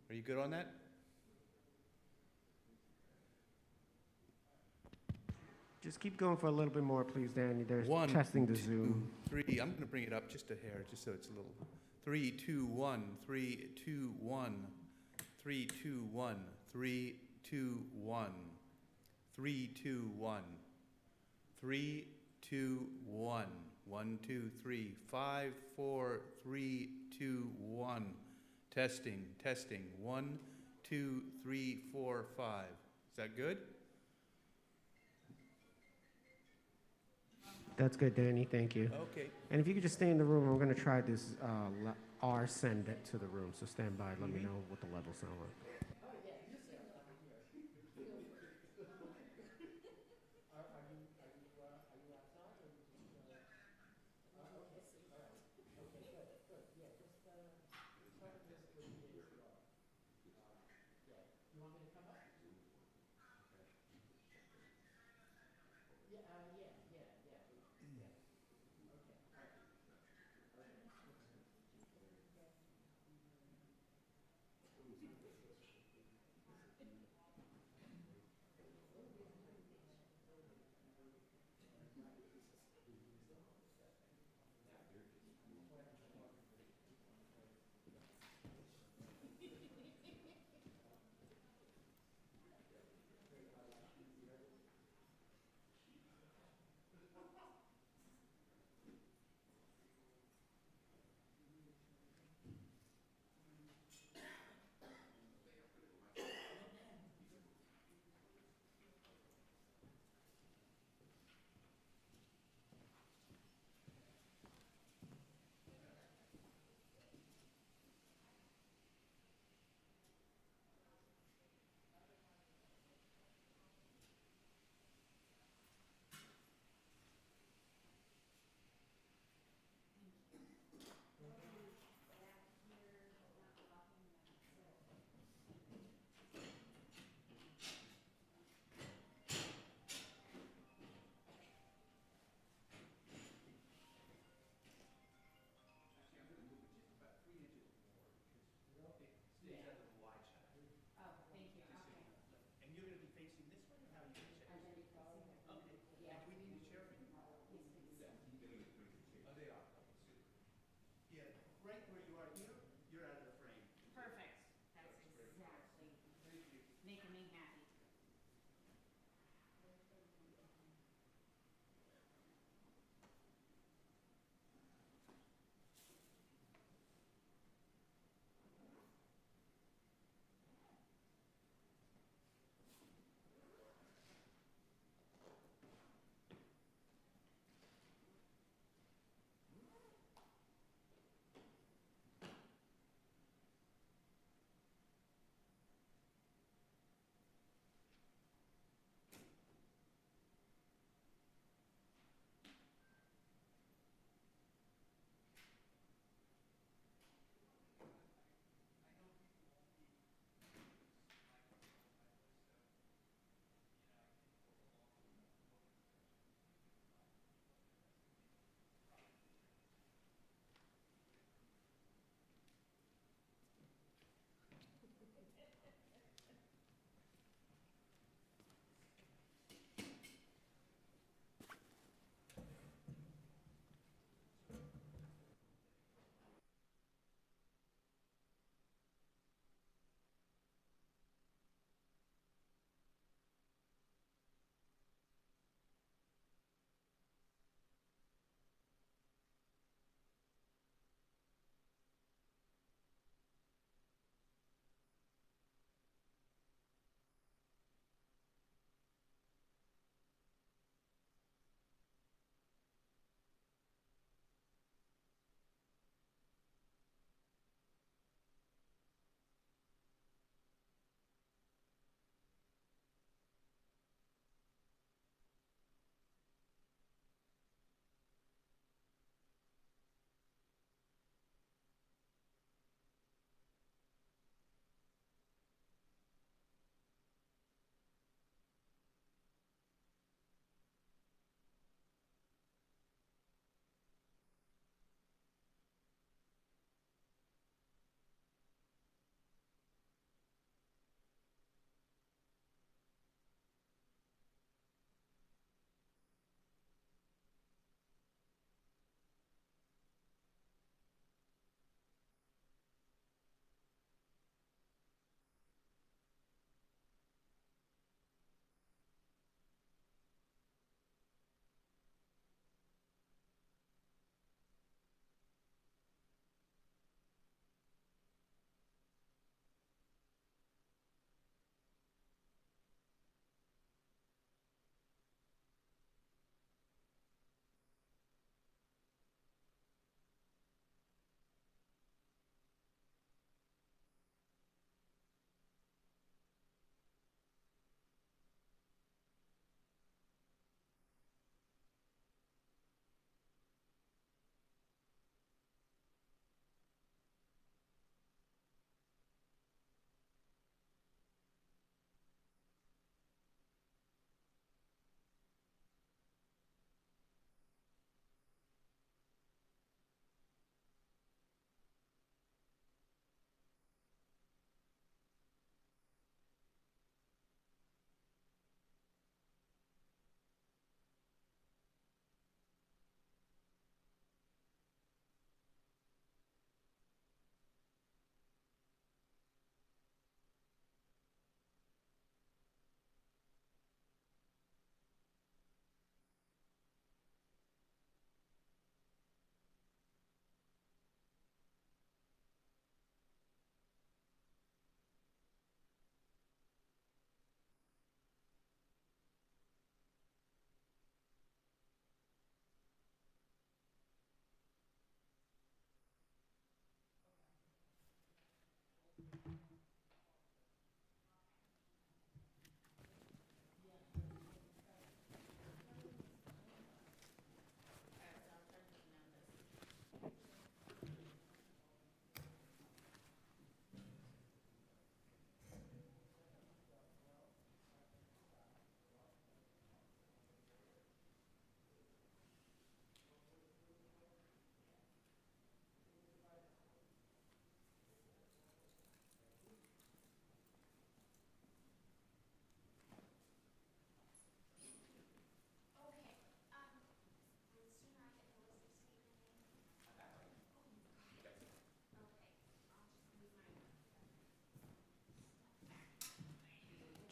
Are you good on that? Just keep going for a little bit more, please, Danny. There's One, testing the 2, Zoom. 3. I'm going to bring it up just a hair, just so it's a little. 3, 2, 1. 3, 2, 1. 3, 2, 1. 3, 2, 1. 3, 2, 1. 3, 2, 1. 1, 2, 3. 5, 4, 3, 2, 1. Testing, testing. 1, 2, 3, 4, 5. Is that good? That's good, Danny. Thank you. Okay. And if you could just stay in the room, we're going to try this R send it to the room. So stand by. Let me know what the levels sound like.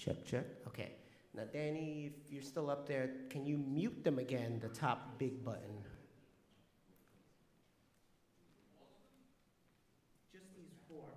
Check, check. Okay. Now, Danny, if you're still up there, can you mute them again, the top big button? Just these four.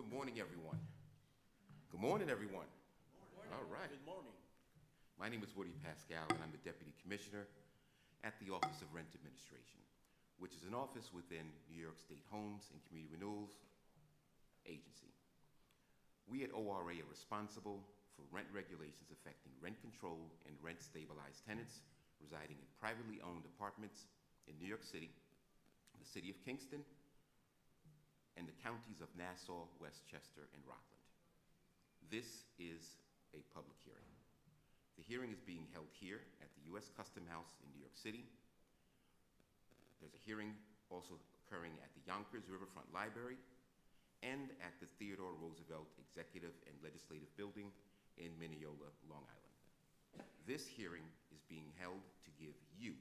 Good morning, everyone. Good morning, everyone. All right. Good morning. My name is Woody Pascal, and I'm the Deputy Commissioner at the Office of Rent Administration, which is an office within New York State Homes and Community Renewals Agency. We at ORA are responsible for rent regulations affecting rent control and rent-stabilized tenants residing in privately owned apartments in New York City, the City of Kingston, and the counties of Nassau, Westchester, and Rockland. This is a public hearing. The hearing is being held here at the U.S. Custom House in New York City. There's a hearing also occurring at the Yonkers Riverfront Library and at the Theodore Roosevelt Executive and Legislative Building in Mineola, Long Island. This hearing is being held to give you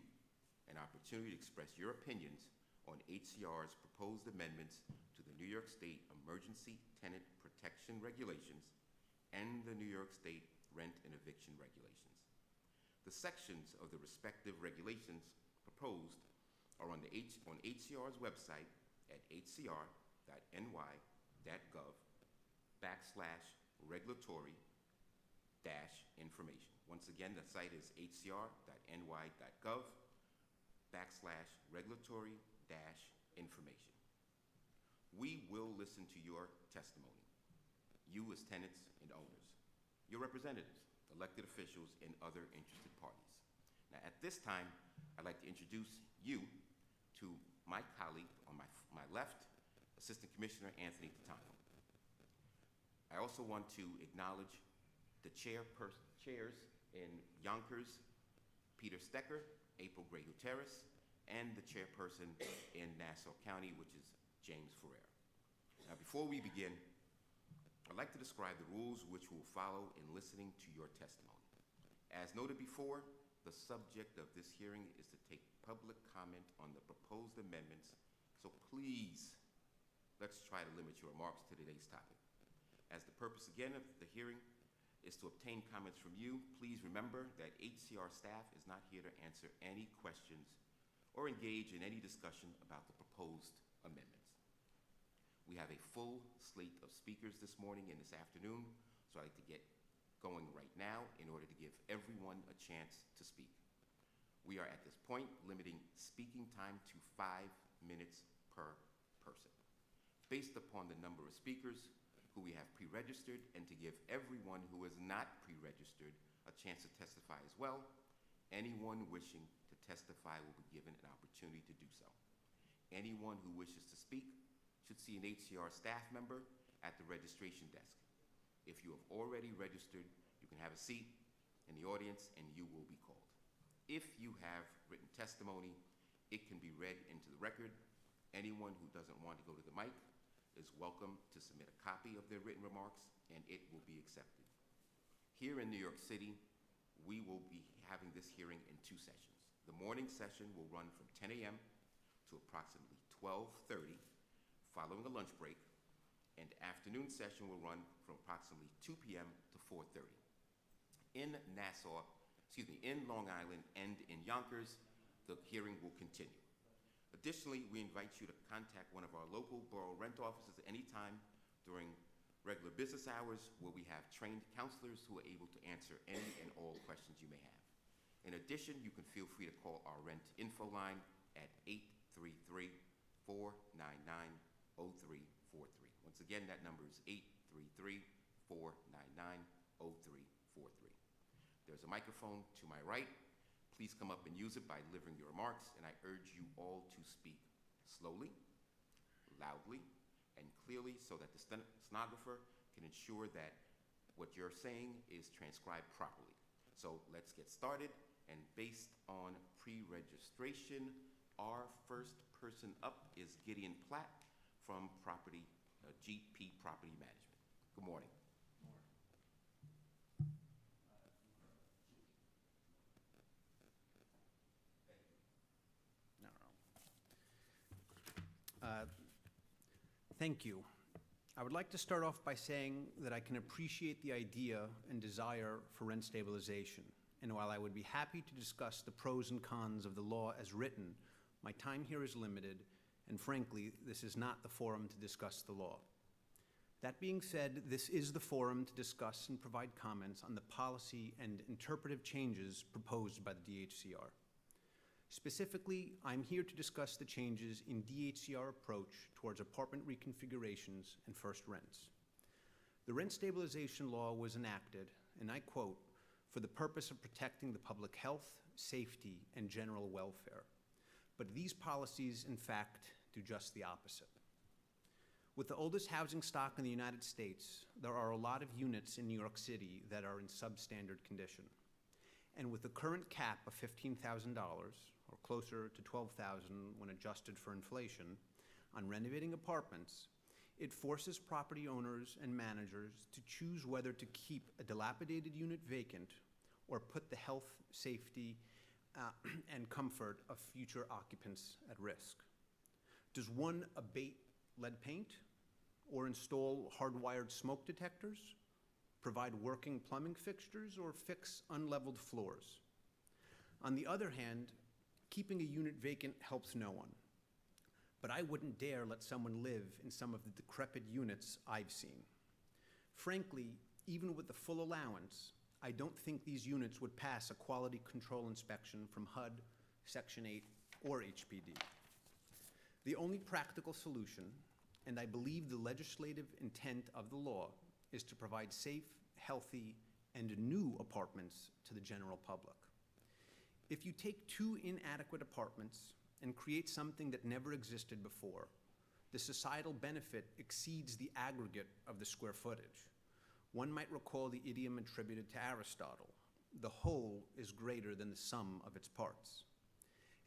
an opportunity to express your opinions on HCR's proposed amendments to the New York State Emergency Tenant Protection Regulations and the New York State Rent and Eviction Regulations. The sections of the respective regulations proposed are on HCR's website at hcr.ny.gov/regulatory-information. Once again, the site is hcr.ny.gov/regulatory-information. We will listen to your testimony, you as tenants and owners, your representatives, elected officials, and other interested parties. Now, at this time, I'd like to introduce you to my colleague on my left, Assistant Commissioner Anthony Tatano. I also want to acknowledge the chairs in Yonkers, Peter Stecker, April Gray-Gutierrez, and the chairperson in Nassau County, which is James Ferrer. Now, before we begin, I'd like to describe the rules which we'll follow in listening to your testimony. As noted before, the subject of this hearing is to take public comment on the proposed amendments, so please, let's try to limit your remarks to today's topic. As the purpose again of the hearing is to obtain comments from you, please remember that HCR staff is not here to answer any questions or engage in any discussion about the proposed amendments. We have a full slate of speakers this morning and this afternoon, so I'd like to get going right now in order to give everyone a chance to speak. We are at this point limiting speaking time to 5 minutes per person. Based upon the number of speakers who we have pre-registered and to give everyone who is not pre-registered a chance to testify as well, anyone wishing to testify will be given an opportunity to do so. Anyone who wishes to speak should see an HCR staff member at the registration desk. If you have already registered, you can have a seat in the audience and you will be called. If you have written testimony, it can be read into the record. Anyone who doesn't want to go to the mic is welcome to submit a copy of their written remarks and it will be accepted. Here in New York City, we will be having this hearing in 2 sessions. The morning session will run from 10 a.m. to approximately 12:30, following a lunch break, and afternoon session will run from approximately 2 p.m. to 4:30. In Long Island and in Yonkers, the hearing will continue. Additionally, we invite you to contact one of our local borough rent offices at any time during regular business hours, where we have trained counselors who are able to answer any and all questions you may have. In addition, you can feel free to call our rent info line at 833-499-0343. Once again, that number is 833-499-0343. There's a microphone to my right. Please come up and use it by delivering your remarks, and I urge you all to speak slowly, loudly, and clearly so that the stenographer can ensure that what you're saying is transcribed properly. So let's get started, and based on pre-registration, our first person up is Gideon Platt from GP Property Management. Good morning. Thank you. I would like to start off by saying that I can appreciate the idea and desire for rent stabilization. And while I would be happy to discuss the pros and cons of the law as written, my time here is limited, and frankly, this is not the forum to discuss the law. That being said, this is the forum to discuss and provide comments on the policy and interpretive changes proposed by the DHCR. Specifically, I'm here to discuss the changes in DHCR approach towards apartment reconfigurations and first rents. The rent stabilization law was enacted, and I quote, for the purpose of protecting the public health, safety, and general welfare. But these policies, in fact, do just the opposite. With the oldest housing stock in the United States, there are a lot of units in New York City that are in substandard condition. And with the current cap of $15,000, or closer to $12,000 when adjusted for inflation, on renovating apartments, it forces property owners and managers to choose whether to keep a dilapidated unit vacant or put the health, safety, and comfort of future occupants at risk. Does one abate lead paint or install hardwired smoke detectors, provide working plumbing fixtures, or fix unleveled floors? On the other hand, keeping a unit vacant helps no one. But I wouldn't dare let someone live in some of the decrepit units I've seen. Frankly, even with the full allowance, I don't think these units would pass a quality control inspection from HUD, Section 8, or HPD. The only practical solution, and I believe the legislative intent of the law, is to provide safe, healthy, and new apartments to the general public. If you take two inadequate apartments and create something that never existed before, the societal benefit exceeds the aggregate of the square footage. One might recall the idiom attributed to Aristotle: the whole is greater than the sum of its parts.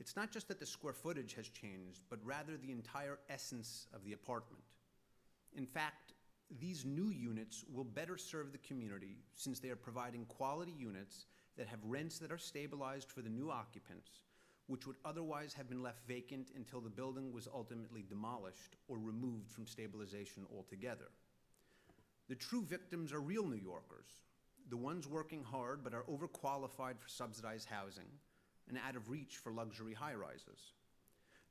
It's not just that the square footage has changed, but rather the entire essence of the apartment. In fact, these new units will better serve the community since they are providing quality units that have rents that are stabilized for the new occupants, which would otherwise have been left vacant until the building was ultimately demolished or removed from stabilization altogether. The true victims are real New Yorkers, the ones working hard but are overqualified for subsidized housing and out of reach for luxury high-rises.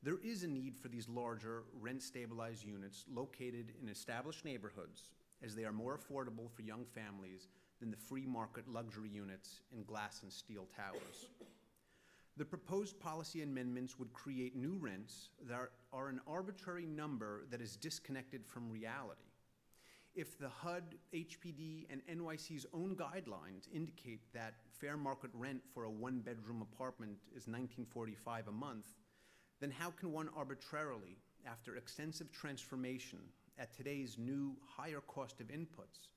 There is a need for these larger, rent-stabilized units located in established neighborhoods, as they are more affordable for young families than the free market luxury units in glass and steel towers. The proposed policy amendments would create new rents that are an arbitrary number that is disconnected from reality. If the HUD, HPD, and NYC's own guidelines indicate that fair market rent for a one-bedroom apartment is $19.45 a month, then how can one arbitrarily, after extensive transformation at today's new higher cost of inputs,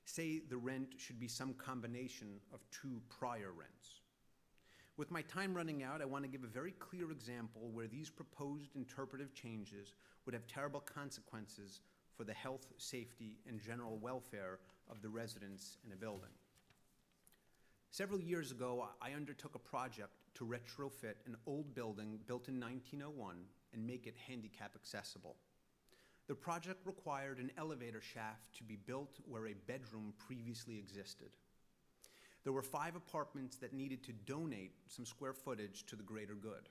say the rent should be some combination of two prior rents? With my time running out, I want to give a very clear example where these proposed interpretive changes would have terrible consequences for the health, safety, and general welfare of the residents in a building. Several years ago, I undertook a project to retrofit an old building built in 1901 and make it handicap accessible. The project required an elevator shaft to be built where a bedroom previously existed. There were 5 apartments that needed to donate some square footage to the greater good.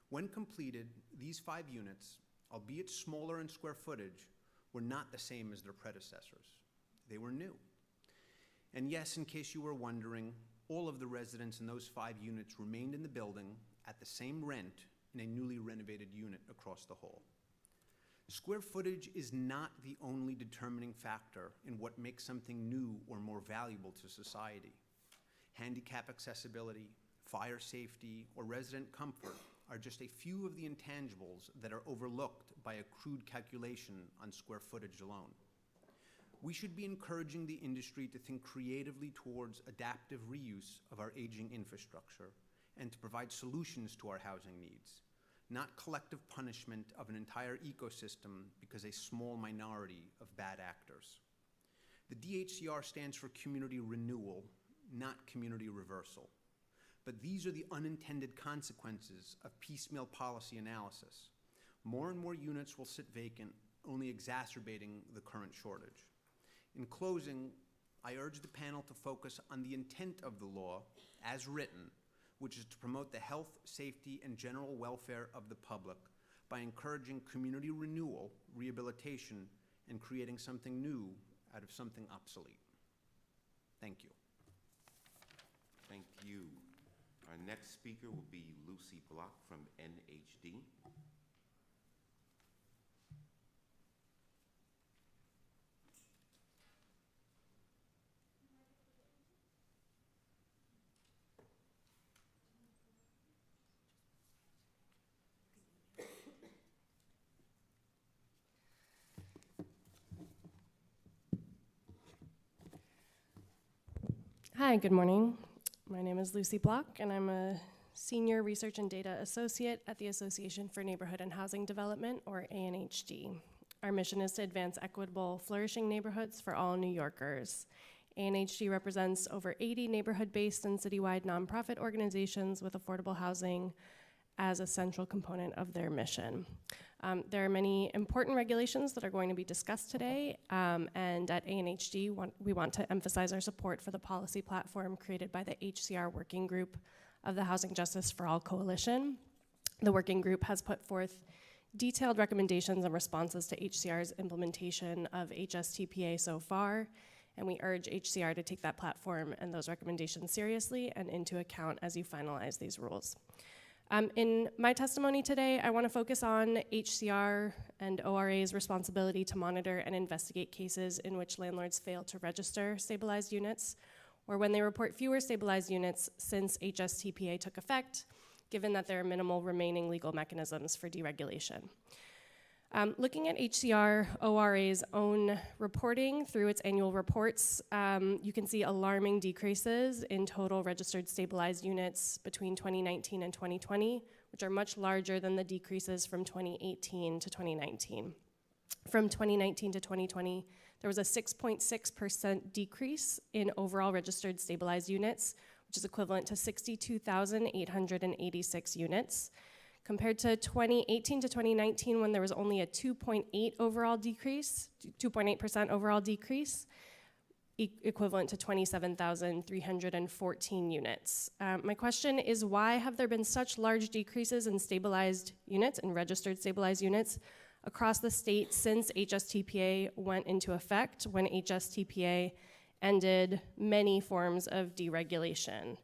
When completed, these 5 units, albeit smaller in square footage, were not the same as their predecessors. They were new. And yes, in case you were wondering, all of the residents in those 5 units remained in the building at the same rent in a newly renovated unit across the hall. Square footage is not the only determining factor in what makes something new or more valuable to society. Handicap accessibility, fire safety, or resident comfort are just a few of the intangibles that are overlooked by a crude calculation on square footage alone. We should be encouraging the industry to think creatively towards adaptive reuse of our aging infrastructure and to provide solutions to our housing needs, not collective punishment of an entire ecosystem because a small minority of bad actors. The DHCR stands for community renewal, not community reversal. But these are the unintended consequences of piecemeal policy analysis. More and more units will sit vacant, only exacerbating the current shortage. In closing, I urge the panel to focus on the intent of the law as written, which is to promote the health, safety, and general welfare of the public by encouraging community renewal, rehabilitation, and creating something new out of something obsolete. Thank you. Thank you. Our next speaker will be Lucy Block from NHD. Hi, good morning. My name is Lucy Block, and I'm a Senior Research and Data Associate at the Association for Neighborhood and Housing Development, or ANHD. Our mission is to advance equitable, flourishing neighborhoods for all New Yorkers. ANHD represents over 80 neighborhood-based and citywide nonprofit organizations with affordable housing as a central component of their mission. There are many important regulations that are going to be discussed today, and at ANHD, we want to emphasize our support for the policy platform created by the HCR Working Group of the Housing Justice for All Coalition. The working group has put forth detailed recommendations and responses to HCR's implementation of HSTPA so far, and we urge HCR to take that platform and those recommendations seriously and into account as you finalize these rules. In my testimony today, I want to focus on HCR and ORA's responsibility to monitor and investigate cases in which landlords fail to register stabilized units, or when they report fewer stabilized units since HSTPA took effect, given that there are minimal remaining legal mechanisms for deregulation. Looking at HCR ORA's own reporting through its annual reports, you can see alarming decreases in total registered stabilized units between 2019 and 2020, which are much larger than the decreases from 2018 to 2019. From 2019 to 2020, there was a 6.6% decrease in overall registered stabilized units, which is equivalent to 62,886 units. Compared to 2018 to 2019, when there was only a 2.8% overall decrease, equivalent to 27,314 units. My question is, why have there been such large decreases in stabilized units and registered stabilized units across the state since HSTPA went into effect, when HSTPA ended many forms of deregulation?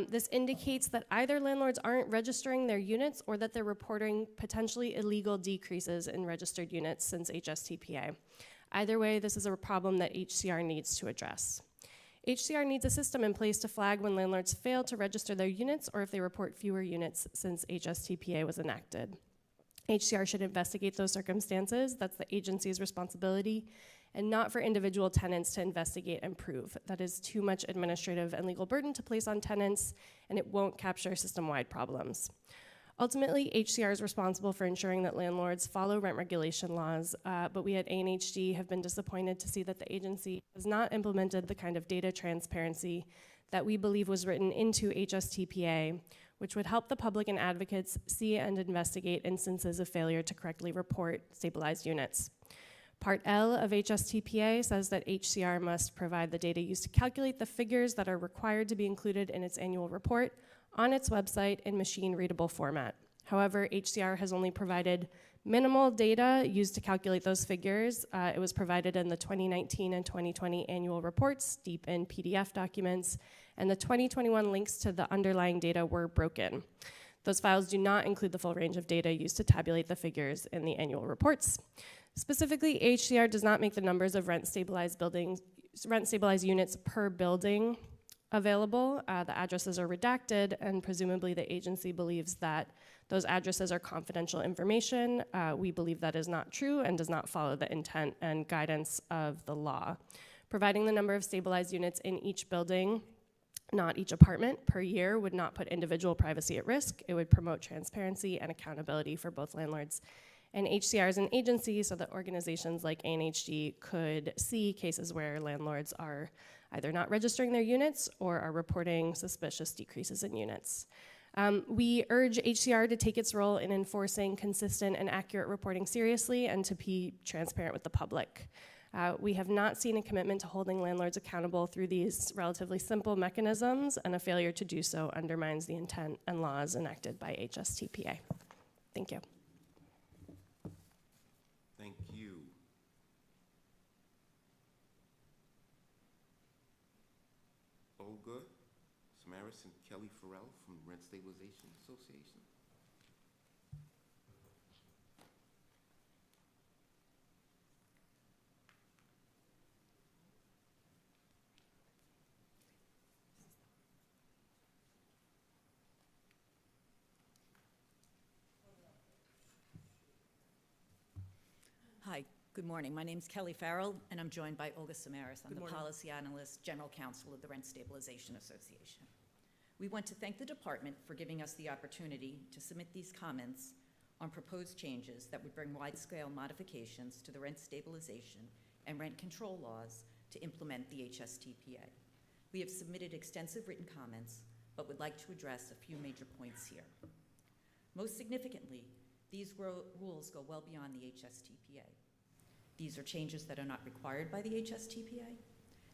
This indicates that either landlords aren't registering their units or that they're reporting potentially illegal decreases in registered units since HSTPA. Either way, this is a problem that HCR needs to address. HCR needs a system in place to flag when landlords fail to register their units or if they report fewer units since HSTPA was enacted. HCR should investigate those circumstances. That's the agency's responsibility, and not for individual tenants to investigate and prove. That is too much administrative and legal burden to place on tenants, and it won't capture system-wide problems. Ultimately, HCR is responsible for ensuring that landlords follow rent regulation laws, but we at ANHD have been disappointed to see that the agency has not implemented the kind of data transparency that we believe was written into HSTPA, which would help the public and advocates see and investigate instances of failure to correctly report stabilized units. Part L of HSTPA says that HCR must provide the data used to calculate the figures that are required to be included in its annual report on its website in machine-readable format. However, HCR has only provided minimal data used to calculate those figures. It was provided in the 2019 and 2020 annual reports, deep in PDF documents, and the 2021 links to the underlying data were broken. Those files do not include the full range of data used to tabulate the figures in the annual reports. Specifically, HCR does not make the numbers of rent-stabilized units per building available. The addresses are redacted, and presumably the agency believes that those addresses are confidential information. We believe that is not true and does not follow the intent and guidance of the law. Providing the number of stabilized units in each building, not each apartment, per year would not put individual privacy at risk. It would promote transparency and accountability for both landlords and HCR as an agency, so that organizations like ANHD could see cases where landlords are either not registering their units or are reporting suspicious decreases in units. We urge HCR to take its role in enforcing consistent and accurate reporting seriously and to be transparent with the public. We have not seen a commitment to holding landlords accountable through these relatively simple mechanisms, and a failure to do so undermines the intent and laws enacted by HSTPA. Thank you. Thank you. Olga Samaras and Kelly Farrell from Rent Stabilization Association. Hi, good morning. My name's Kelly Farrell, and I'm joined by Olga Samaras. I'm Good the morning. Policy Analyst, General Counsel of the Rent Stabilization Association. We want to thank the department for giving us the opportunity to submit these comments on proposed changes that would bring wide-scale modifications to the rent stabilization and rent control laws to implement the HSTPA. We have submitted extensive written comments, but would like to address a few major points here. Most significantly, these rules go well beyond the HSTPA. These are changes that are not required by the HSTPA,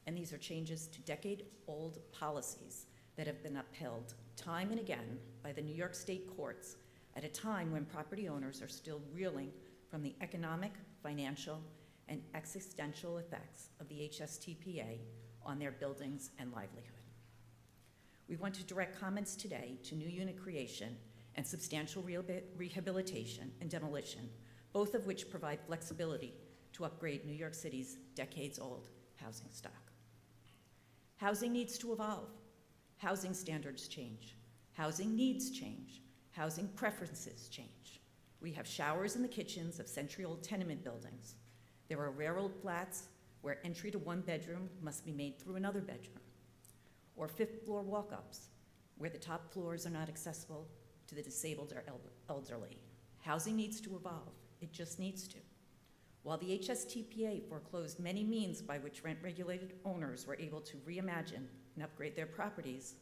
and these are changes to decade-old policies that have been upheld time and again by the New York State courts at a time when property owners are still reeling from the economic, financial, and existential effects of the HSTPA on their buildings and livelihood. We want to direct comments today to new unit creation and substantial rehabilitation and demolition, both of which provide flexibility to upgrade New York City's decades-old housing stock. Housing needs to evolve. Housing standards change. Housing needs change. Housing preferences change. We have showers in the kitchens of century-old tenement buildings. There are railroad flats where entry to one bedroom must be made through another bedroom, or fifth-floor walk-ups where the top floors are not accessible to the disabled or elderly. Housing needs to evolve. It just needs to. While the HSTPA foreclosed many means by which rent-regulated owners were able to reimagine and upgrade their properties,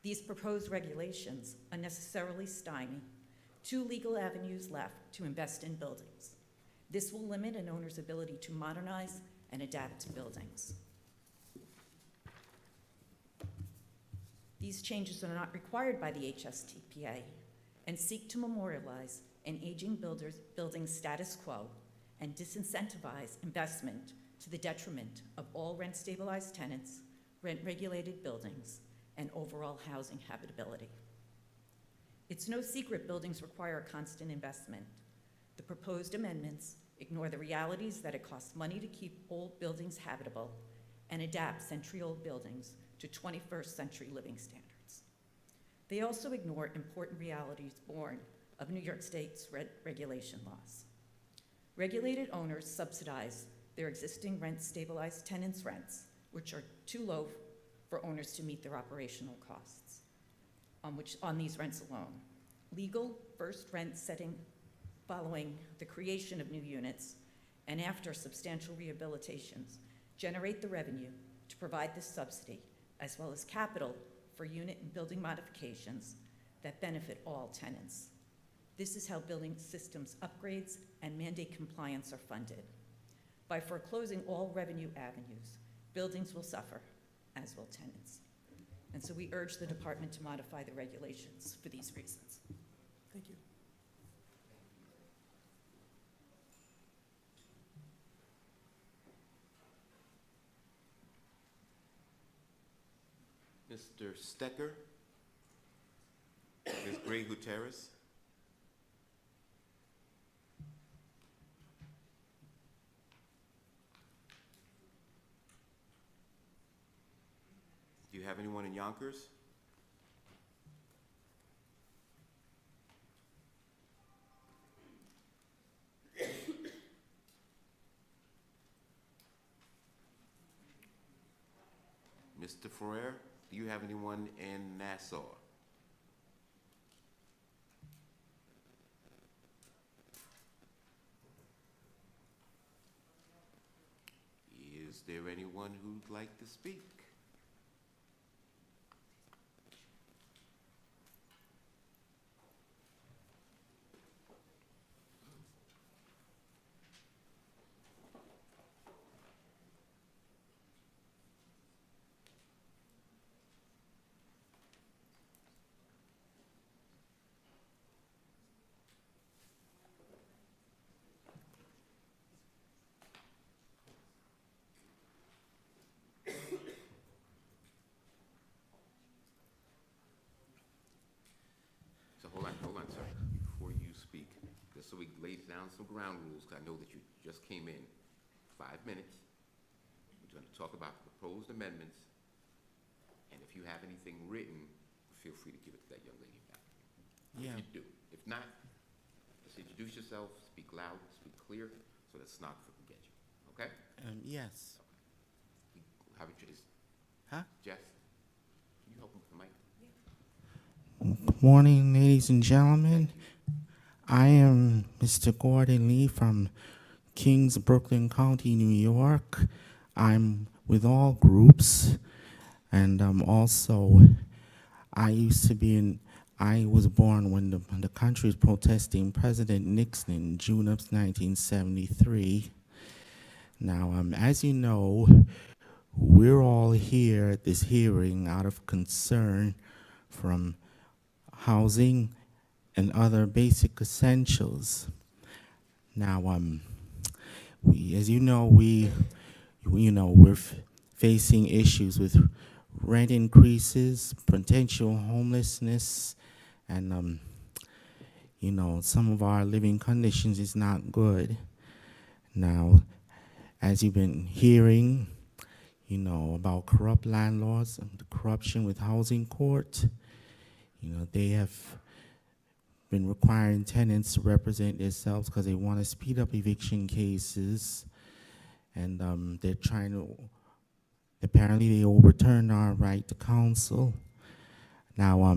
these proposed regulations unnecessarily stymie two legal avenues left to invest in buildings. This will limit an owner's ability to modernize and adapt to buildings. These changes are not required by the HSTPA and seek to memorialize an aging building's status quo and disincentivize investment to the detriment of all rent-stabilized tenants, rent-regulated buildings, and overall housing habitability. It's no secret buildings require constant investment. The proposed amendments ignore the realities that it costs money to keep old buildings habitable and adapt century-old buildings to 21st century living standards. They also ignore important realities born of New York State's rent regulation laws. Regulated owners subsidize their existing rent-stabilized tenants' rents, which are too low for owners to meet their operational costs on these rents alone. Legal first rent setting following the creation of new units and after substantial rehabilitations generate the revenue to provide this subsidy, as well as capital for unit and building modifications that benefit all tenants. This is how building systems upgrades and mandate compliance are funded. By foreclosing all revenue avenues, buildings will suffer, as will tenants. And so we urge the department to modify the regulations for these reasons. Thank you. Mr. Stecker, Ms. Gray Gutierrez. Do you have anyone in Yonkers? Mr. Ferrer, do you have anyone in Nassau? Is there anyone who'd like to speak? so we lay down some ground rules, because I know that you just came in. 5 minutes. We're going to talk about the proposed amendments, and if you have anything written, feel free to give it to that young lady back. Yeah. If you do. If not, just introduce yourself, speak loud, speak clear, so that Snodford can get you. Okay? Yes. Have it, is Huh? Jess, can you help him with the mic? Good morning, ladies and gentlemen. I am Mr. Gordon Lee from Kings, Brooklyn County, New York. I'm with all groups, and also I was born when the country was protesting President Nixon in June of 1973. Now, as you know, we're all here at this hearing out of concern from housing and other basic essentials. Now, as you know, we're facing issues with rent increases, potential homelessness, and some of our living conditions is not good. Now, as you've been hearing, about corrupt landlords and the corruption with housing court, they have been requiring tenants to represent themselves because they want to speed up eviction cases, and they're trying to, apparently they overturned our right to counsel. Now,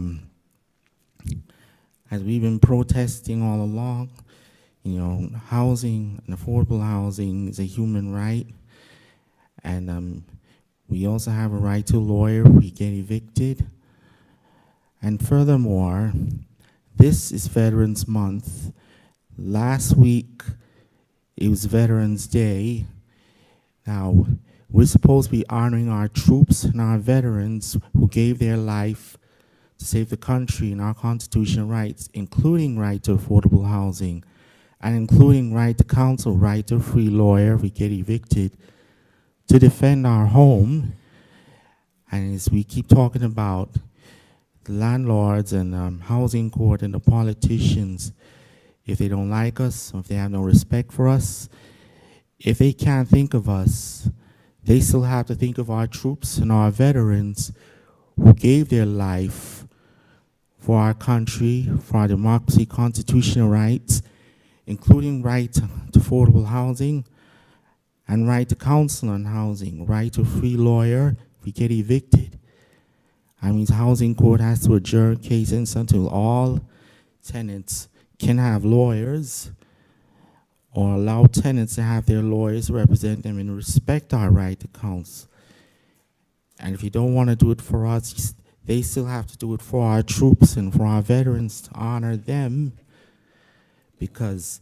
as we've been protesting all along, housing and affordable housing is a human right, and we also have a right to a lawyer if we get evicted. And furthermore, this is Veterans Month. Last week, it was Veterans Day. Now, we're supposed to be honoring our troops and our veterans who gave their life to save the country and our constitutional rights, including right to affordable housing, and including right to counsel, right to a free lawyer if we get evicted, to defend our home. And as we keep talking about the landlords and housing court and the politicians, if they don't like us, or if they have no respect for us, if they can't think of us, they still have to think of our troops and our veterans who gave their life for our country, for our democracy, constitutional rights, including right to affordable housing and right to counsel on housing, right to a free lawyer if we get evicted. I mean, the housing court has to adjourn cases until all tenants can have lawyers, or allow tenants to have their lawyers represent them and respect our right to counsel. And if you don't want to do it for us, they still have to do it for our troops and for our veterans to honor them, because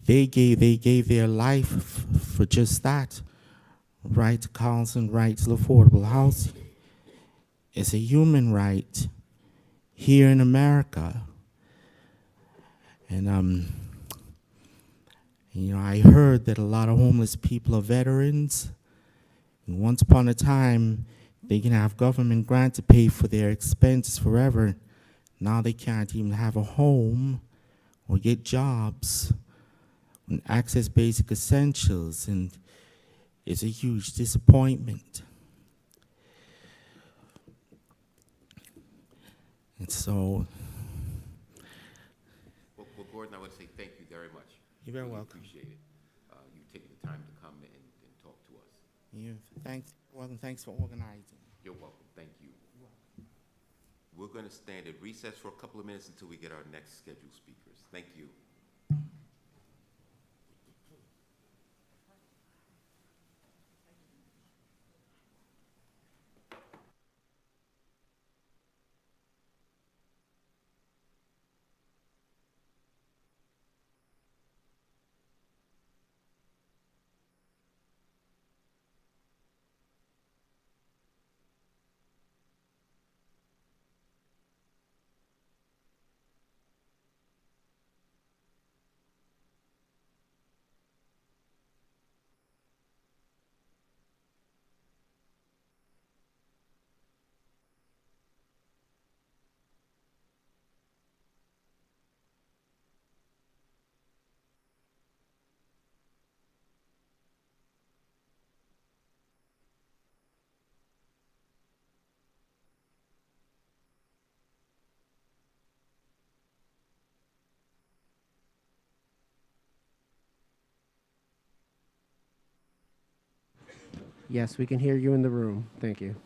they gave their life for just that, right to counsel and right to affordable housing. It's a human right here in America. And I heard that a lot of homeless people are veterans. And once upon a time, they can have government grant to pay for their expenses forever. Now they can't even have a home or get jobs and access basic essentials, and it's a huge disappointment. And so, Well, Gordon, I want to say thank you very much. you're very Really welcome. appreciate it. You taking the time to come and talk to us. Thanks for organizing. You're welcome. Thank you. We're going to stand at recess for a couple of minutes until we get our next scheduled speakers. Thank you. Yes, we can hear you in the room. Thank you.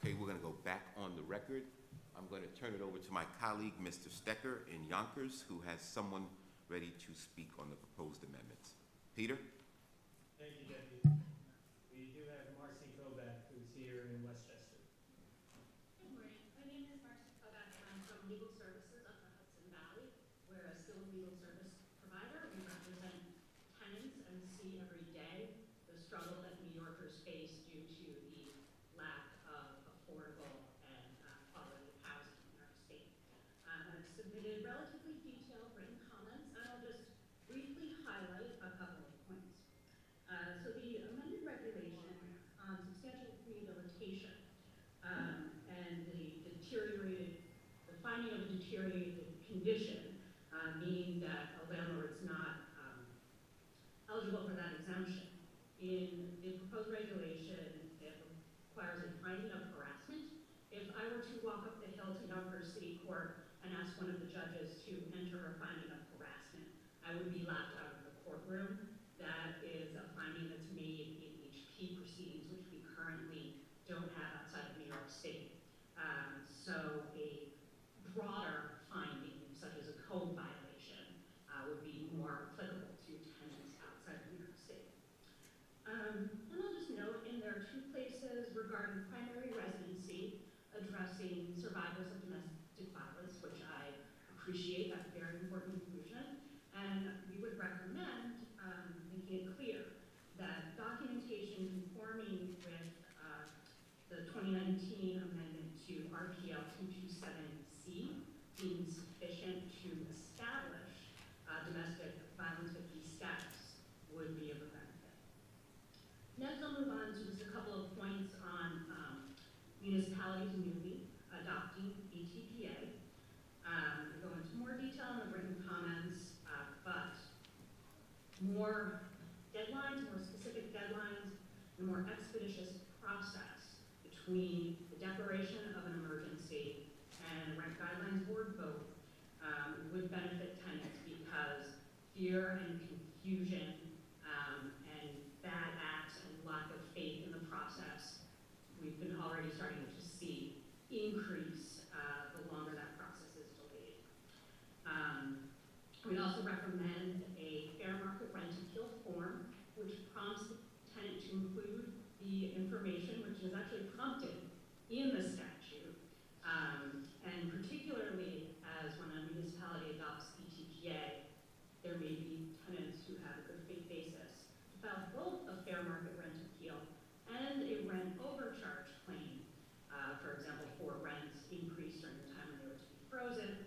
Okay, we're going to go back on the record. I'm going to turn it over to my colleague, Mr. Stecker in Yonkers, who has someone ready to speak on the proposed amendments. Peter? Thank you, Deputy. We do have Marcy Kovac, who's here in Westchester. Good morning. My name is Marcy Kovac. I'm from Legal Services of the Hudson Valley. We're a skilled legal service provider. We represent tenants and see every day. struggle that New Yorkers face due to the lack of affordable and quality housing in our state. I've submitted relatively detailed written comments, and I'll just briefly highlight a couple of points. So the amended regulation on substantial rehabilitation and the finding of a deteriorated condition, meaning that a landlord's not eligible for that exemption. In the proposed regulation, it requires a finding of harassment. If I were to walk up the hill to Yonkers City Court and ask one of the judges to enter a finding of harassment, I would be laughed out of the courtroom. That is a finding that's made in HP proceedings, which we currently don't have outside of New York State. So a broader finding, such as a code violation, would be more applicable to tenants outside of New York State. And I'll just note, in there are two places regarding primary residency addressing survivors of domestic violence, which I appreciate. That's a very important inclusion. And we would recommend making it clear that documentation conforming with the 2019 amendment to RPL 227C deemed sufficient to establish domestic violence victim status would be of a benefit. Next, I'll move on to just a couple of points on municipalities newly adopting ETPA. I'll go into more detail in the written comments, but more deadlines, more specific deadlines, and more expeditious process between the declaration of an emergency and a rent guidelines board vote would benefit tenants, because fear and confusion and bad acts and lack of faith in the process, we've been already starting to see increase the longer that process is delayed. We'd also recommend a fair market rent appeal form, which prompts the tenant to include the information which is actually prompted in the statute, and particularly as when a municipality adopts ETPA, there may be tenants who have a good faith basis to file both a fair market rent appeal and a rent overcharge claim. For example, for rents increased during the time when they were to be frozen.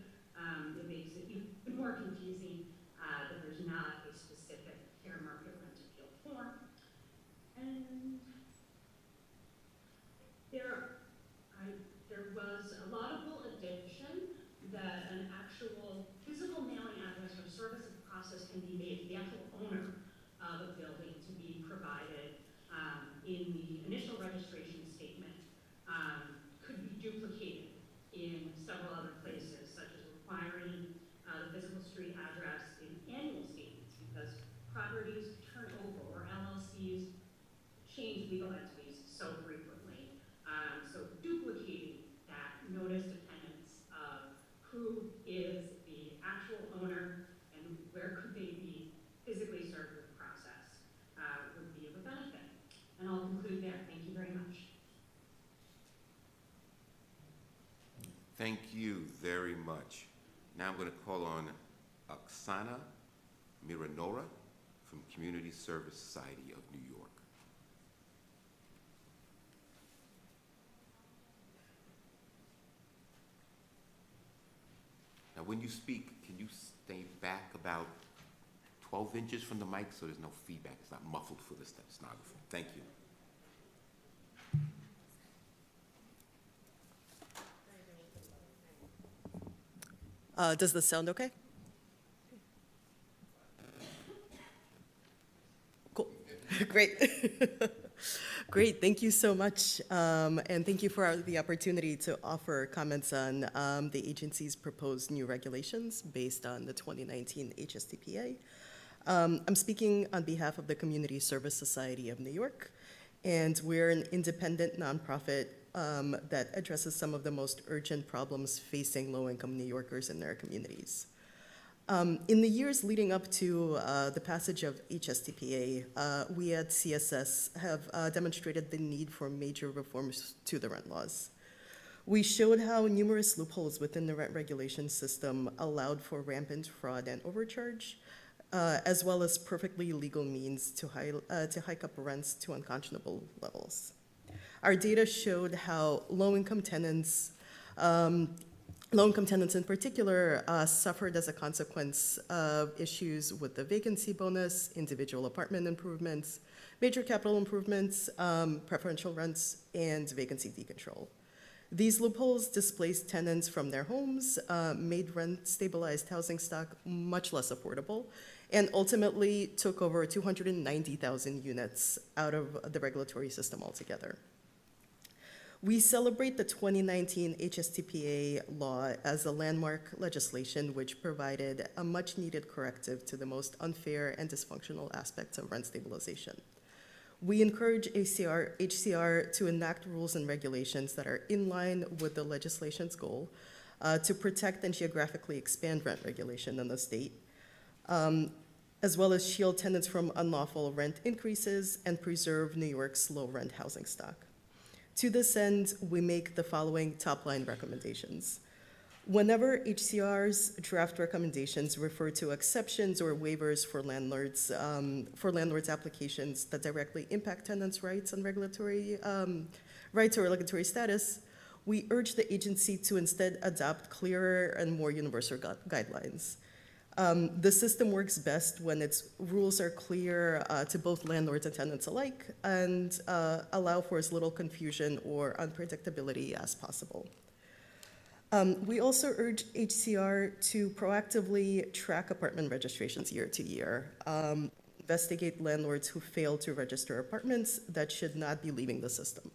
It makes it even more confusing that there's not a specific fair market rent appeal form. And there was a laudable addition that an actual physical mailing address or service of process can be made to the actual owner of a building to be provided in the initial registration statement, could be duplicated in several other places, such as requiring the physical street address in annual statements, because properties turn over or LLCs change legal entities so frequently. So duplicating that notice to tenants of who is the actual owner and where could they be physically served with the process would be of a benefit. And I'll conclude there. Thank you very much. Thank you very much. Now I'm going to call on Oksana Miranora from Community Service Society of New York. Now, when you speak, can you stay back about 12 inches from the mic so there's no feedback? It's not muffled for the stenographer. Thank you. Does this sound okay? Cool. Great. Great. Thank you so much. And thank you for the opportunity to offer comments on the agency's proposed new regulations based on the 2019 HSTPA. I'm speaking on behalf of the Community Service Society of New York, and we're an independent nonprofit that addresses some of the most urgent problems facing low-income New Yorkers in their communities. In the years leading up to the passage of HSTPA, we at CSS have demonstrated the need for major reforms to the rent laws. We showed how numerous loopholes within the rent regulation system allowed for rampant fraud and overcharge, as well as perfectly legal means to hike up rents to unconscionable levels. Our data showed how low-income tenants in particular suffered as a consequence of issues with the vacancy bonus, individual apartment improvements, major capital improvements, preferential rents, and vacancy decontrol. These loopholes displaced tenants from their homes, made rent-stabilized housing stock much less affordable, and ultimately took over 290,000 units out of the regulatory system altogether. We celebrate the 2019 HSTPA law as a landmark legislation which provided a much-needed corrective to the most unfair and dysfunctional aspects of rent stabilization. We encourage HCR to enact rules and regulations that are in line with the legislation's goal to protect and geographically expand rent regulation in the state, as well as shield tenants from unlawful rent increases and preserve New York's low-rent housing stock. To this end, we make the following top-line recommendations. Whenever HCR's draft recommendations refer to exceptions or waivers for landlords' applications that directly impact tenants' rights and regulatory rights or regulatory status, we urge the agency to instead adopt clearer and more universal guidelines. The system works best when its rules are clear to both landlords and tenants alike and allow for as little confusion or unpredictability as possible. We also urge HCR to proactively track apartment registrations year to year, investigate landlords who fail to register apartments that should not be leaving the system.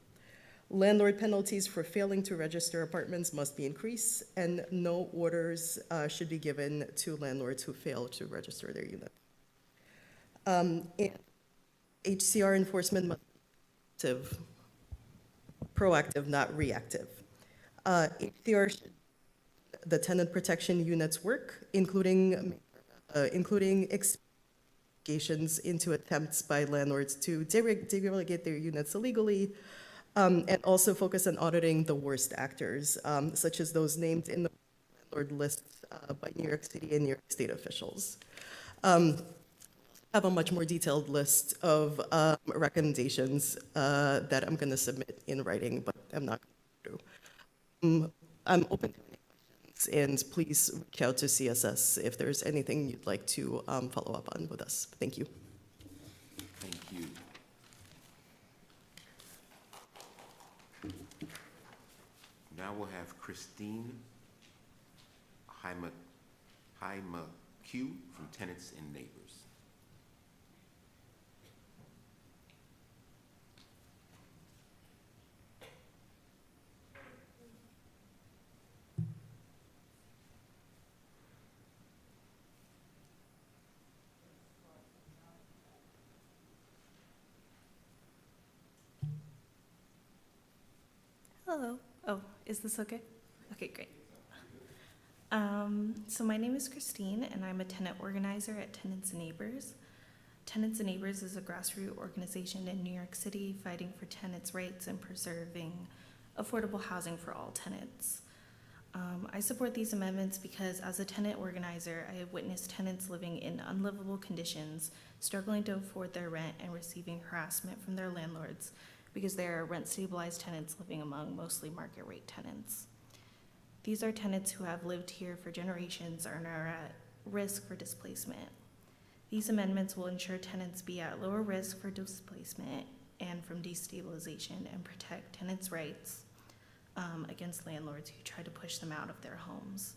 Landlord penalties for failing to register apartments must be increased, and no orders should be given to landlords who fail to register their unit. And HCR enforcement must be proactive, not reactive. HCR should the tenant protection unit's work, including investigations into attempts by landlords to derelegate their units illegally, and also focus on auditing the worst actors, such as those named in the landlord lists by New York City and New York State officials. I have a much more detailed list of recommendations that I'm going to submit in writing, but I'm not going to. I'm open to any questions, and please reach out to CSS if there's anything you'd like to follow up on with us. Thank you. Thank you. Now we'll have Christine Q from Tenants and Neighbors. Hello. Oh, is this okay? Okay, great. So my name is Christine, and I'm a tenant organizer at Tenants and Neighbors. Tenants and Neighbors is a grassroots organization in New York City fighting for tenants' rights and preserving affordable housing for all tenants. I support these amendments because as a tenant organizer, I have witnessed tenants living in unlivable conditions, struggling to afford their rent and receiving harassment from their landlords because they are rent-stabilized tenants living among mostly market-rate tenants. These are tenants who have lived here for generations and are at risk for displacement. These amendments will ensure tenants be at lower risk for displacement and from destabilization and protect tenants' rights against landlords who try to push them out of their homes.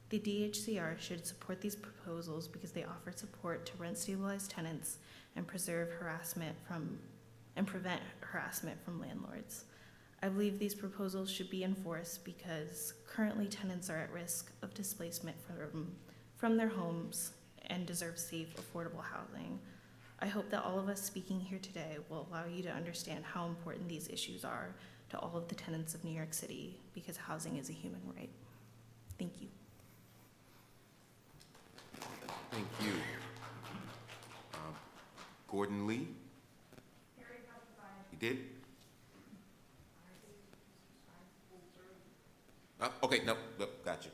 The DHCR should support these proposals because they offer support to rent-stabilized tenants and prevent harassment from landlords. I believe these proposals should be enforced because currently tenants are at risk of displacement from their homes and deserve safe, affordable housing. I hope that all of us speaking here today will allow you to understand how important these issues are to all of the tenants of New York City because housing is a human right. Thank you. Thank you. Gordon Lee? You did? Okay, no, gotcha.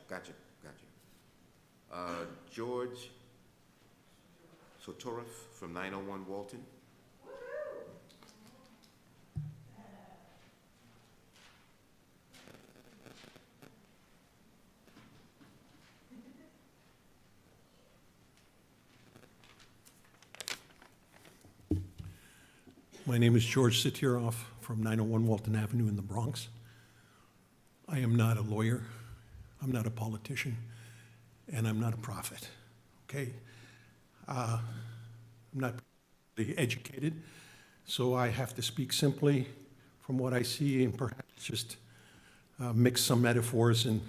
George Sotorif from 901 Walton. My name is George Satiroff from 901 Walton Avenue in the Bronx. I am not a lawyer, I'm not a politician, and I'm not a prophet, okay? I'm not really educated, so I have to speak simply from what I see and perhaps just mix some metaphors and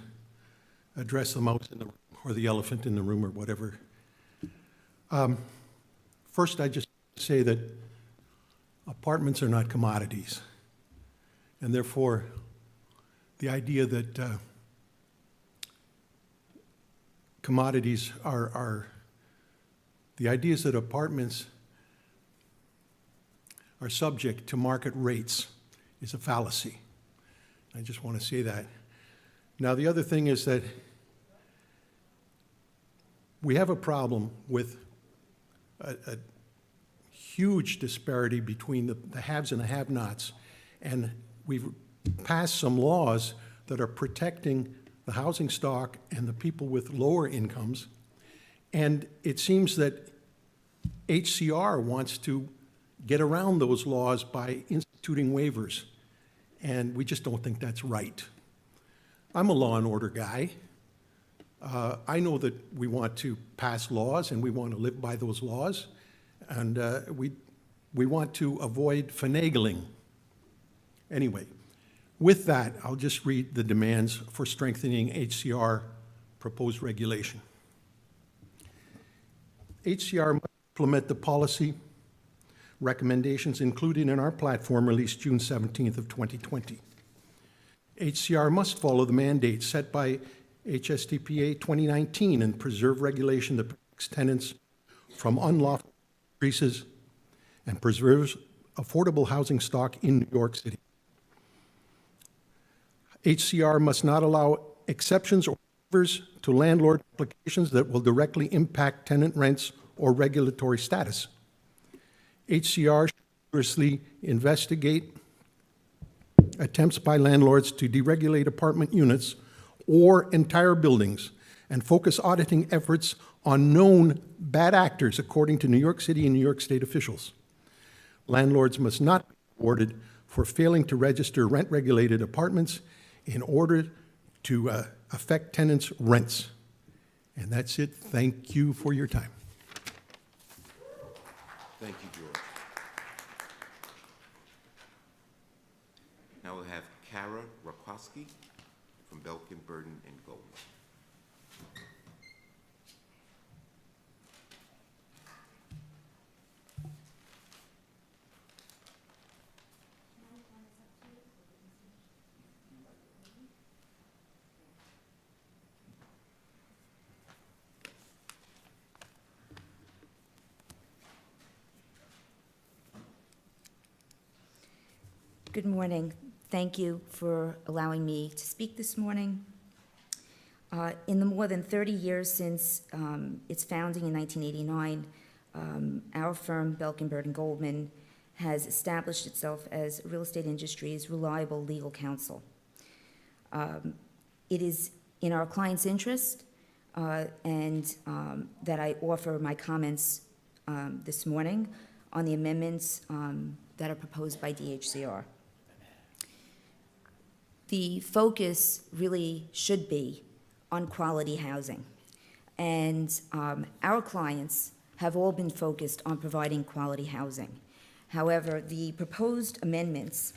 address the mouse in the room or the elephant in the room or whatever. First, I just say that apartments are not commodities, and therefore the idea that commodities are the ideas that apartments are subject to market rates is a fallacy. I just want to say that. Now, the other thing is that we have a problem with a huge disparity between the haves and the have-nots, and we've passed some laws that are protecting the housing stock and the people with lower incomes, and it seems that HCR wants to get around those laws by instituting waivers, and we just don't think that's right. I'm a law and order guy. I know that we want to pass laws and we want to live by those laws, and we want to avoid finagling. Anyway, with that, I'll just read the demands for strengthening HCR proposed regulation. HCR must implement the policy recommendations included in our platform released June 17th of 2020. HCR must follow the mandates set by HSTPA 2019 and preserve regulation that protects tenants from unlawful increases and preserves affordable housing stock in New York City. HCR must not allow exceptions or waivers to landlord applications that will directly impact tenant rents or regulatory status. HCR should rigorously investigate attempts by landlords to deregulate apartment units or entire buildings and focus auditing efforts on known bad actors according to New York City and New York State officials. Landlords must not be rewarded for failing to register rent-regulated apartments in order to affect tenants' rents. And that's it. Thank you for your time. Thank you, George. Now we'll have Kara Rakoski from Belkin, Burden, and Goldman. Good morning. Thank you for allowing me to speak this morning. In the more than 30 years since its founding in 1989, our firm, Belkin, Burden, Goldman, has established itself as real estate industry's reliable legal counsel. It is in our client's interest and that I offer my comments this morning on the amendments that are proposed by DHCR. The focus really should be on quality housing. And our clients have all been focused on providing quality housing. However, the proposed amendments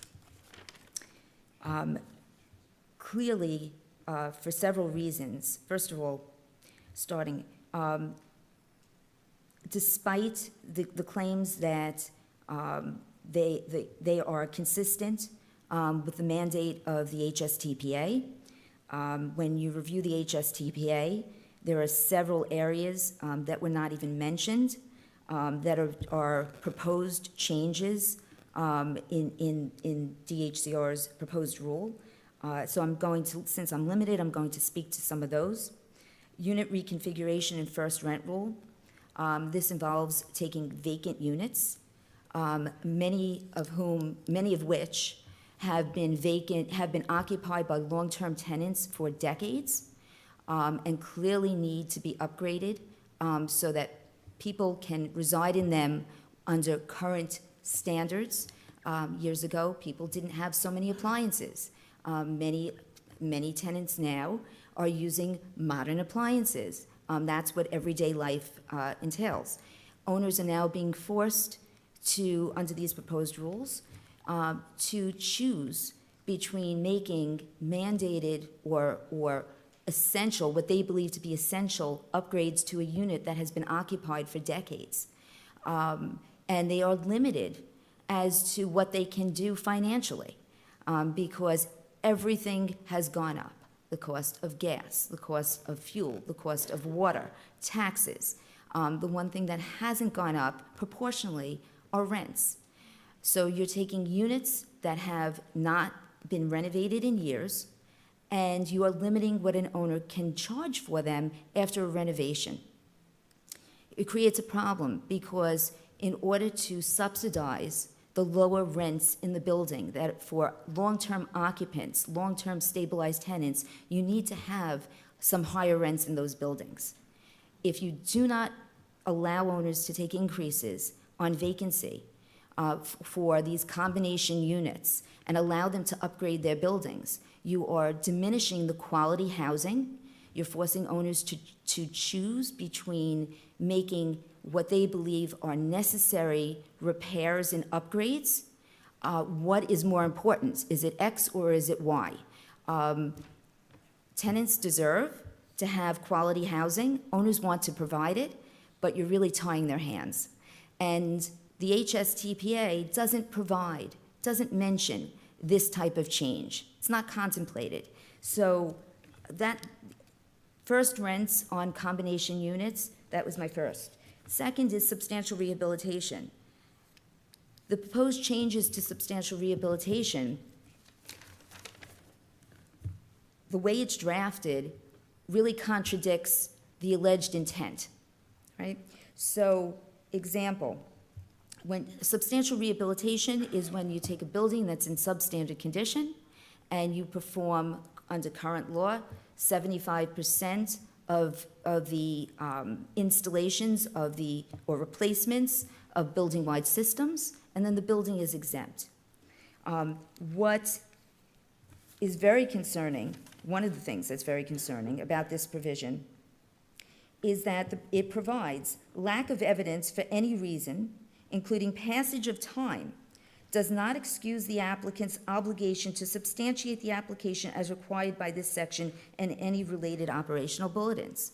clearly, for several reasons, first of all, starting, despite the claims that they are consistent with the mandate of the HSTPA. When you review the HSTPA, there are several areas that were not even mentioned that are proposed changes in DHCR's proposed rule. So I'm going to, since I'm limited, I'm going to speak to some of those. Unit reconfiguration and first rent rule. This involves taking vacant units, many of which have been occupied by long-term tenants for decades, and clearly need to be upgraded so that people can reside in them under current standards. Years ago, people didn't have so many appliances. Many tenants now are using modern appliances. That's what everyday life entails. Owners are now being forced to, under these proposed rules, to choose between making mandated or essential, what they believe to be essential upgrades to a unit that has been occupied for decades. And they are limited as to what they can do financially because everything has gone up. The cost of gas, the cost of fuel, the cost of water, taxes. The one thing that hasn't gone up proportionally are rents. So you're taking units that have not been renovated in years, and you are limiting what an owner can charge for them after a renovation. It creates a problem because in order to subsidize the lower rents in the building, that for long-term occupants, long-term stabilized tenants, you need to have some higher rents in those buildings. If you do not allow owners to take increases on vacancy for these combination units and allow them to upgrade their buildings, you are diminishing the quality housing. You're forcing owners to choose between making what they believe are necessary repairs and upgrades. What is more important? Is it X or is it Y? Tenants deserve to have quality housing. Owners want to provide it, but you're really tying their hands. And the HSTPA doesn't mention this type of change. It's not contemplated. So that first, rents on combination units, that was my first. Second is substantial rehabilitation. The proposed changes to substantial rehabilitation, the way it's drafted really contradicts the alleged intent, right? So, example, when substantial rehabilitation is when you take a building that's in substandard condition and you perform, under current law, 75% of the installations or replacements of building-wide systems, and then the building is exempt. What is very concerning, one of the things that's very concerning about this provision is that it provides lack of evidence for any reason, including passage of time, does not excuse the applicant's obligation to substantiate the application as required by this section and any related operational bulletins.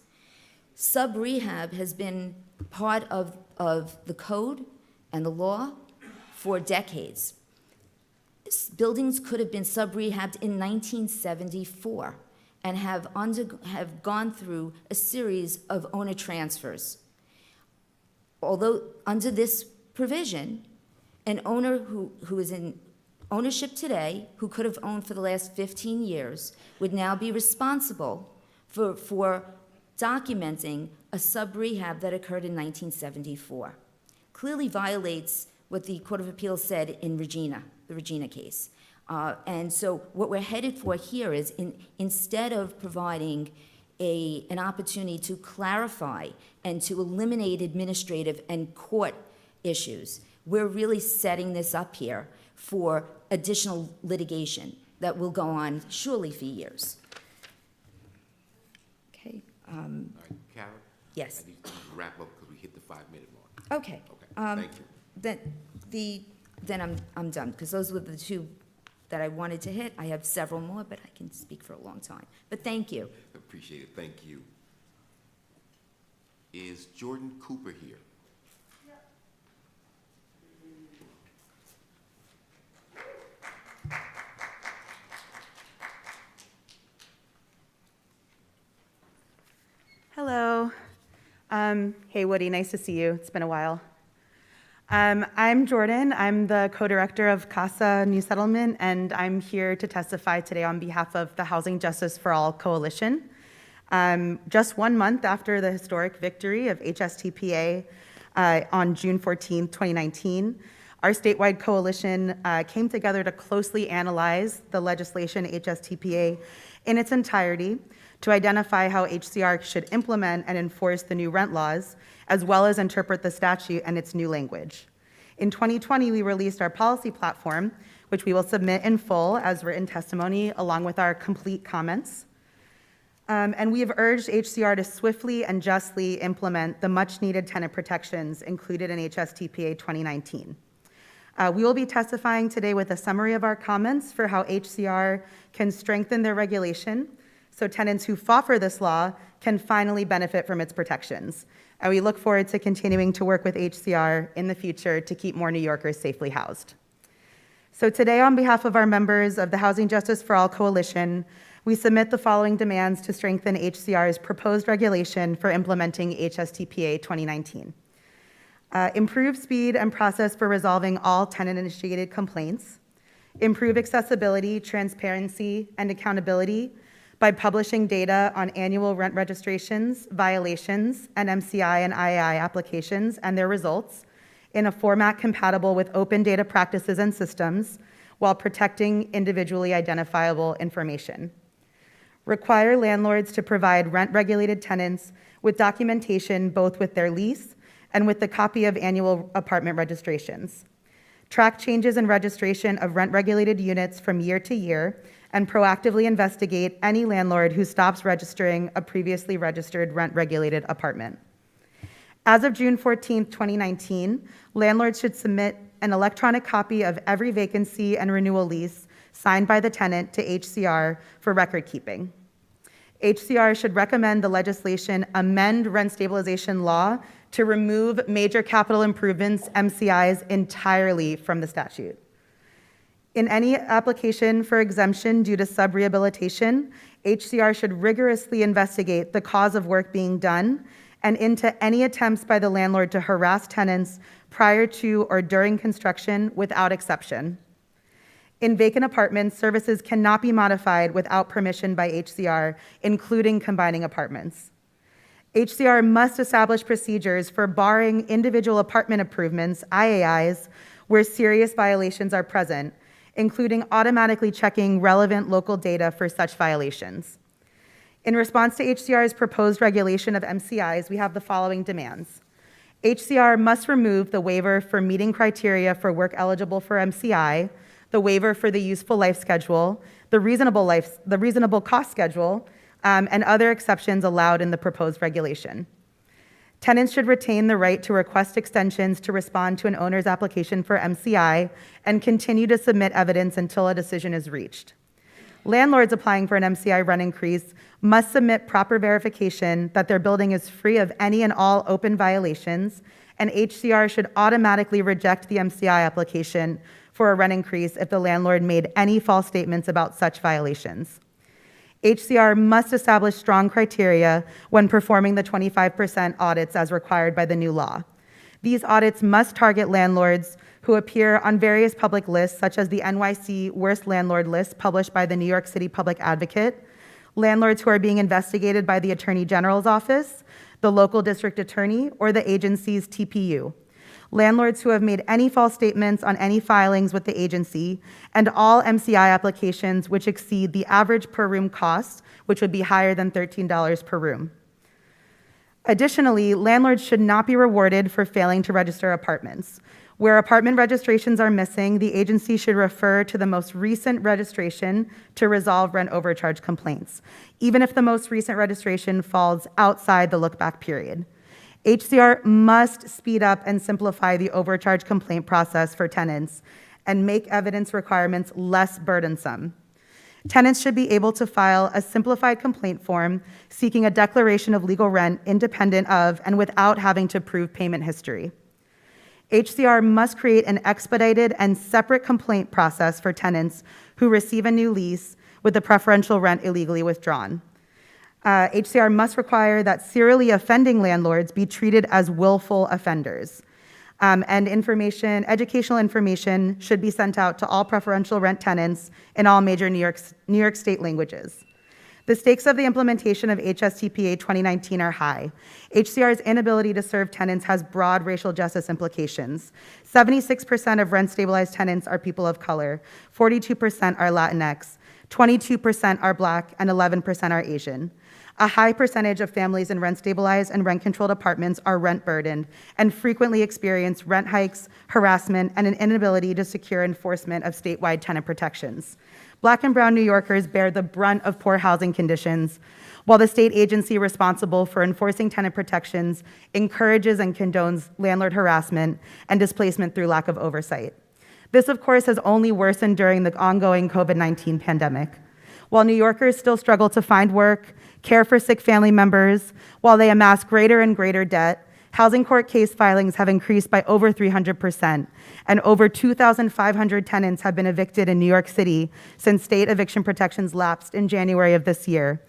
Sub-rehab has been part of the code and the law for decades. Buildings could have been sub-rehabbed in 1974 and have gone through a series of owner transfers. Although under this provision, an owner who is in ownership today, who could have owned for the last 15 years, would now be responsible for documenting a sub-rehab that occurred in 1974. Clearly violates what the Court of Appeals said in the Regina case. And so what we're headed for here is instead of providing an opportunity to clarify and to eliminate administrative and court issues, we're really setting this up here for additional litigation that will go on surely for years. Okay. All right, Karen? Yes. I need to wrap up because we hit the 5-minute mark. Okay. Okay, thank you. Then I'm done, because those were the two that I wanted to hit. I have several more, but I can speak for a long time. But thank you. Appreciate it, thank you. Is Jordan Cooper here? Hello. Hey, Woody, nice to see you. It's been a while. I'm Jordan. I'm the co-director of CASA New Settlement, and I'm here to testify today on behalf of the Housing Justice for All Coalition. Just 1 month after the historic victory of HSTPA on June 14, 2019, our statewide coalition came together to closely analyze the legislation HSTPA in its entirety to identify how HCR should implement and enforce the new rent laws, as well as interpret the statute and its new language. In 2020, we released our policy platform, which we will submit in full as written testimony along with our complete comments. And we have urged HCR to swiftly and justly implement the much-needed tenant protections included in HSTPA 2019. We will be testifying today with a summary of our comments for how HCR can strengthen their regulation so tenants who fought for this law can finally benefit from its protections. And we look forward to continuing to work with HCR in the future to keep more New Yorkers safely housed. So today, on behalf of our members of the Housing Justice for All Coalition, we submit the following demands to strengthen HCR's proposed regulation for implementing HSTPA 2019. Improve speed and process for resolving all tenant-initiated complaints. Improve accessibility, transparency, and accountability by publishing data on annual rent registrations, violations, and MCI and IAI applications and their results in a format compatible with open data practices and systems while protecting individually identifiable information. Require landlords to provide rent-regulated tenants with documentation both with their lease and with the copy of annual apartment registrations. Track changes in registration of rent-regulated units from year to year and proactively investigate any landlord who stops registering a previously registered rent-regulated apartment. As of June 14, 2019, landlords should submit an electronic copy of every vacancy and renewal lease signed by the tenant to HCR for record keeping. HCR should recommend the legislation amend rent stabilization law to remove major capital improvements, MCIs, entirely from the statute. In any application for exemption due to subrehabilitation, HCR should rigorously investigate the cause of work being done and into any attempts by the landlord to harass tenants prior to or during construction without exception. In vacant apartments, services cannot be modified without permission by HCR, including combining apartments. HCR must establish procedures for barring individual apartment improvements, IAIs, where serious violations are present, including automatically checking relevant local data for such violations. In response to HCR's proposed regulation of MCIs, we have the following demands. HCR must remove the waiver for meeting criteria for work eligible for MCI, the waiver for the useful life schedule, the reasonable cost schedule, and other exceptions allowed in the proposed regulation. Tenants should retain the right to request extensions to respond to an owner's application for MCI and continue to submit evidence until a decision is reached. Landlords applying for an MCI rent increase must submit proper verification that their building is free of any and all open violations, and HCR should automatically reject the MCI application for a rent increase if the landlord made any false statements about such violations. HCR must establish strong criteria when performing the 25% audits as required by the new law. These audits must target landlords who appear on various public lists, such as the NYC Worst Landlord List published by the New York City Public Advocate, landlords who are being investigated by the Attorney General's office, the local district attorney, or the agency's TPU. Landlords who have made any false statements on any filings with the agency, and all MCI applications which exceed the average per room cost, which would be higher than $13 per room. Additionally, landlords should not be rewarded for failing to register apartments. Where apartment registrations are missing, the agency should refer to the most recent registration to resolve rent overcharge complaints, even if the most recent registration falls outside the look-back period. HCR must speed up and simplify the overcharge complaint process for tenants and make evidence requirements less burdensome. Tenants should be able to file a simplified complaint form seeking a declaration of legal rent independent of and without having to prove payment history. HCR must create an expedited and separate complaint process for tenants who receive a new lease with the preferential rent illegally withdrawn. HCR must require that serially offending landlords be treated as willful offenders. And educational information should be sent out to all preferential rent tenants in all major New York State languages. The stakes of the implementation of HSTPA 2019 are high. HCR's inability to serve tenants has broad racial justice implications. 76% of rent-stabilized tenants are people of color, 42% are Latinx, 22% are Black, and 11% are Asian. A high percentage of families in rent-stabilized and rent-controlled apartments are rent-burdened and frequently experience rent hikes, harassment, and an inability to secure enforcement of statewide tenant protections. Black and brown New Yorkers bear the brunt of poor housing conditions, while the state agency responsible for enforcing tenant protections encourages and condones landlord harassment and displacement through lack of oversight. This, of course, has only worsened during the ongoing COVID-19 pandemic. While New Yorkers still struggle to find work, care for sick family members, while they amass greater and greater debt, housing court case filings have increased by over 300%, and over 2,500 tenants have been evicted in New York City since state eviction protections lapsed in January of this year.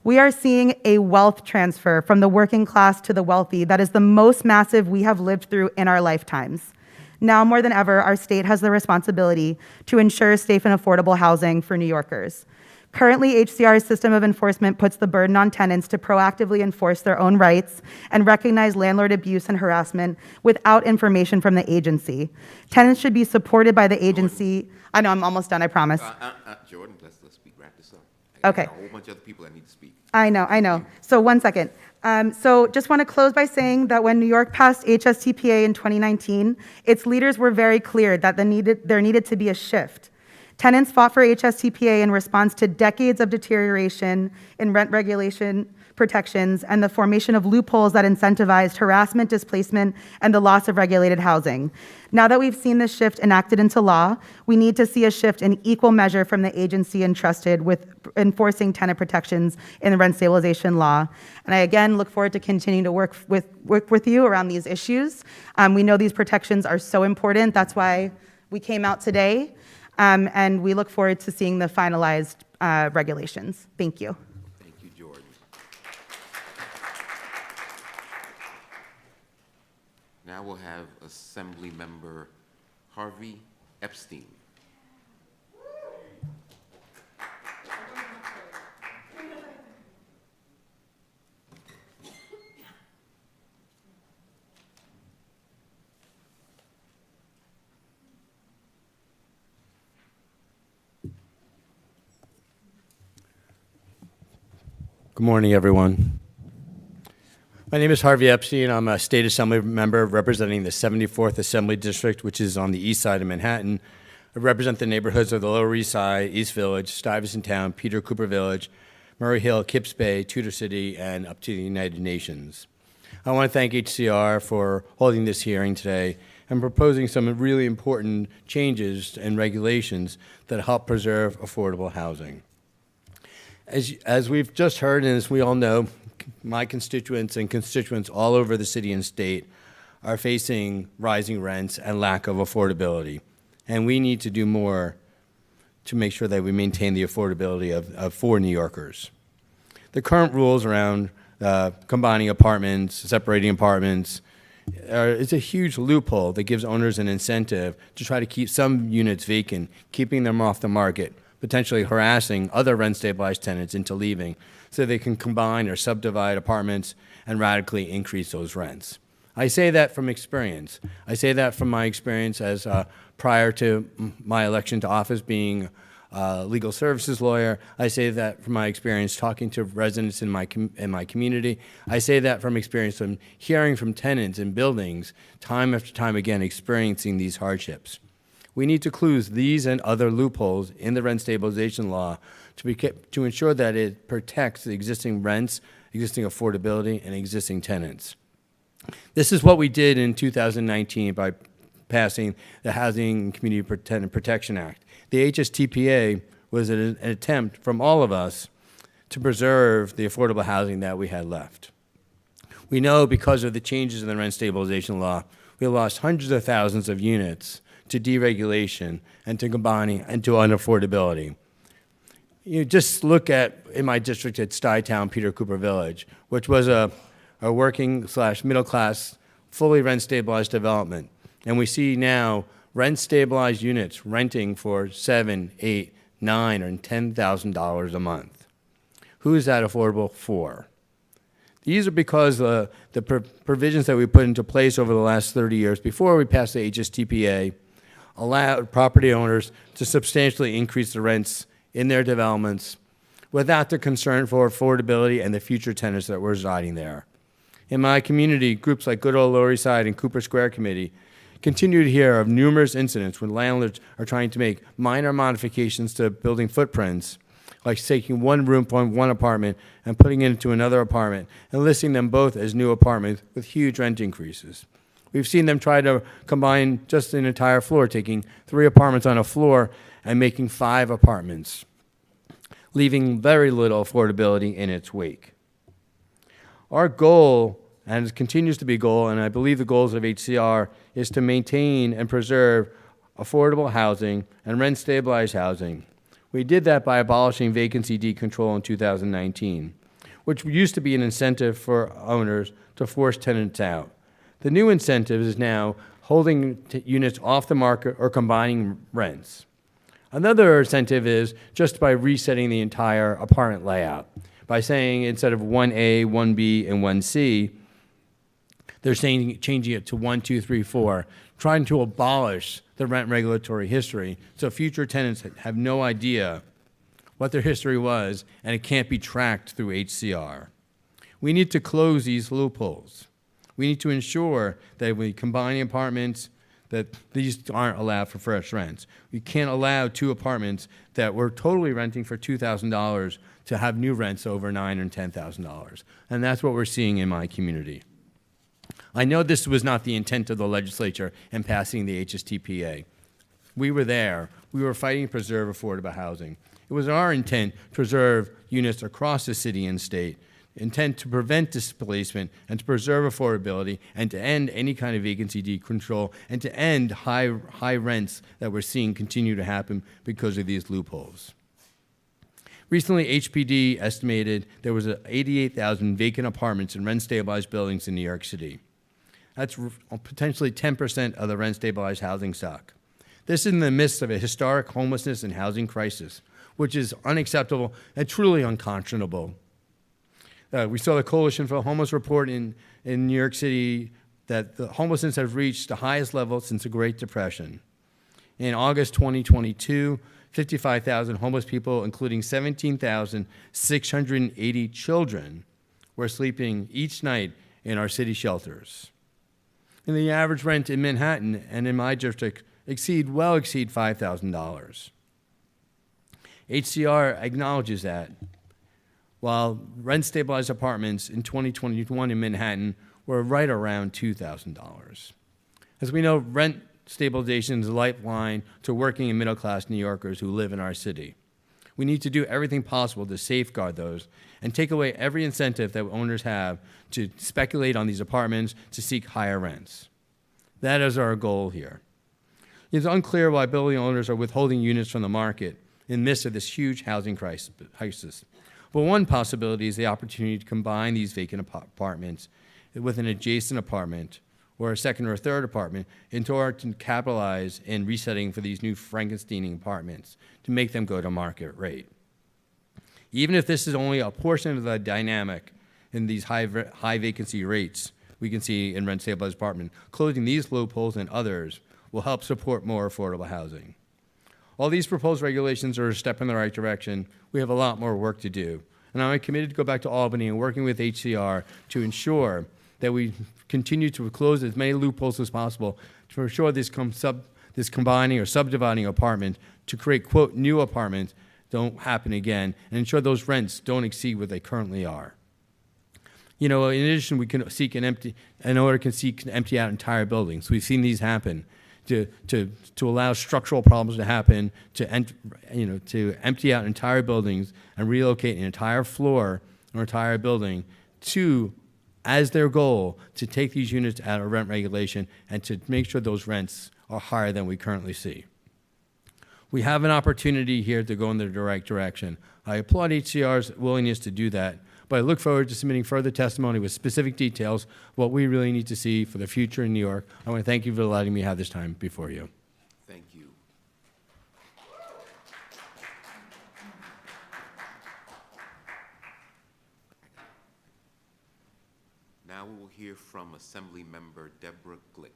We are seeing a wealth transfer from the working class to the wealthy that is the most massive we have lived through in our lifetimes. Now more than ever, our state has the responsibility to ensure safe and affordable housing for New Yorkers. Currently, HCR's system of enforcement puts the burden on tenants to proactively enforce their own rights and recognize landlord abuse and harassment without information from the agency. Tenants should be supported by the agency. I know, I'm almost done, I promise. Jordan, let's wrap this up. Okay. I got a whole bunch of other people that need to speak. I know. So 1 second. So just want to close by saying that when New York passed HSTPA in 2019, its leaders were very clear that there needed to be a shift. Tenants fought for HSTPA in response to decades of deterioration in rent regulation protections and the formation of loopholes that incentivized harassment, displacement, and the loss of regulated housing. Now that we've seen this shift enacted into law, we need to see a shift in equal measure from the agency entrusted with enforcing tenant protections in the rent stabilization law. And I again look forward to continuing to work with you around these issues. We know these protections are so important. That's why we came out today. And we look forward to seeing the finalized regulations. Thank you. Thank you, Jordan. Now we'll have Assembly Member Harvey Epstein. Good morning, everyone. My name is Harvey Epstein. I'm a state assembly member representing the 74th Assembly District, which is on the east side of Manhattan. I represent the neighborhoods of the Lower East Side, East Village, Stuyvesant Town, Peter Cooper Village, Murray Hill, Kips Bay, Tudor City, and up to the United Nations. I want to thank HCR for holding this hearing today and proposing some really important changes and regulations that help preserve affordable housing. As we've just heard, and as we all know, my constituents and constituents all over the city and state are facing rising rents and lack of affordability. And we need to do more to make sure that we maintain the affordability for New Yorkers. The current rules around combining apartments, separating apartments, it's a huge loophole that gives owners an incentive to try to keep some units vacant, keeping them off the market, potentially harassing other rent-stabilized tenants into leaving so they can combine or subdivide apartments and radically increase those rents. I say that from experience. I say that from my experience as prior to my election to office being a legal services lawyer. I say that from my experience talking to residents in my community. I say that from experience from hearing from tenants in buildings time after time again experiencing these hardships. We need to close these and other loopholes in the rent stabilization law to ensure that it protects the existing rents, existing affordability, and existing tenants. This is what we did in 2019 by passing the Housing and Community Tenant Protection Act. The HSTPA was an attempt from all of us to preserve the affordable housing that we had left. We know because of the changes in the rent stabilization law, we lost hundreds of thousands of units to deregulation and to combining and to unaffordability. You just look at, in my district at Stuytown, Peter Cooper Village, which was a working/middle class, fully rent stabilized development. And we see now rent stabilized units renting for $7,000, $8,000, $9,000, and $10,000 a month. Who is that affordable for? These are because the provisions that we put into place over the last 30 years before we passed the HSTPA allowed property owners to substantially increase the rents in their developments without the concern for affordability and the future tenants that were residing there. In my community, groups like Good Old Lower East Side and Cooper Square Committee continue to hear of numerous incidents when landlords are trying to make minor modifications to building footprints, like taking one room from one apartment and putting it into another apartment and listing them both as new apartments with huge rent increases. We've seen them try to combine just an entire floor, taking 3 apartments on a floor and making 5 apartments, leaving very little affordability in its wake. Our goal, and it continues to be a goal, and I believe the goals of HCR, is to maintain and preserve affordable housing and rent-stabilized housing. We did that by abolishing vacancy decontrol in 2019, which used to be an incentive for owners to force tenants out. The new incentive is now holding units off the market or combining rents. Another incentive is just by resetting the entire apartment layout, by saying instead of 1A, 1B, and 1C, they're saying changing it to 1, 2, 3, 4, trying to abolish the rent regulatory history so future tenants have no idea what their history was and it can't be tracked through HCR. We need to close these loopholes. We need to ensure that when we combine apartments, that these aren't allowed for fresh rents. We can't allow 2 apartments that we're totally renting for $2,000 to have new rents over $9,000 or $10,000. And that's what we're seeing in my community. I know this was not the intent of the legislature in passing the HSTPA. We were there. We were fighting to preserve affordable housing. It was our intent to preserve units across the city and state, intent to prevent displacement and to preserve affordability and to end any kind of vacancy decontrol and to end high rents that we're seeing continue to happen because of these loopholes. Recently, HPD estimated there was 88,000 vacant apartments in rent-stabilized buildings in New York City. That's potentially 10% of the rent-stabilized housing stock. This is in the midst of a historic homelessness and housing crisis, which is unacceptable and truly unconscionable. We saw the Coalition for the Homeless report in New York City that the homelessness has reached the highest level since the Great Depression. In August 2022, 55,000 homeless people, including 17,680 children, were sleeping each night in our city shelters. And the average rent in Manhattan and in my district well exceed $5,000. HCR acknowledges that, while rent-stabilized apartments in 2021 in Manhattan were right around $2,000. As we know, rent stabilization is a lifeline to working and middle-class New Yorkers who live in our city. We need to do everything possible to safeguard those and take away every incentive that owners have to speculate on these apartments to seek higher rents. That is our goal here. It's unclear why building owners are withholding units from the market in the midst of this huge housing crisis. But one possibility is the opportunity to combine these vacant apartments with an adjacent apartment or a second or third apartment in order to capitalize in resetting for these new Frankensteining apartments to make them go to market rate. Even if this is only a portion of the dynamic in these high vacancy rates we can see in rent-stabilized apartment, closing these loopholes and others will help support more affordable housing. While these proposed regulations are a step in the right direction, we have a lot more work to do. And I'm committed to go back to Albany and working with HCR to ensure that we continue to close as many loopholes as possible to ensure this combining or subdividing apartment to create, quote, new apartments don't happen again and ensure those rents don't exceed what they currently are. You know, in addition, we can seek an empty out entire buildings. We've seen these happen. To allow structural problems to happen, to empty out entire buildings and relocate an entire floor or entire building as their goal, to take these units out of rent regulation and to make sure those rents are higher than we currently see. We have an opportunity here to go in the right direction. I applaud HCR's willingness to do that, but I look forward to submitting further testimony with specific details of what we really need to see for the future in New York. I want to thank you for letting me have this time before you. Thank you. Now we will hear from Assembly Member Deborah Glick.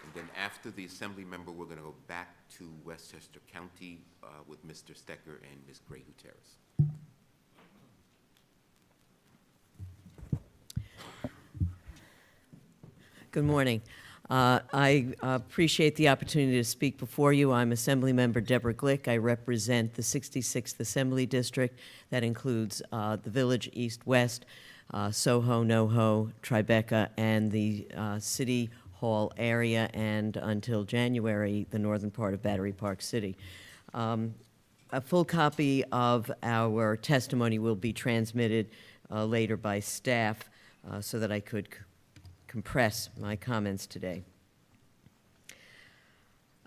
And then after the Assembly Member, we're going to go back to Westchester County with Mr. Stecker and Ms. Gray-Gutierrez. Good morning. I appreciate the opportunity to speak before you. I'm Assemblymember Deborah Glick. I represent the 66th Assembly District. That includes the Village, East, West, Soho, NoHo, Tribeca, and the City Hall area, and until January, the northern part of Battery Park City. A full copy of our testimony will be transmitted later by staff so that I could compress my comments today.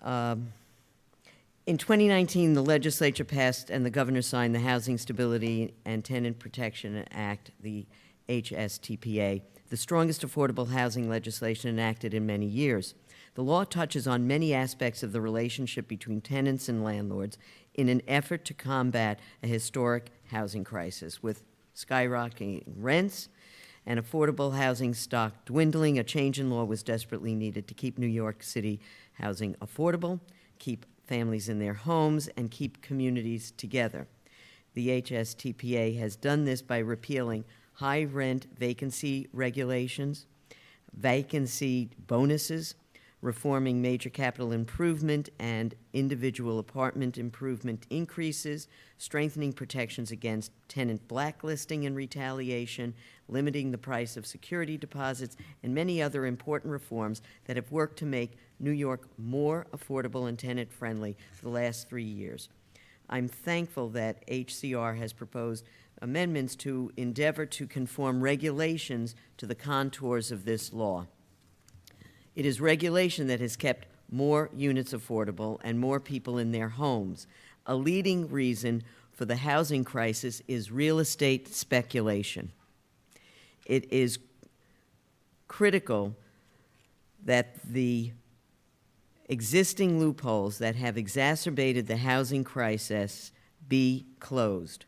In 2019, the legislature passed and the governor signed the Housing Stability and Tenant Protection Act, the HSTPA, the strongest affordable housing legislation enacted in many years. The law touches on many aspects of the relationship between tenants and landlords in an effort to combat a historic housing crisis with skyrocketing rents and affordable housing stock dwindling. A change in law was desperately needed to keep New York City housing affordable, keep families in their homes, and keep communities together. The HSTPA has done this by repealing high rent vacancy regulations, vacancy bonuses, reforming major capital improvement and individual apartment improvement increases, strengthening protections against tenant blacklisting and retaliation, limiting the price of security deposits, and many other important reforms that have worked to make New York more affordable and tenant-friendly for the last 3 years. I'm thankful that HCR has proposed amendments to endeavor to conform regulations to the contours of this law. It is regulation that has kept more units affordable and more people in their homes. A leading reason for the housing crisis is real estate speculation. It is critical that the existing loopholes that have exacerbated the housing crisis be closed.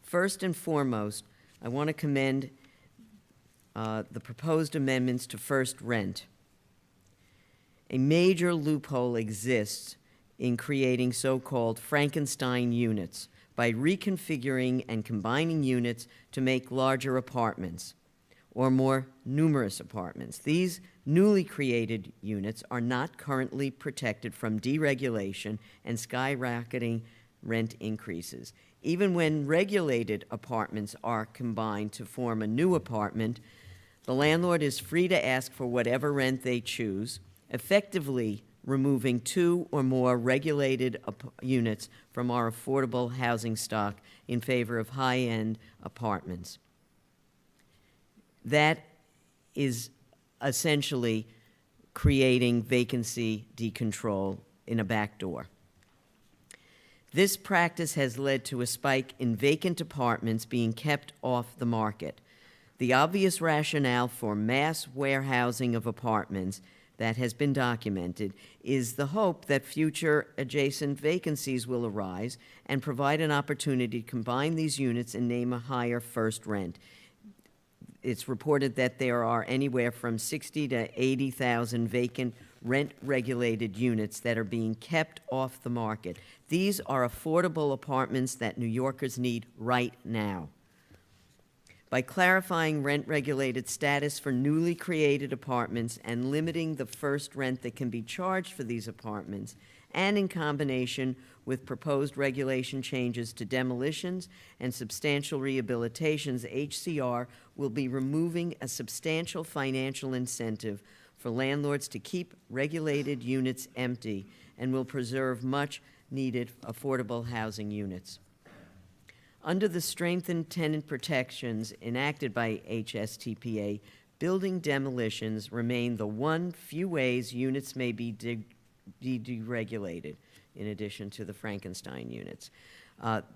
First and foremost, I want to commend the proposed amendments to first rent. A major loophole exists in creating so-called Frankenstein units by reconfiguring and combining units to make larger apartments or more numerous apartments. These newly created units are not currently protected from deregulation and skyrocketing rent increases. Even when regulated apartments are combined to form a new apartment, the landlord is free to ask for whatever rent they choose, effectively removing 2 or more regulated units from our affordable housing stock in favor of high-end apartments. That is essentially creating vacancy decontrol in a back door. This practice has led to a spike in vacant apartments being kept off the market. The obvious rationale for mass warehousing of apartments that has been documented is the hope that future adjacent vacancies will arise and provide an opportunity to combine these units and name a higher first rent. It's reported that there are anywhere from 60 to 80,000 vacant rent-regulated units that are being kept off the market. These are affordable apartments that New Yorkers need right now. By clarifying rent-regulated status for newly created apartments and limiting the first rent that can be charged for these apartments, and in combination with proposed regulation changes to demolitions and substantial rehabilitations, HCR will be removing a substantial financial incentive for landlords to keep regulated units empty and will preserve much-needed affordable housing units. Under the strengthened tenant protections enacted by HSTPA, building demolitions remain the one few ways units may be deregulated, in addition to the Frankenstein units.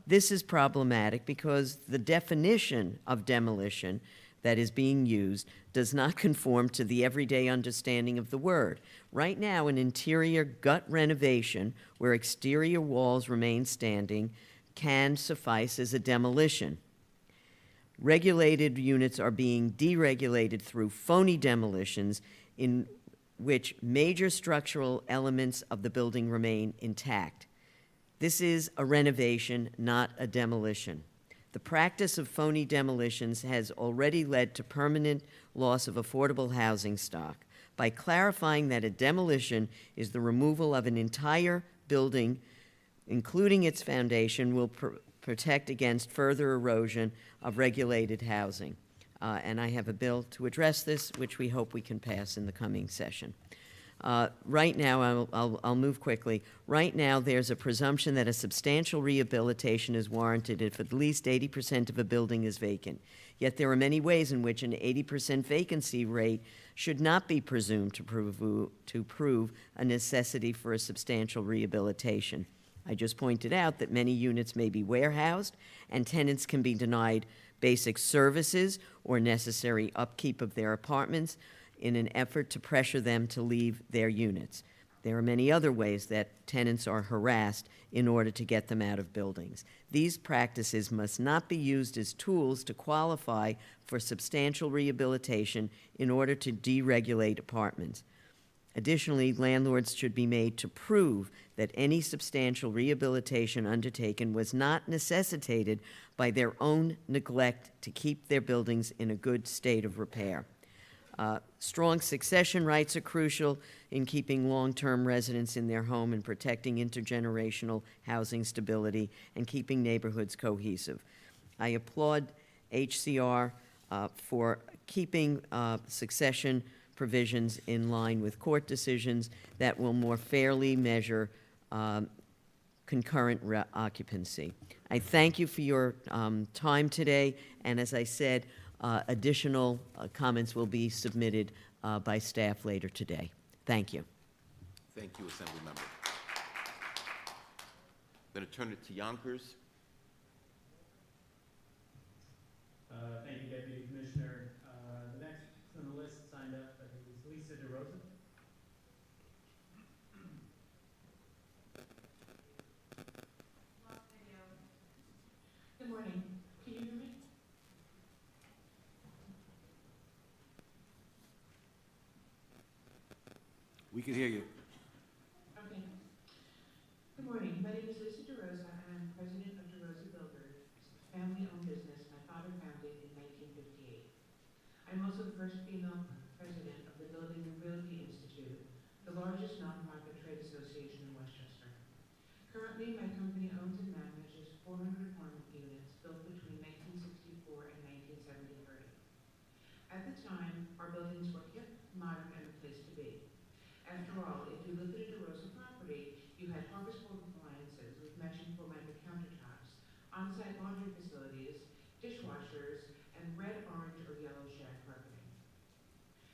This is problematic because the definition of demolition that is being used does not conform to the everyday understanding of the word. Right now, an interior gut renovation where exterior walls remain standing can suffice as a demolition. Regulated units are being deregulated through phony demolitions in which major structural elements of the building remain intact. This is a renovation, not a demolition. The practice of phony demolitions has already led to permanent loss of affordable housing stock. By clarifying that a demolition is the removal of an entire building, including its foundation, will protect against further erosion of regulated housing. And I have a bill to address this, which we hope we can pass in the coming session. Right now, I'll move quickly. Right now, there's a presumption that a substantial rehabilitation is warranted if at least 80% of a building is vacant. Yet there are many ways in which an 80% vacancy rate should not be presumed to prove a necessity for a substantial rehabilitation. I just pointed out that many units may be warehoused, and tenants can be denied basic services or necessary upkeep of their apartments in an effort to pressure them to leave their units. There are many other ways that tenants are harassed in order to get them out of buildings. These practices must not be used as tools to qualify for substantial rehabilitation in order to deregulate apartments. Additionally, landlords should be made to prove that any substantial rehabilitation undertaken was not necessitated by their own neglect to keep their buildings in a good state of repair. Strong succession rights are crucial in keeping long-term residents in their home and protecting intergenerational housing stability and keeping neighborhoods cohesive. I applaud HCR for keeping succession provisions in line with court decisions that will more fairly measure concurrent occupancy. I thank you for your time today, and as I said, additional comments will be submitted by staff later today. Thank you. Thank you, Assembly Member. Going to turn it to Yonkers. Thank you, Deputy Commissioner. The next on the list signed up is Lisa DeRosa. Good morning. Can you hear me? We can hear you. Okay. Good morning. My name is Lisa DeRosa, and I'm president of DeRosa Builders, a family-owned business my father founded in 1958. I'm also the first female president of the Building and Realty Institute, the largest nonprofit trade association in Westchester. Currently, my company owns and manages 400 apartment units built between 1964 and 1973. At the time, our buildings were hip, modern, and a place to be. After all, if you lived at a DeRosa property, you had harvest board appliances with matching Formica countertops, on-site laundry facilities, dishwashers, and red, orange, or yellow shag carpeting.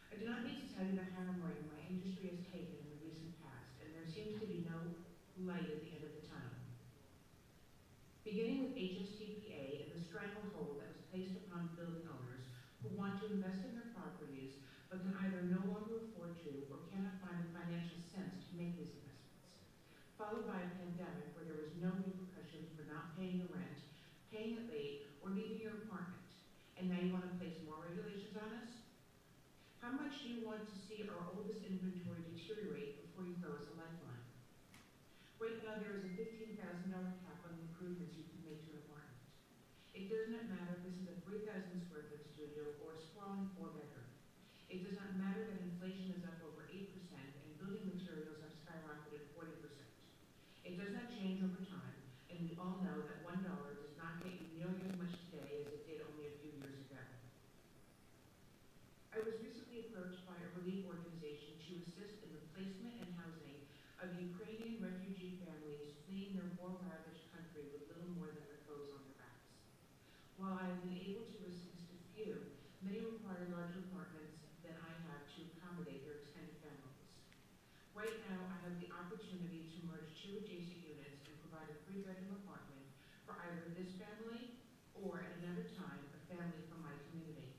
I do not need to tell you the hammering my industry has taken in the recent past, and there seems to be no light at the end of the tunnel. Beginning with HSTPA and the stranglehold that was placed upon building owners who want to invest in their properties but can either no longer afford to or cannot find the financial sense to make these investments. Followed by a pandemic where there was no repercussions for not paying your rent, paying it late, or leaving your apartment. And now you want to place more regulations on us? How much do you want to see our oldest inventory deteriorate before you throw us a lifeline? Right now, there is a $15,000 cap on the improvements you can make to an apartment. It does not matter if this is a 3,000 square foot studio or a sprawling 4-bedroom. It does not matter that inflation is up over 8% and building materials have skyrocketed 40%. It does not change over time, and we all know that $1 does not get you nearly as much today as it did only a few years ago. I was recently approached by a relief organization to assist in the placement and housing of Ukrainian refugee families fleeing their war-ravaged country with little more than their clothes on their backs. While I have been able to assist a few, many require larger apartments than I have to accommodate their extended families. Right now, I have the opportunity to merge 2 adjacent units and provide a 3-bedroom apartment for either this family or, at another time, a family from my community.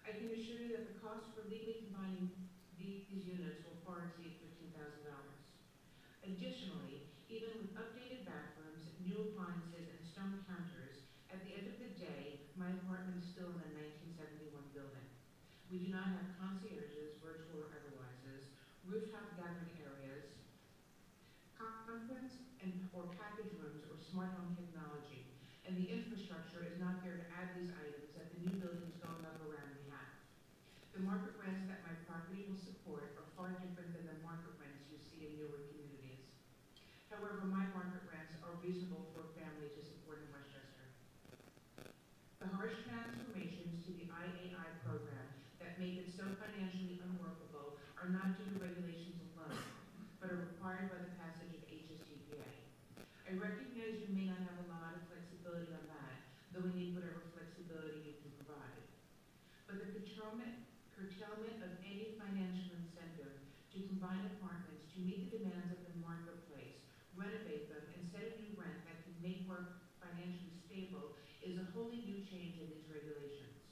I can assure you that the cost for legally combining these units will far exceed $15,000. Additionally, even with updated bathrooms, new appliances, and stone counters, at the end of the day, my apartment still in a 1971 building. We do not have concierges, virtual or otherwise, rooftop gathering areas, conference or package rooms or smart home technology, and the infrastructure is not there to add these items that the new buildings going up around me have. The market rents that my property will support are far different than the market rents you see in newer communities. However, my market rents are reasonable for a family to support in Westchester. The harsh transformations to the IAI program that make it so financially unworkable are not due to regulations alone, but are required by the passage of HSTPA. I recognize you may not have a lot of flexibility on that, though we need whatever flexibility you can provide. But the curtailment of any financial incentive to combine apartments to meet the demands of the marketplace, renovate them, and set a new rent that can make work financially stable is a wholly new change in these regulations.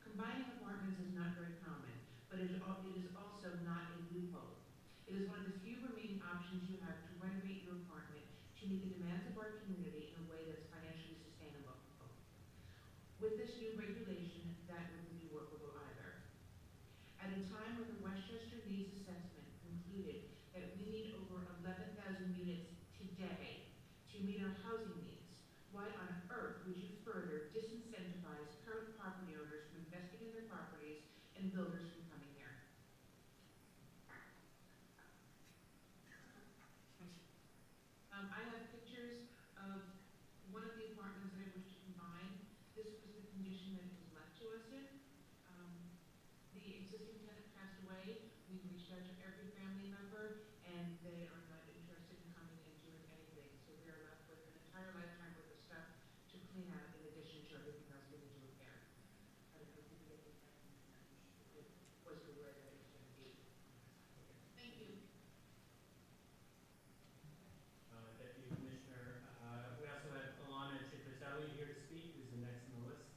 Combining apartments is not very common, but it is also not a loophole. It is one of the few remaining options you have to renovate your apartment to meet the demands of our community in a way that's financially sustainable. With this new regulation, that wouldn't be workable either. At a time when the Westchester Needs Assessment concluded that we need over 11,000 units today to meet our housing needs, why on earth would you further disincentivize current property owners from investing in their properties and builders from coming here? I have pictures of one of the apartments that I wish to combine. This was the condition that it was left to us in. The existing tenant passed away. We've reached out to every family member, and they are not interested in coming and doing anything. So we are left with an entire lifetime worth of stuff to clean out in addition to everything else we need to repair. I don't know if you can get the it was aware that it was going to be. Thank you. Deputy Commissioner, we also have Alana Cipricelli here to speak, who's the next on the list.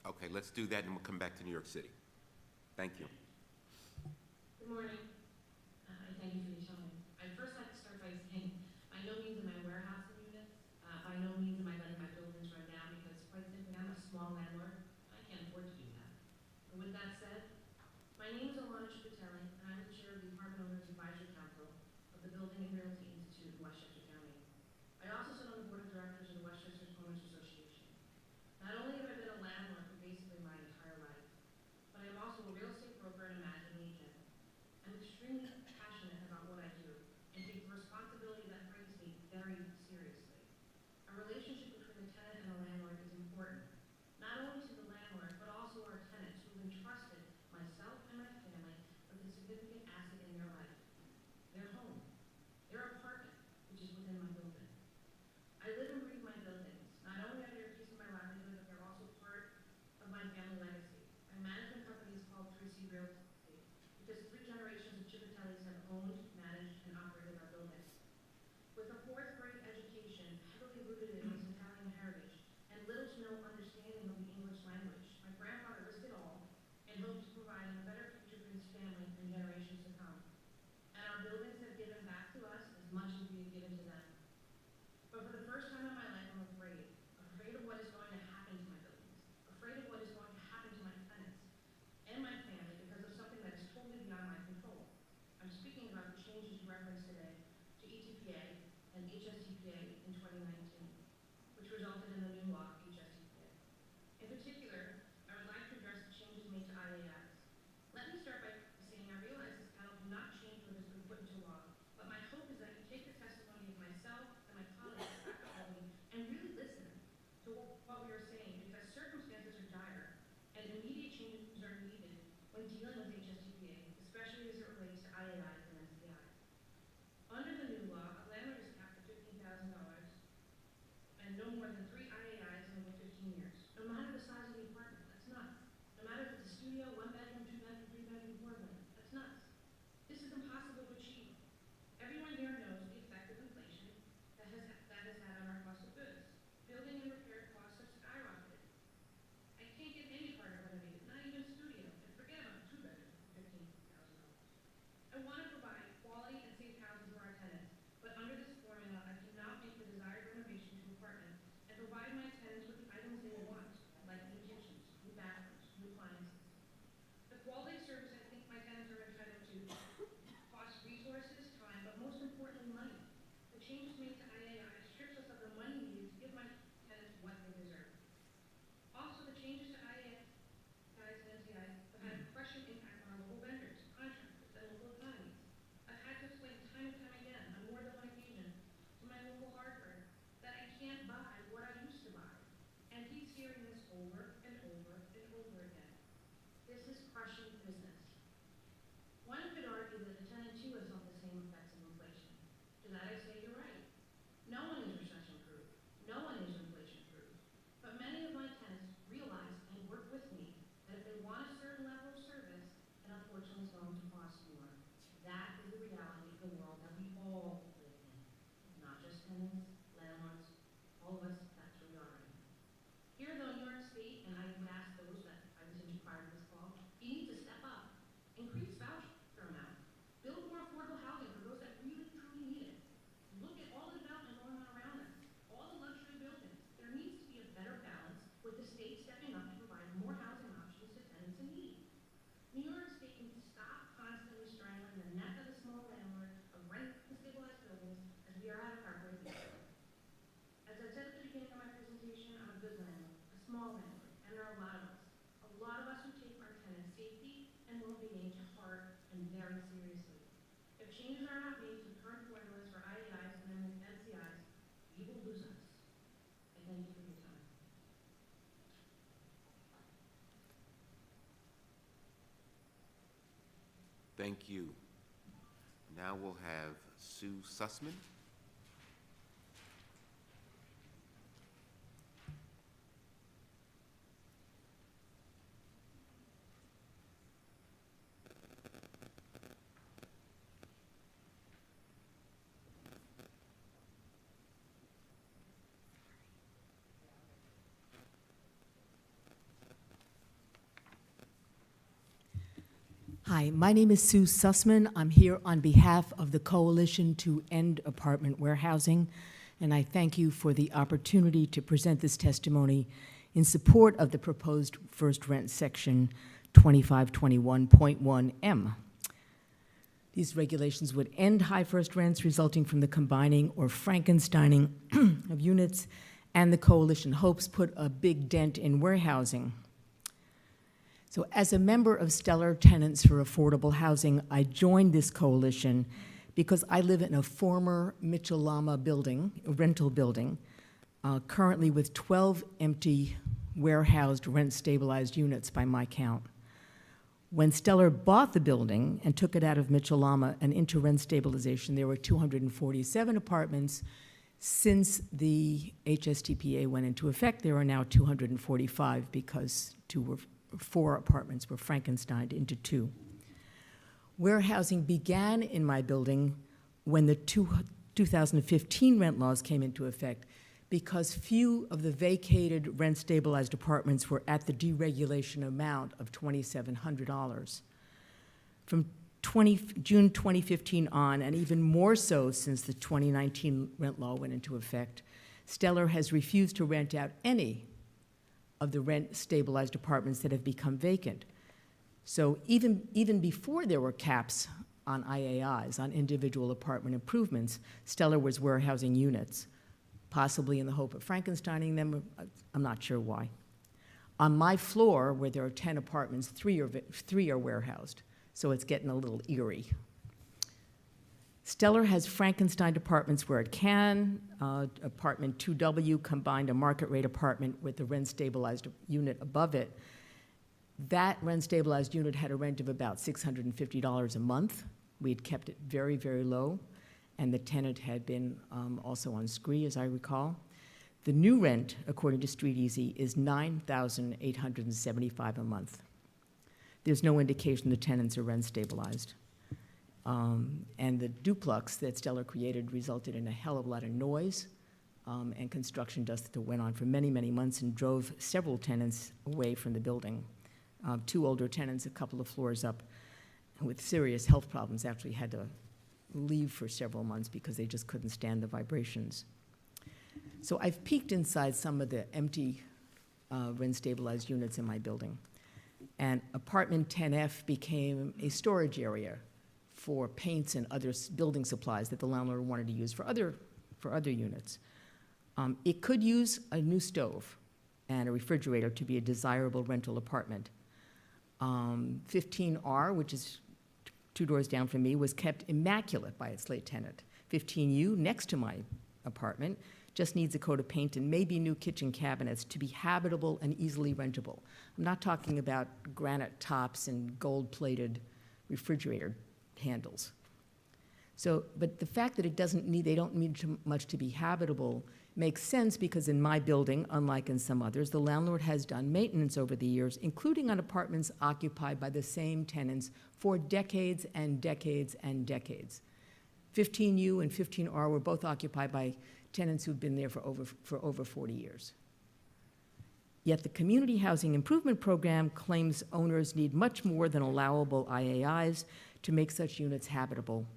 Okay, let's do that and we'll come back to New York City. Thank you. Good morning. Thank you for your time. I'd first like to start by saying, by no means am I warehousing units. By no means am I letting my buildings run down because, quite simply, I'm a small landlord. I can't afford to do that. But with that said, my name is Alana Cipricelli, and I'm the chair of the Apartment Owners Advisory Council of the Building and Realty Institute in Westchester County. I also sit on the board of directors of the Westchester Owners Association. Not only have I been a landlord for basically my entire life, but I am also a real estate broker and a management agent. I'm extremely passionate about what I do and take the responsibility that brings me very seriously. A relationship between the tenant and the landlord is important, not only to the landlord, but also our tenants who have entrusted myself and my family with a significant asset in their life, their home, their apartment, which is within my building. I live and breathe my buildings. Not only are they a piece of my livelihood, but they're also part of my family legacy. My management company is called Procedural Recess because 3 generations of Cipricellis have owned, managed, and operated our buildings. With a 4th grade education heavily rooted in its Italian heritage and little to no understanding of the English language, my grandfather risked it all and hoped to provide a better future for his family and generations to come. And our buildings have given back to us as much as we have given to them. But for the first time in my life, I'm afraid of what is going to happen to my buildings, afraid of what is going to happen to my tenants and my family because of something that is totally beyond my control. I'm speaking about the changes referenced today to ETPA and HSTPA in 2019, which resulted in the new law, HSTPA. In particular, I would like to address the changes made to IAIs. Let me start by saying I realize this panel cannot change what has been put into law, but my hope is that you take the testimony of myself and my colleagues at the building and really listen to what we are saying because circumstances are dire and immediate changes are needed when dealing with HSTPA, especially as it relates to IAIs and MCI. Under the new law, a landlord is capped at $15,000 and no more than 3 IAIs in over 15 years. No matter the size of the apartment, that's nuts. No matter if it's a studio, 1-bedroom, 2-bedroom, 3-bedroom, 4-bedroom, that's nuts. This is impossible to achieve. Everyone here knows the effect of inflation that has had on our cost of goods. Building and repair costs have skyrocketed. I can't get any part of renovation over and over and over again. This is crushing business. One could argue that the tenant too has felt the same effects of inflation. To that I say you're right. No one is recession-proof. No one is inflation-proof. But many of my tenants realize and work with me that if they want a certain level of service, it unfortunately is going to cost more. That is the reality of the world that we all live in. Not just tenants, landlords, all of us, that's where we are right now. Here though, New York State, and I would ask those that I listened to prior to this call, you need to step up. Increase voucher amount. Build more affordable housing for those that really, truly need it. Look at all the development going on around us, all the luxury buildings. There needs to be a better balance with the state stepping up to provide more housing options to tenants in need. New York State needs to stop constantly strangling the neck of the small landlord of rent-stabilized buildings as we are at a heartbreaking point. As I said at the beginning of my presentation, I'm a good landlord, a small landlord, and there are a lot of us. A lot of us who take our tenants' safety and well-being to heart and very seriously. If changes are not made to the current formulas for IEIs and MCIs, we will lose us. I thank you for your time. Thank you. Now we'll have Sue Sussman. Hi, my name is Sue Sussman. I'm here on behalf of the Coalition to End Apartment Warehousing, and I thank you for the opportunity to present this testimony in support of the proposed first rent section 2521.1M. These regulations would end high first rents resulting from the combining or Frankensteining of units, and the coalition hopes put a big dent in warehousing. So as a member of Stellar Tenants for Affordable Housing, I joined this coalition because I live in a former Mitchell-Lama building, a rental building, currently with 12 empty warehoused rent-stabilized units by my count. When Stellar bought the building and took it out of Mitchell-Lama and into rent stabilization, there were 247 apartments. Since the HSTPA went into effect, there are now 245 because 4 apartments were Frankensteined into 2. Warehousing began in my building when the 2015 rent laws came into effect because few of the vacated rent-stabilized apartments were at the deregulation amount of $2,700. From June 2015 on, and even more so since the 2019 rent law went into effect, Stellar has refused to rent out any of the rent-stabilized apartments that have become vacant. So even before there were caps on IAIs, on individual apartment improvements, Stellar was warehousing units, possibly in the hope of Frankensteining them. I'm not sure why. On my floor, where there are 10 apartments, 3 are warehoused, so it's getting a little eerie. Stellar has Frankenstein apartments where it can. Apartment 2W combined a market rate apartment with the rent-stabilized unit above it. That rent-stabilized unit had a rent of about $650 a month. We had kept it very, very low, and the tenant had been also on spree, as I recall. The new rent, according to Street Easy, is $9,875 a month. There's no indication the tenants are rent-stabilized. And the duplex that Stellar created resulted in a hell of a lot of noise and construction dust that went on for many, many months and drove several tenants away from the building. 2 older tenants, a couple of floors up, with serious health problems actually had to leave for several months because they just couldn't stand the vibrations. So I've peeked inside some of the empty rent-stabilized units in my building. And apartment 10F became a storage area for paints and other building supplies that the landlord wanted to use for other units. It could use a new stove and a refrigerator to be a desirable rental apartment. 15R, which is 2 doors down from me, was kept immaculate by its late tenant. 15U, next to my apartment, just needs a coat of paint and maybe new kitchen cabinets to be habitable and easily rentable. I'm not talking about granite tops and gold-plated refrigerator handles. So, but the fact that they don't need too much to be habitable makes sense because in my building, unlike in some others, the landlord has done maintenance over the years, including on apartments occupied by the same tenants for decades and decades and decades. 15U and 15R were both occupied by tenants who've been there for over 40 years. Yet the Community Housing Improvement Program claims owners need much more than allowable IAIs to make such units habitable.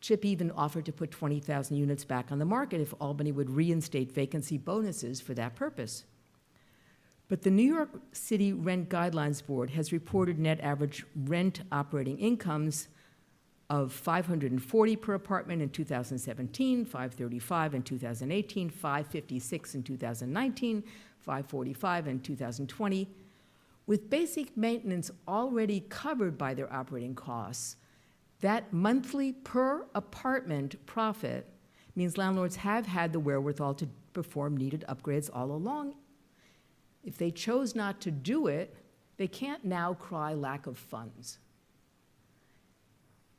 CHIP even offered to put 20,000 units back on the market if Albany would reinstate vacancy bonuses for that purpose. But the New York City Rent Guidelines Board has reported net average rent operating incomes of $540 per apartment in 2017, $535 in 2018, $556 in 2019, $545 in 2020. With basic maintenance already covered by their operating costs, that monthly per apartment profit means landlords have had the wherewithal to perform needed upgrades all along. If they chose not to do it, they can't now cry lack of funds.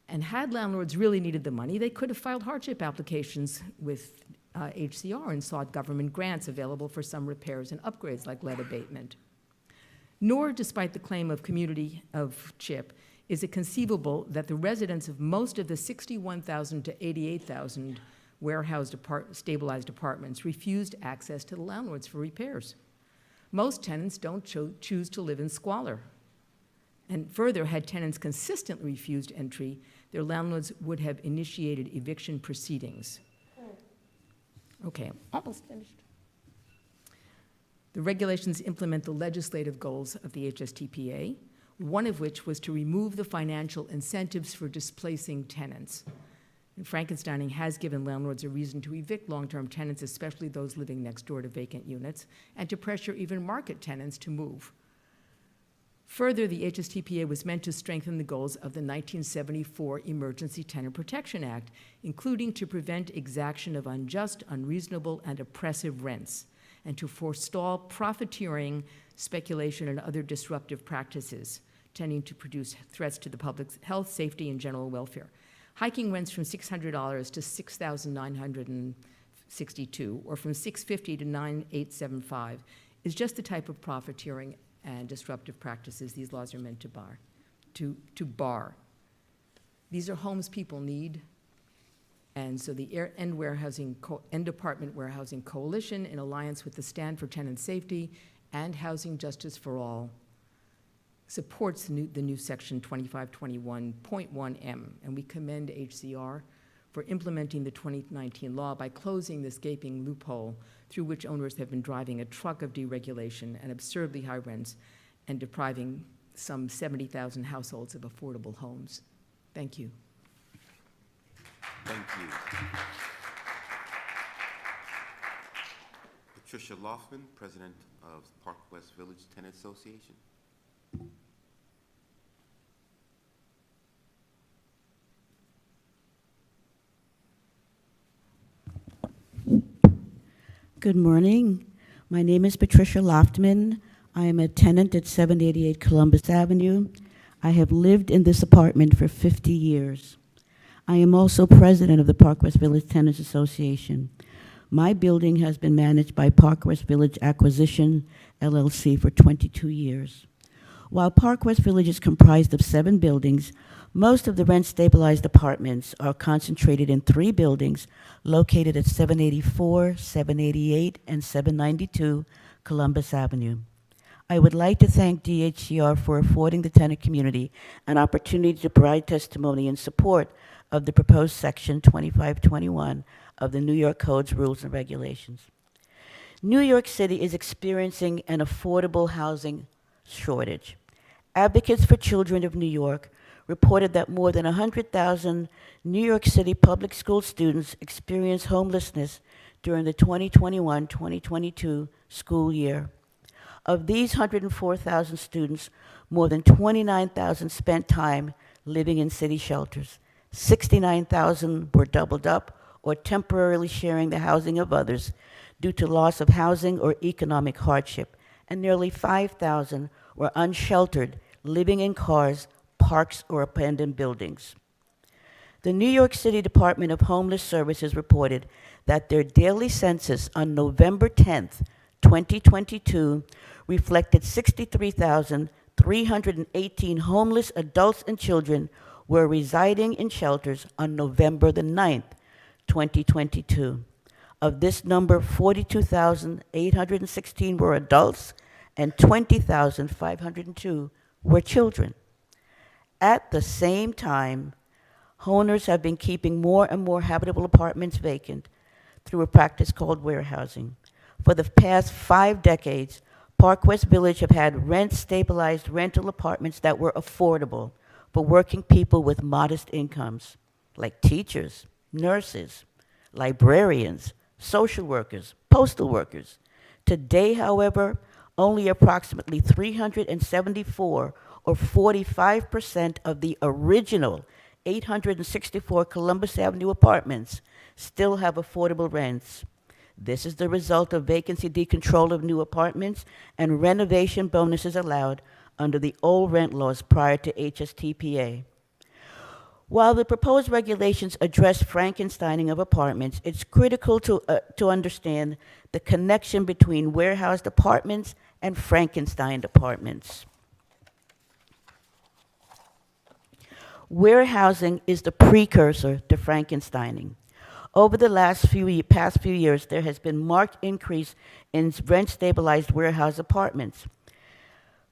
And had landlords really needed the money, they could have filed hardship applications with HCR and sought government grants available for some repairs and upgrades like lead abatement. Nor, despite the claim of community of CHIP, is it conceivable that the residents of most of the 61,000 to 88,000 warehoused stabilized apartments refused access to the landlords for repairs. Most tenants don't choose to live in squalor. And further, had tenants consistently refused entry, their landlords would have initiated eviction proceedings. Okay, I'm almost finished. The regulations implement the legislative goals of the HSTPA, one of which was to remove the financial incentives for displacing tenants. And Frankensteining has given landlords a reason to evict long-term tenants, especially those living next door to vacant units, and to pressure even market tenants to move. Further, the HSTPA was meant to strengthen the goals of the 1974 Emergency Tenant Protection Act, including to prevent exaction of unjust, unreasonable, and oppressive rents, and to forestall profiteering, speculation, and other disruptive practices tending to produce threats to the public's health, safety, and general welfare. Hiking rents from $600 to $6,962, or from $650 to $9,875, is just the type of profiteering and disruptive practices these laws are meant to bar. These are homes people need, and so the End Apartment Warehousing Coalition, in alliance with the Stand for Tenant Safety and Housing Justice for All, supports the new section 2521.1M, and we commend HCR for implementing the 2019 law by closing this gaping loophole through which owners have been driving a truck of deregulation and absurdly high rents and depriving some 70,000 households of affordable homes. Thank you. Thank you. Patricia Loftman, President of Park West Village Tenant Association. Good morning. My name is Patricia Loftman. I am a tenant at 788 Columbus Avenue. I have lived in this apartment for 50 years. I am also president of the Park West Village Tenants Association. My building has been managed by Park West Village Acquisition, LLC, for 22 years. While Park West Village is comprised of 7 buildings, most of the rent-stabilized apartments are concentrated in 3 buildings located at 784, 788, and 792 Columbus Avenue. I would like to thank DHCR for affording the tenant community an opportunity to provide testimony in support of the proposed Section 2521 of the New York Code's Rules and Regulations. New York City is experiencing an affordable housing shortage. Advocates for Children of New York reported that more than 100,000 New York City public school students experienced homelessness during the 2021-2022 school year. Of these 104,000 students, more than 29,000 spent time living in city shelters. 69,000 were doubled up or temporarily sharing the housing of others due to loss of housing or economic hardship, and nearly 5,000 were unsheltered, living in cars, parks, or abandoned buildings. The New York City Department of Homeless Services reported that their daily census on November 10th, 2022, reflected 63,318 homeless adults and children were residing in shelters on November the 9th, 2022. Of this number, 42,816 were adults and 20,502 were children. At the same time, owners have been keeping more and more habitable apartments vacant through a practice called warehousing. For the past 5 decades, Park West Village have had rent-stabilized rental apartments that were affordable for working people with modest incomes, like teachers, nurses, librarians, social workers, postal workers. Today, however, only approximately 374, or 45% of the original 864 Columbus Avenue apartments still have affordable rents. This is the result of vacancy decontrol of new apartments and renovation bonuses allowed under the old rent laws prior to HSTPA. While the proposed regulations address Frankensteining of apartments, it's critical to understand the connection between warehoused apartments and Frankenstein apartments. Warehousing is the precursor to Frankensteining. Over the past few years, there has been marked increase in rent-stabilized warehouse apartments.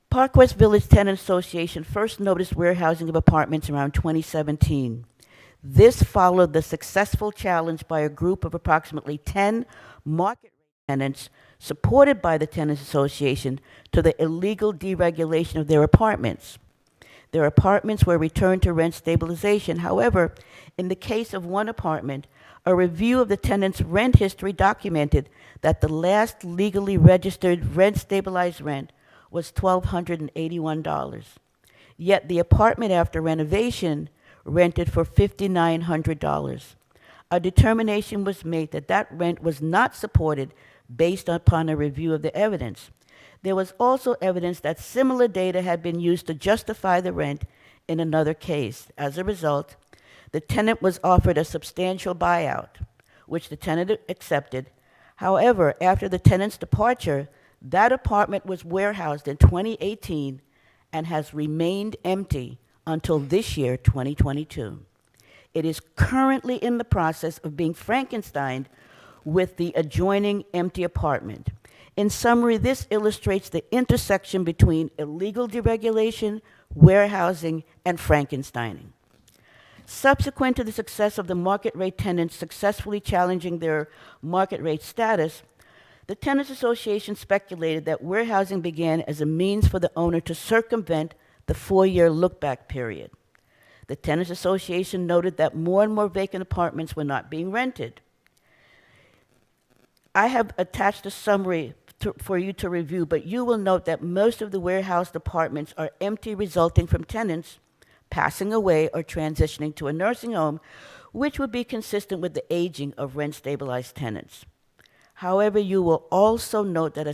Park West Village Tenant Association first noticed warehousing of apartments around 2017. This followed the successful challenge by a group of approximately 10 market tenants supported by the Tenants Association to the illegal deregulation of their apartments. Their apartments were returned to rent stabilization. However, in the case of one apartment, a review of the tenant's rent history documented that the last legally registered rent-stabilized rent was $1,281. Yet the apartment after renovation rented for $5,900. A determination was made that that rent was not supported based upon a review of the evidence. There was also evidence that similar data had been used to justify the rent in another case. As a result, the tenant was offered a substantial buyout, which the tenant accepted. However, after the tenant's departure, that apartment was warehoused in 2018 and has remained empty until this year, 2022. It is currently in the process of being Frankensteined with the adjoining empty apartment. In summary, this illustrates the intersection between illegal deregulation, warehousing, and Frankensteining. Subsequent to the success of the market rate tenants successfully challenging their market rate status, the Tenants Association speculated that warehousing began as a means for the owner to circumvent the 4-year look-back period. The Tenants Association noted that more and more vacant apartments were not being rented. I have attached a summary for you to review, but you will note that most of the warehoused apartments are empty, resulting from tenants passing away or transitioning to a nursing home, which would be consistent with the aging of rent-stabilized tenants. However, you will also note that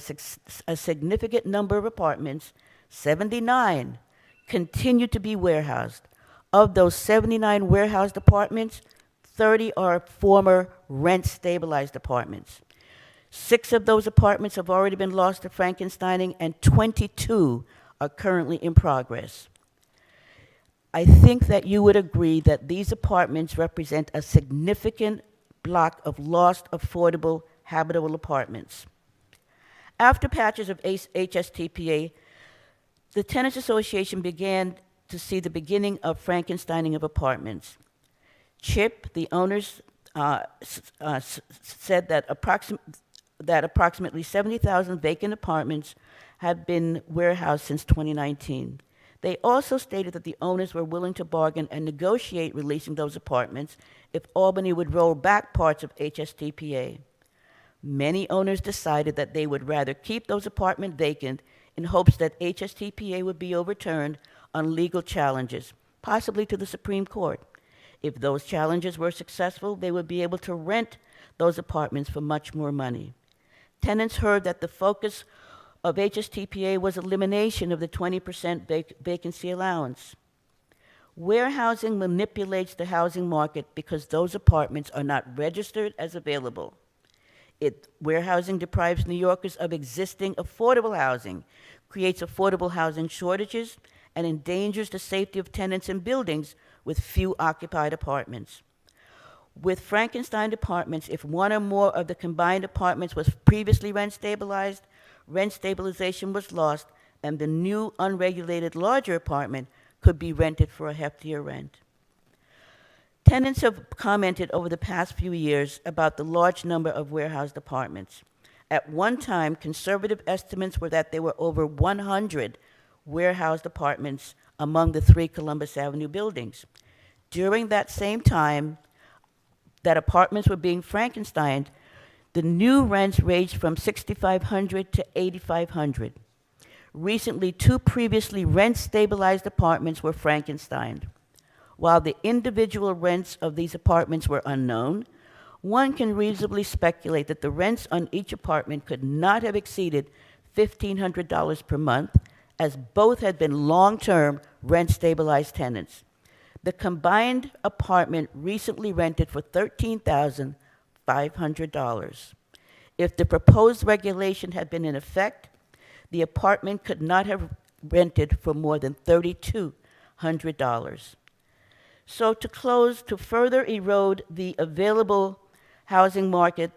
a significant number of apartments, 79, continue to be warehoused. Of those 79 warehoused apartments, 30 are former rent-stabilized apartments. 6 of those apartments have already been lost to Frankensteining, and 22 are currently in progress. I think that you would agree that these apartments represent a significant block of lost, affordable, habitable apartments. After patches of HSTPA, the Tenants Association began to see the beginning of Frankensteining of apartments. CHIP, the owners, said that approximately 70,000 vacant apartments had been warehoused since 2019. They also stated that the owners were willing to bargain and negotiate releasing those apartments if Albany would roll back parts of HSTPA. Many owners decided that they would rather keep those apartments vacant in hopes that HSTPA would be overturned on legal challenges, possibly to the Supreme Court. If those challenges were successful, they would be able to rent those apartments for much more money. Tenants heard that the focus of HSTPA was elimination of the 20% vacancy allowance. Warehousing manipulates the housing market because those apartments are not registered as available. Warehousing deprives New Yorkers of existing affordable housing, creates affordable housing shortages, and endangers the safety of tenants in buildings with few occupied apartments. With Frankenstein apartments, if one or more of the combined apartments was previously rent stabilized, rent stabilization was lost, and the new unregulated larger apartment could be rented for a heftier rent. Tenants have commented over the past few years about the large number of warehoused apartments. At one time, conservative estimates were that there were over 100 warehoused apartments among the 3 Columbus Avenue buildings. During that same time that apartments were being Frankensteined, the new rents ranged from $6,500 to $8,500. Recently, 2 previously rent-stabilized apartments were Frankensteined. While the individual rents of these apartments were unknown, one can reasonably speculate that the rents on each apartment could not have exceeded $1,500 per month, as both had been long-term rent-stabilized tenants. The combined apartment recently rented for $13,500. If the proposed regulation had been in effect, the apartment could not have rented for more than $3,200. So to close, to further erode the available housing market,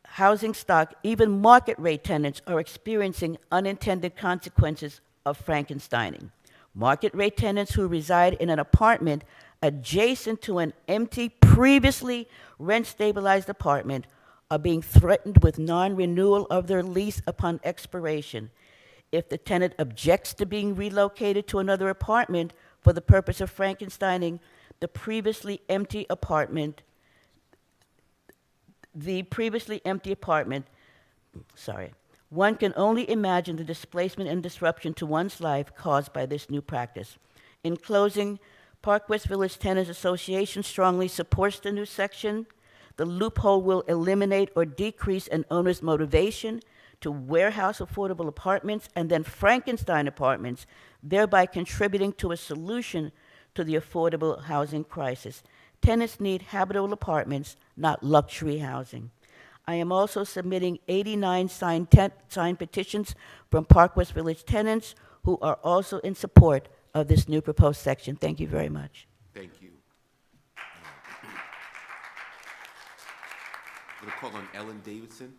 housing stock, even market rate tenants are experiencing unintended consequences of Frankensteining. Market rate tenants who reside in an apartment adjacent to an empty, previously rent-stabilized apartment are being threatened with non-renewal of their lease upon expiration. If the tenant objects to being relocated to another apartment for the purpose of Frankensteining the previously empty apartment, one can only imagine the displacement and disruption to one's life caused by this new practice. In closing, Park West Village Tenants Association strongly supports the new section. The loophole will eliminate or decrease an owner's motivation to warehouse affordable apartments and then Frankenstein apartments, thereby contributing to a solution to the affordable housing crisis. Tenants need habitable apartments, not luxury housing. I am also submitting 89 signed petitions from Park West Village tenants who are also in support of this new proposed section. Thank you very much. Thank you. I'm going to call on Ellen Davidson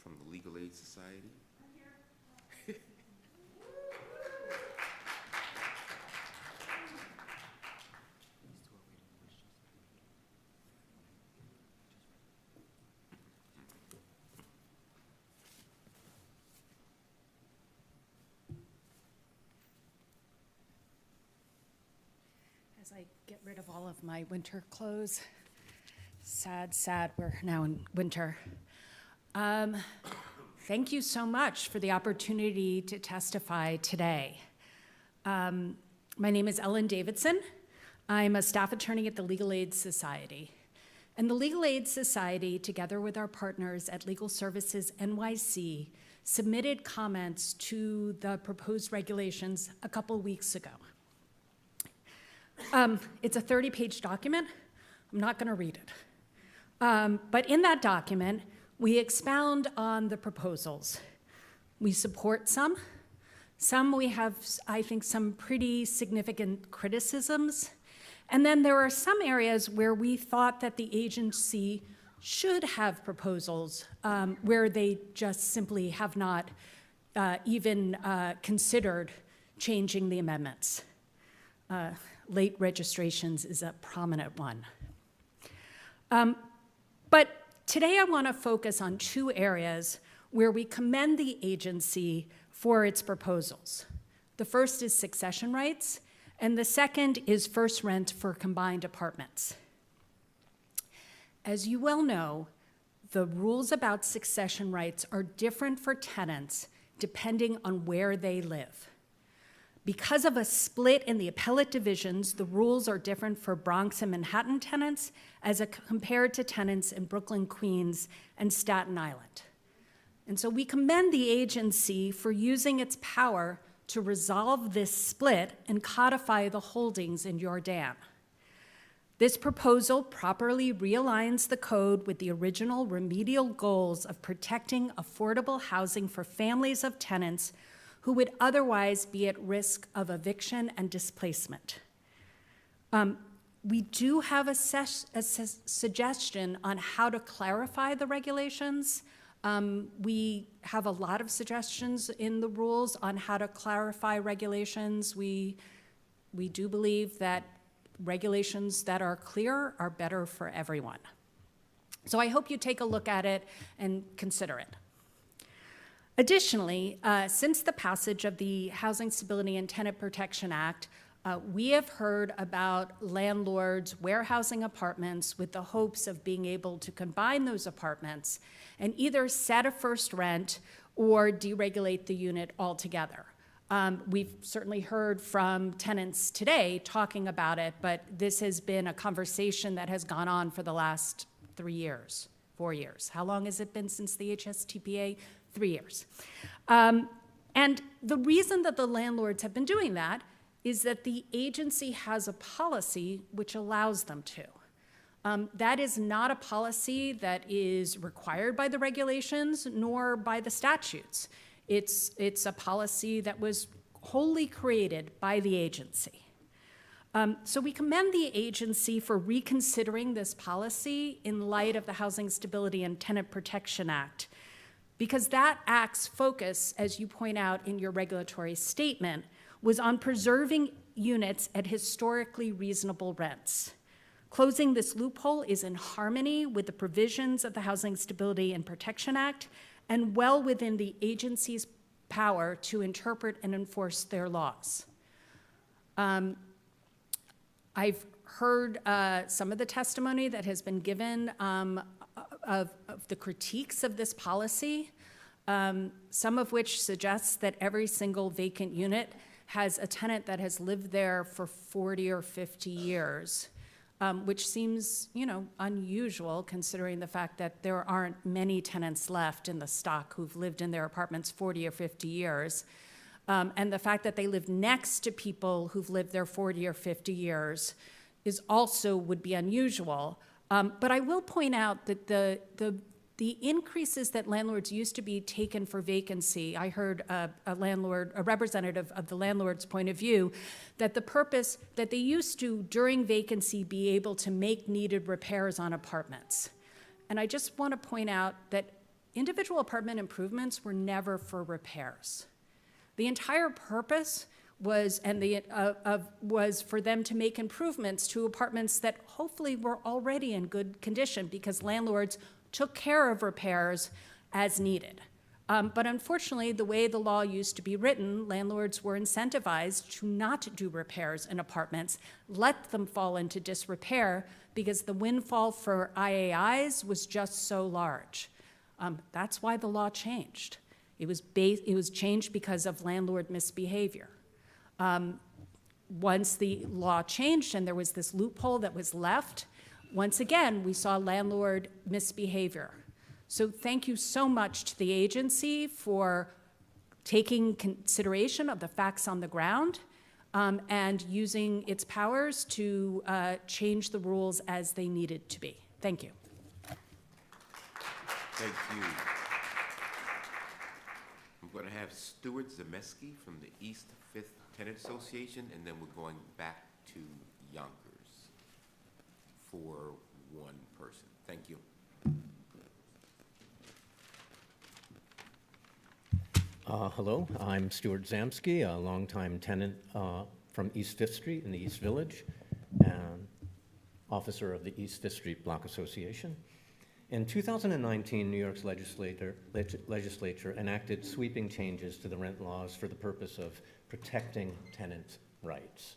from the Legal Aid Society. As I get rid of all of my winter clothes. Sad, sad, we're now in winter. Thank you so much for the opportunity to testify today. My name is Ellen Davidson. I'm a staff attorney at the Legal Aid Society. And the Legal Aid Society, together with our partners at Legal Services NYC, submitted comments to the proposed regulations a couple weeks ago. It's a 30-page document. I'm not going to read it. But in that document, we expound on the proposals. We support some. Some we have, I think, some pretty significant criticisms. And then there are some areas where we thought that the agency should have proposals where they just simply have not even considered changing the amendments. Late registrations is a prominent one. But today I want to focus on 2 areas where we commend the agency for its proposals. The first is succession rights, and the second is first rent for combined apartments. As you well know, the rules about succession rights are different for tenants depending on where they live. Because of a split in the appellate divisions, the rules are different for Bronx and Manhattan tenants compared to tenants in Brooklyn, Queens, and Staten Island. And so we commend the agency for using its power to resolve this split and codify the holdings in Jordan. This proposal properly realigns the code with the original remedial goals of protecting affordable housing for families of tenants who would otherwise be at risk of eviction and displacement. We do have a suggestion on how to clarify the regulations. We have a lot of suggestions in the rules on how to clarify regulations. We do believe that regulations that are clear are better for everyone. So I hope you take a look at it and consider it. Additionally, since the passage of the Housing Stability and Tenant Protection Act, we have heard about landlords warehousing apartments with the hopes of being able to combine those apartments and either set a first rent or deregulate the unit altogether. We've certainly heard from tenants today talking about it, but this has been a conversation that has gone on for the last 3 years, 4 years. How long has it been since the HSTPA? 3 years. And the reason that the landlords have been doing that is that the agency has a policy which allows them to. That is not a policy that is required by the regulations nor by the statutes. It's a policy that was wholly created by the agency. So we commend the agency for reconsidering this policy in light of the Housing Stability and Tenant Protection Act, because that act's focus, as you point out in your regulatory statement, was on preserving units at historically reasonable rents. Closing this loophole is in harmony with the provisions of the Housing Stability and Protection Act and well within the agency's power to interpret and enforce their laws. I've heard some of the testimony that has been given of the critiques of this policy, some of which suggests that every single vacant unit has a tenant that has lived there for 40 or 50 years, which seems, unusual considering the fact that there aren't many tenants left in the stock who've lived in their apartments 40 or 50 years. And the fact that they live next to people who've lived there 40 or 50 years would be unusual. But I will point out that the increases that landlords used to be taken for vacancy, I heard a representative of the landlord's point of view, that the purpose that they used to, during vacancy, be able to make needed repairs on apartments. And I just want to point out that individual apartment improvements were never for repairs. The entire purpose was for them to make improvements to apartments that hopefully were already in good condition because landlords took care of repairs as needed. But unfortunately, the way the law used to be written, landlords were incentivized to not do repairs in apartments, let them fall into disrepair because the windfall for IAIs was just so large. That's why the law changed. It was changed because of landlord misbehavior. Once the law changed and there was this loophole that was left, once again, we saw landlord misbehavior. So thank you so much to the agency for taking consideration of the facts on the ground and using its powers to change the rules as they needed to be. Thank you. Thank you. I'm going to have Stuart Zemeski from the East 5th Tenant Association, and then we're going back to Yonkers for one person. Thank you. Hello, I'm Stuart Zamsky, a longtime tenant from East 5th Street in the East Village, and officer of the East 5th Street Block Association. In 2019, New York's legislature enacted sweeping changes to the rent laws for the purpose of protecting tenant rights.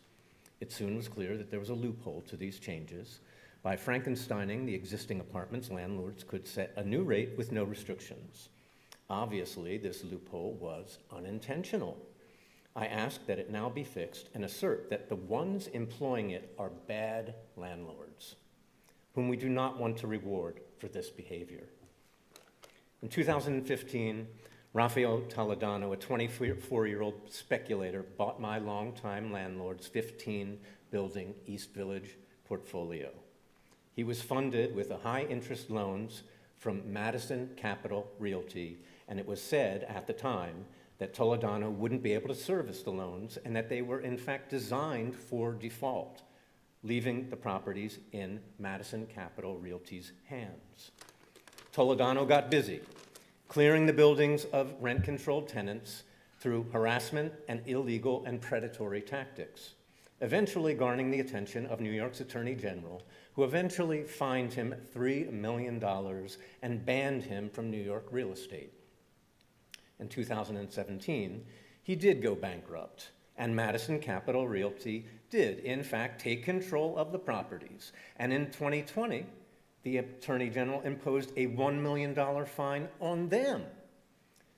It soon was clear that there was a loophole to these changes. By Frankensteining the existing apartments, landlords could set a new rate with no restrictions. Obviously, this loophole was unintentional. I ask that it now be fixed and assert that the ones employing it are bad landlords, whom we do not want to reward for this behavior. In 2015, Rafael Toledano, a 24-year-old speculator, bought my longtime landlord's 15-building East Village portfolio. He was funded with high-interest loans from Madison Capital Realty, and it was said at the time that Toledano wouldn't be able to service the loans and that they were in fact designed for default, leaving the properties in Madison Capital Realty's hands. Toledano got busy, clearing the buildings of rent-controlled tenants through harassment and illegal and predatory tactics, eventually garnering the attention of New York's Attorney General, who eventually fined him $3 million and banned him from New York real estate. In 2017, he did go bankrupt, and Madison Capital Realty did, in fact, take control of the properties. And in 2020, the Attorney General imposed a $1 million fine on them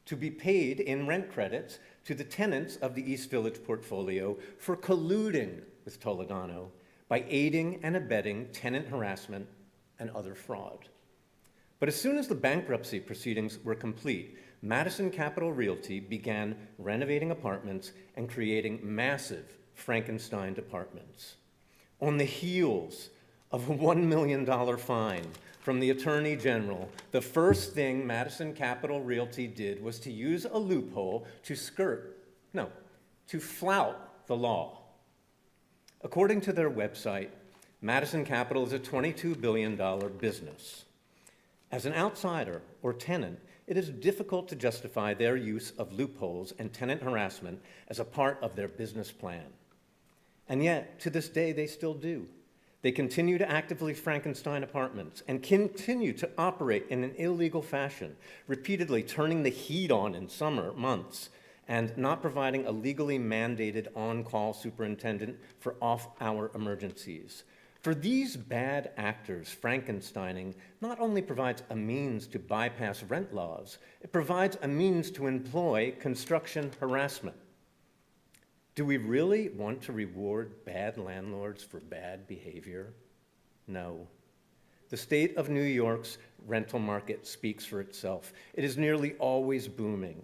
to be paid in rent credits to the tenants of the East Village portfolio for colluding with Toledano by aiding and abetting tenant harassment and other fraud. But as soon as the bankruptcy proceedings were complete, Madison Capital Realty began renovating apartments and creating massive Frankenstein apartments. On the heels of a $1 million fine from the Attorney General, the first thing Madison Capital Realty did was to use a loophole to flout the law. According to their website, Madison Capital is a $22 billion business. As an outsider or tenant, it is difficult to justify their use of loopholes and tenant harassment as a part of their business plan. And yet, to this day, they still do. They continue to actively Frankenstein apartments and continue to operate in an illegal fashion, repeatedly turning the heat on in summer months and not providing a legally mandated on-call superintendent for off-hour emergencies. For these bad actors, Frankensteining not only provides a means to bypass rent laws, it provides a means to employ construction harassment. Do we really want to reward bad landlords for bad behavior? No. The state of New York's rental market speaks for itself. It is nearly always booming.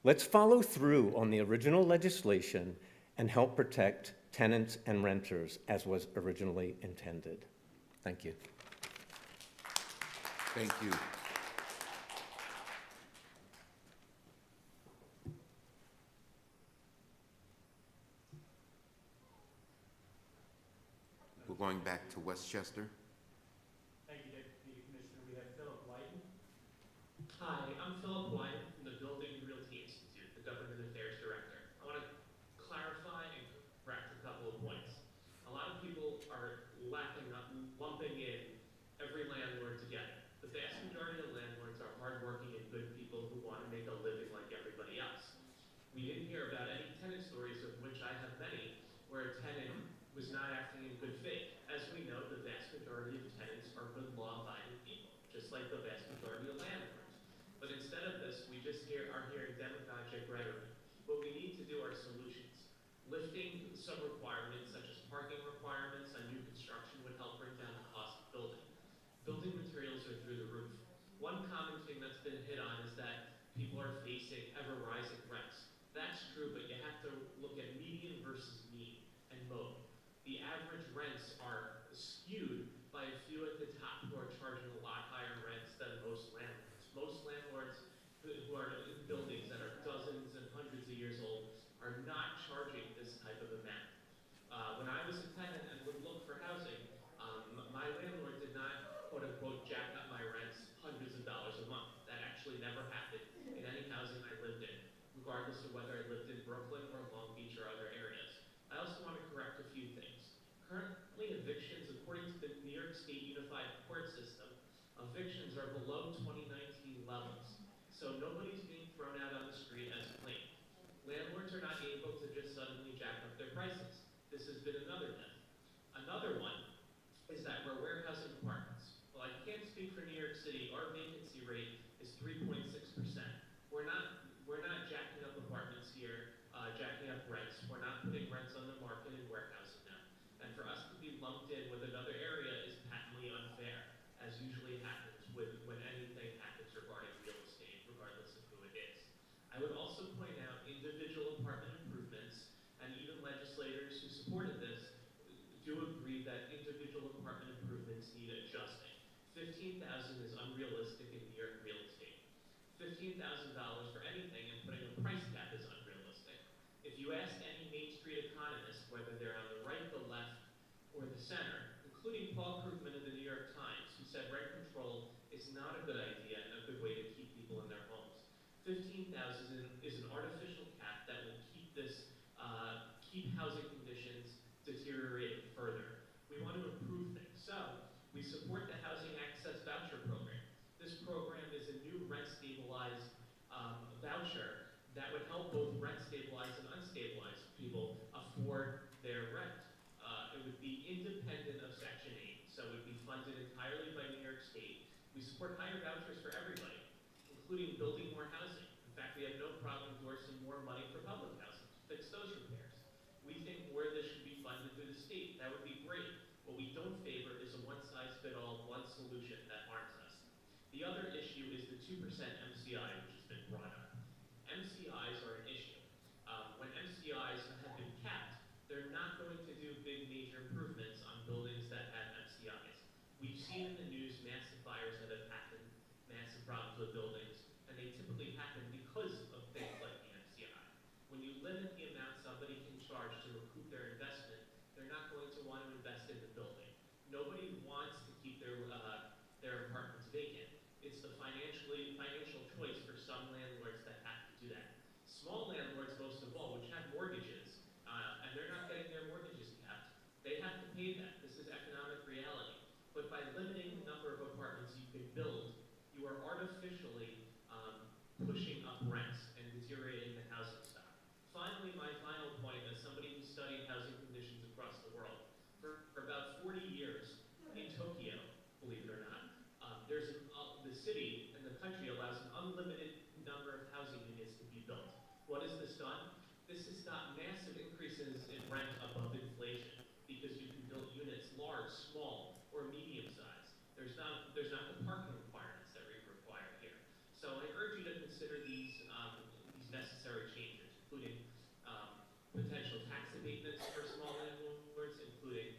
Let's follow through on the original legislation and help protect tenants and renters as was originally intended. Thank you. Thank you. We're going back to Westchester. Thank you, Deputy Commissioner. We have Philip Whiten. Hi, I'm Philip Whiten from the Building and Realty Institute, the Government Affairs Director. I want to clarify and correct a couple of points. A lot of people are lumping in every landlord together. The vast majority of landlords are hardworking and good people who want to make a living like everybody else. We didn't hear about any tenant stories, of which I have many, where a tenant was not acting in good faith. As we know, the vast majority of tenants are good law-abiding people, just like the vast majority of landlords. But instead of this, we just are hearing demagogic rhetoric. What we need to do are solutions. Lifting some requirements, such as parking requirements on new construction, would help bring down the cost of building. Building materials are through the roof. One common thing that's been hit on is that people are facing ever-rising rents. That's true, but you have to look at median versus mean and mode. The average rents are skewed by a few at the top who are charging a lot higher rents than most landlords. Most landlords who are in buildings that are dozens and hundreds of years old are not charging this type of amount. When I was a tenant and would look for housing, my landlord did not, quote unquote, jack up my rents hundreds of dollars a month. That actually never happened in any housing I lived in, regardless of whether I lived in Brooklyn or Long Beach or other areas. I also want to correct a few things. Currently, evictions, according to the New York State Unified Court System, evictions are below 2019 levels. So nobody's being thrown out on the street as claimed. Landlords are not able to just suddenly jack up their prices. This has been another myth. Another one is that we're warehousing apartments. Well, I can't speak for New York City. Our vacancy rate is 3.6%. We're not jacking up apartments here, jacking up rents. I would also point out individual apartment improvements, and even legislators who supported this do agree that individual apartment improvements need adjusting. $15,000 is unrealistic in New York real estate. $15,000 for anything and putting a price cap is unrealistic. If you ask any Main Street economist, whether they're on the right, the left, or the center, including Paul Krugman of the New York Times, who said rent control is not a good idea and a good way to keep people in their homes. 15,000 is an artificial cap that will keep keep housing conditions deteriorating further. We want to improve things, so we support the Housing Access Voucher Program. This program is a new rent-stabilized voucher that would help both rent-stabilized and unstabilized people afford their rent. It would be independent of Section 8, so it would be funded entirely by New York State. We support higher vouchers for everybody, including building more housing. In fact, we have no problem endorsing more money for public housing to fix those repairs. We think more of this should be funded through the state. That would be great. What we don't favor is a one-size-fits-all, one solution that harms us. The other issue is the 2% MCI, which has been brought up. MCIs are an issue. When MCIs have been capped, they're not going to do big major improvements on buildings that have MCIs. We've seen in the news massive fires that have happened, massive problems with buildings, and they typically happen because of things like the MCI. When you limit the amount somebody can charge to recoup their investment, they're not going to want to invest in the building. Nobody wants to keep their apartments vacant. It's the financial choice for some landlords that have to do that. Small landlords, most of all, which have mortgages, and they're not getting their mortgages capped, they have to pay that. This is economic reality. But by limiting the number of apartments you can build, you are artificially pushing up rents and deteriorating the housing stock. Finally, my final point, as somebody who studied housing conditions across the world, for about 40 years in Tokyo, believe it or not, the city and the country allows an unlimited number of housing units to be built. What has this done? This has stopped massive increases in rent above inflation because you can build units large, small, or medium size. There's not the parking requirements that we require here. So I urge you to consider these necessary changes, including potential tax abatements for small landlords, including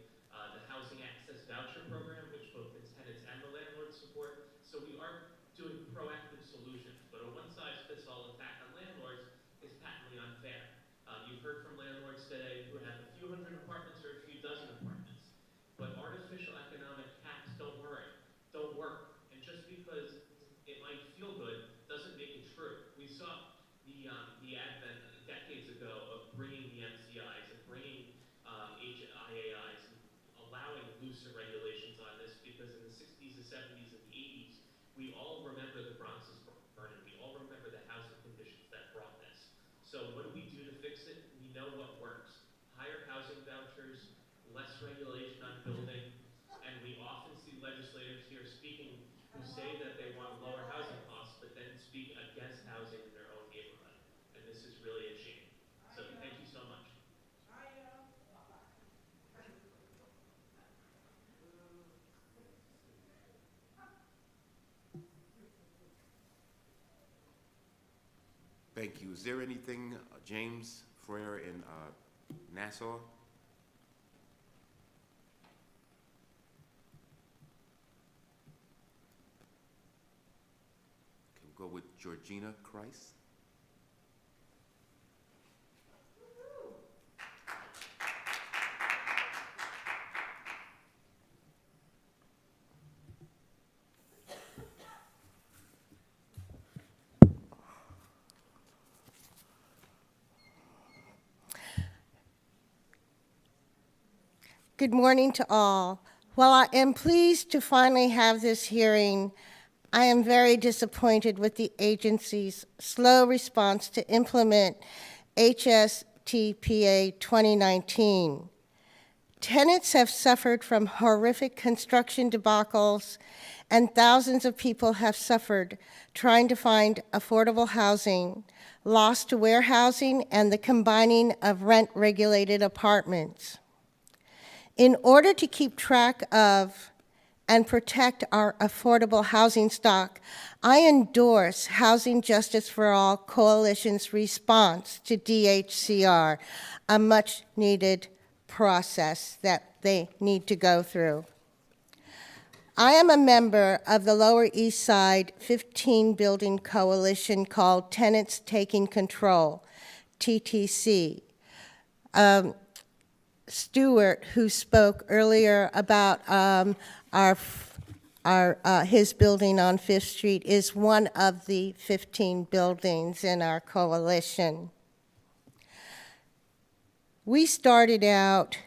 the Housing Access Voucher Program, which both the tenants and the landlords support. So we are doing proactive solutions, but a one-size-fits-all attack on landlords is patently unfair. You've heard from landlords today who have a few hundred apartments or a few dozen apartments, but artificial economic caps don't work. And just because it might feel good doesn't make it true. We saw the advent decades ago of bringing the MCIs and bringing HIAIs and allowing looser regulations on this, because in the 60s, the 70s, and the 80s, we all remember the Bronx's burning. We all remember the housing conditions that brought this. So what do we do to fix it? We know what works. Higher housing vouchers, less regulation on building, and we often see legislators here speaking who say that they want to lower housing costs, but then speak against housing in their own neighborhood. And this is really a shame. So thank you so much. Thank you. Is there anything, James Frere in Nassau? Can we go with Georgina Christ? Good morning to all. While I am pleased to finally have this hearing, I am very disappointed with the agency's slow response to implement HSTPA 2019. Tenants have suffered from horrific construction debacles, and thousands of people have suffered trying to find affordable housing, lost to warehousing, and the combining of rent-regulated apartments. In order to keep track of and protect our affordable housing stock, I endorse Housing Justice for All Coalition's response to DHCR, a much-needed process that they need to go through. I am a member of the Lower East Side 15-building coalition called Tenants Taking Control, TTC. Stuart, who spoke earlier about his building on Fifth Street, is one of the 15 buildings in our coalition. We started out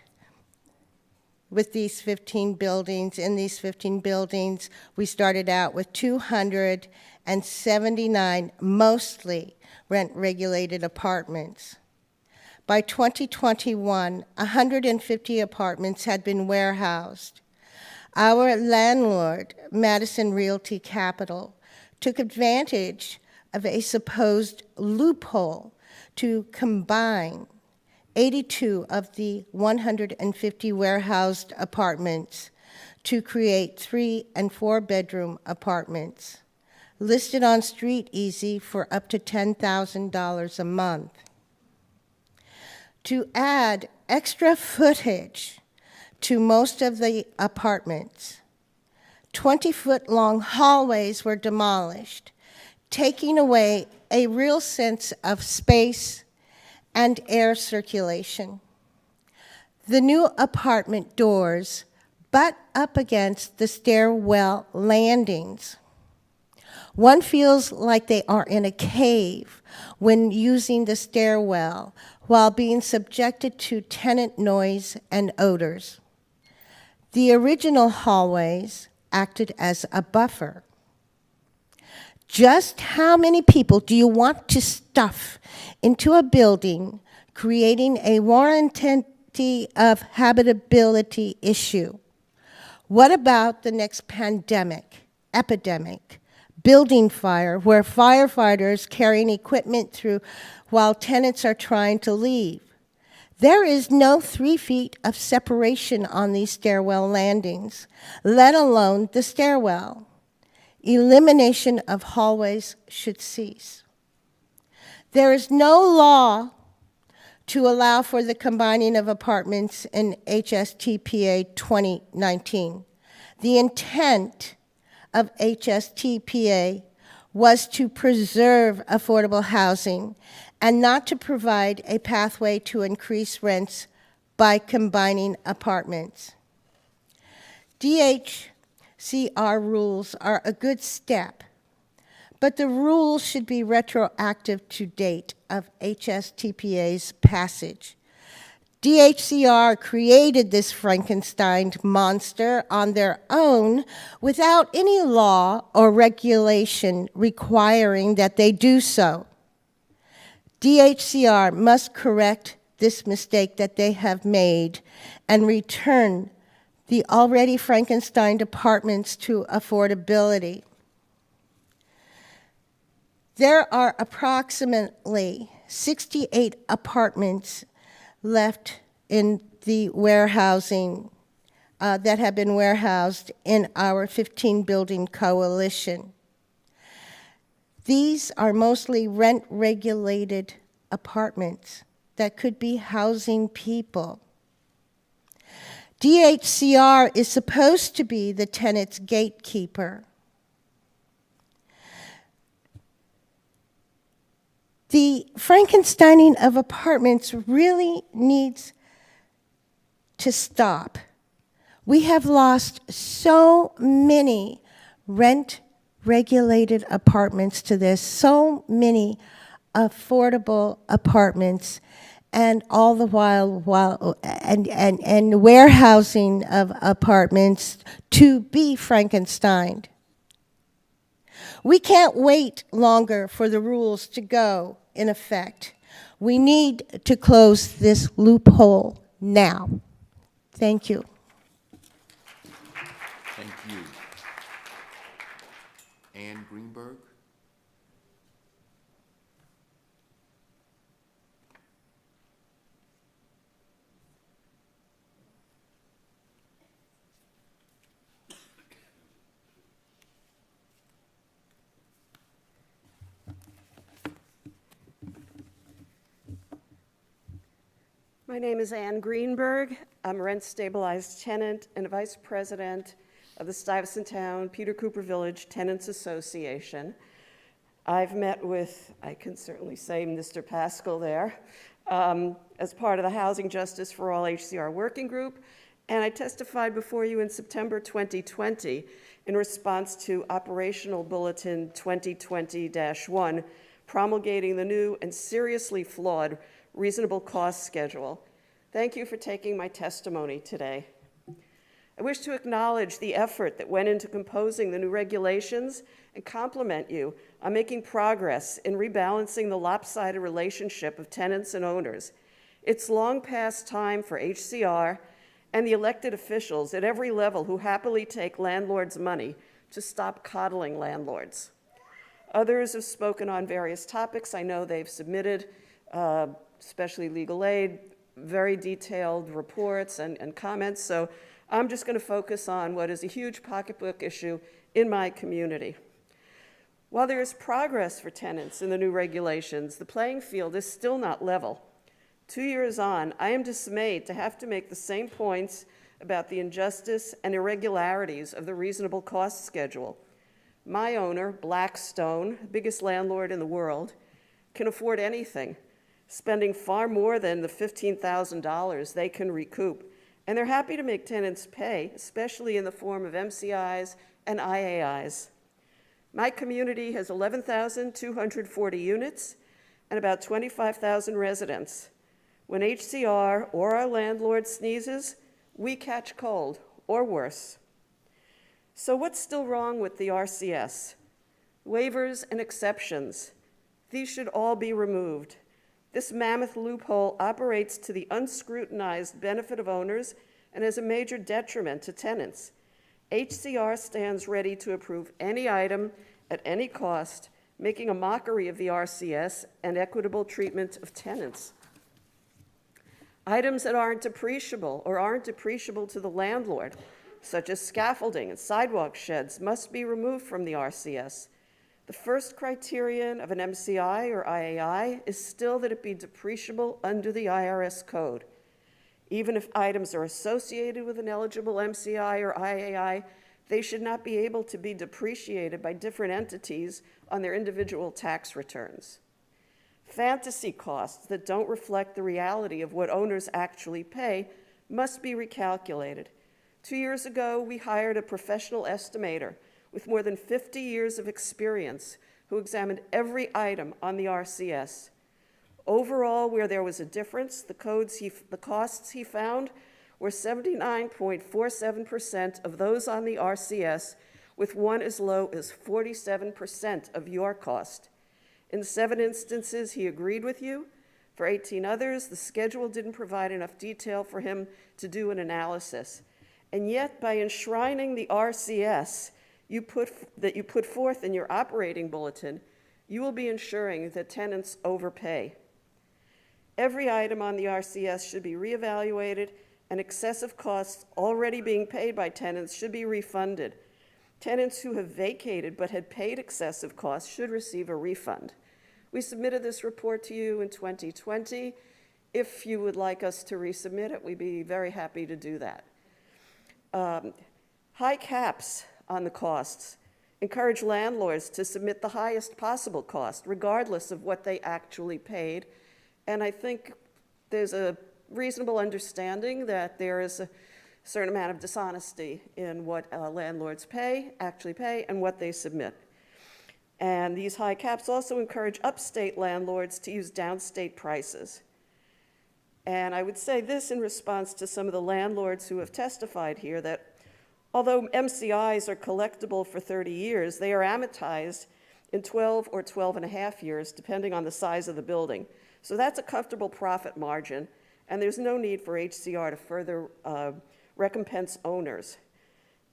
with these 15 buildings. In these 15 buildings, we started out with 279 mostly rent-regulated apartments. By 2021, 150 apartments had been warehoused. Our landlord, Madison Realty Capital, took advantage of a supposed loophole to combine 82 of the 150 warehoused apartments to create 3- and 4-bedroom apartments, listed on Street Easy for up to $10,000 a month. To add extra footage to most of the apartments, 20-foot-long hallways were demolished, taking away a real sense of space and air circulation. The new apartment doors butt up against the stairwell landings. One feels like they are in a cave when using the stairwell while being subjected to tenant noise and odors. The original hallways acted as a buffer. Just how many people do you want to stuff into a building, creating a warranty of habitability issue? What about the next pandemic, epidemic, building fire, where firefighters carrying equipment through while tenants are trying to leave? There is no 3 feet of separation on these stairwell landings, let alone the stairwell. Elimination of hallways should cease. There is no law to allow for the combining of apartments in HSTPA 2019. The intent of HSTPA was to preserve affordable housing and not to provide a pathway to increase rents by combining apartments. DHCR rules are a good step, but the rules should be retroactive to date of HSTPA's passage. DHCR created this Frankenstein monster on their own without any law or regulation requiring that they do so. DHCR must correct this mistake that they have made and return the already Frankenstein apartments to affordability. There are approximately 68 apartments left in the warehousing that have been warehoused in our 15-building coalition. These are mostly rent-regulated apartments that could be housing people. DHCR is supposed to be the tenant's gatekeeper. The Frankensteining of apartments really needs to stop. We have lost so many rent-regulated apartments to this, so many affordable apartments, and all the while warehousing of apartments to be Frankensteined. We can't wait longer for the rules to go in effect. We need to close this loophole now. Thank you. Thank you. Ann Greenberg. My name is Ann Greenberg. I'm a rent-stabilized tenant and vice president of the Stuyvesant Town Peter Cooper Village Tenants Association. I've met with, I can certainly say, Mr. Pascal there, as part of the Housing Justice for All HCR Working Group, and I testified before you in September 2020 in response to Operational Bulletin 2020-1, promulgating the new and seriously flawed reasonable cost schedule. Thank you for taking my testimony today. I wish to acknowledge the effort that went into composing the new regulations and compliment you on making progress in rebalancing the lopsided relationship of tenants and owners. It's long past time for HCR and the elected officials at every level who happily take landlords' money to stop coddling landlords. Others have spoken on various topics. I know they've submitted, especially legal aid, very detailed reports and comments, so I'm just going to focus on what is a huge pocketbook issue in my community. While there is progress for tenants in the new regulations, the playing field is still not level. 2 years on, I am dismayed to have to make the same points about the injustice and irregularities of the reasonable cost schedule. My owner, Blackstone, biggest landlord in the world, can afford anything, spending far more than the $15,000 they can recoup. And they're happy to make tenants pay, especially in the form of MCIs and IAIs. My community has 11,240 units and about 25,000 residents. When HCR or our landlord sneezes, we catch cold, or worse. So what's still wrong with the RCS? Waivers and exceptions. These should all be removed. This mammoth loophole operates to the unscrutinized benefit of owners and is a major detriment to tenants. HCR stands ready to approve any item at any cost, making a mockery of the RCS and equitable treatment of tenants. Items that aren't depreciable or aren't depreciable to the landlord, such as scaffolding and sidewalk sheds, must be removed from the RCS. The first criterion of an MCI or IAI is still that it be depreciable under the IRS code. Even if items are associated with an eligible MCI or IAI, they should not be able to be depreciated by different entities on their individual tax returns. Fantasy costs that don't reflect the reality of what owners actually pay must be recalculated. 2 years ago, we hired a professional estimator with more than 50 years of experience who examined every item on the RCS. Overall, where there was a difference, the costs he found were 79.47% of those on the RCS, with one as low as 47% of your cost. In 7 instances, he agreed with you. For 18 others, the schedule didn't provide enough detail for him to do an analysis. And yet, by enshrining the RCS that you put forth in your operating bulletin, you will be ensuring that tenants overpay. Every item on the RCS should be reevaluated, and excessive costs already being paid by tenants should be refunded. Tenants who have vacated but had paid excessive costs should receive a refund. We submitted this report to you in 2020. If you would like us to resubmit it, we'd be very happy to do that. High caps on the costs encourage landlords to submit the highest possible cost, regardless of what they actually paid. And I think there's a reasonable understanding that there is a certain amount of dishonesty in what landlords actually pay, and what they submit. And these high caps also encourage upstate landlords to use downstate prices. And I would say this in response to some of the landlords who have testified here, that although MCIs are collectible for 30 years, they are amortized in 12 or 12 and a half years, depending on the size of the building. So that's a comfortable profit margin, and there's no need for HCR to further recompense owners.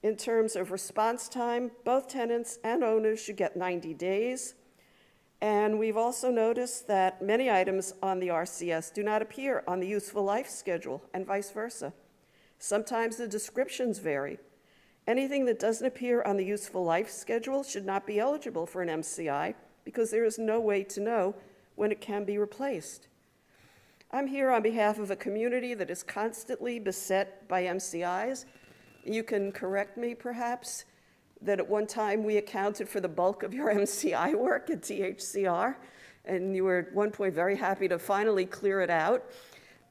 In terms of response time, both tenants and owners should get 90 days. And we've also noticed that many items on the RCS do not appear on the useful life schedule, and vice versa. Sometimes the descriptions vary. Anything that doesn't appear on the useful life schedule should not be eligible for an MCI, because there is no way to know when it can be replaced. I'm here on behalf of a community that is constantly beset by MCIs. You can correct me, perhaps, that at one time we accounted for the bulk of your MCI work at THCR, and you were at one point very happy to finally clear it out.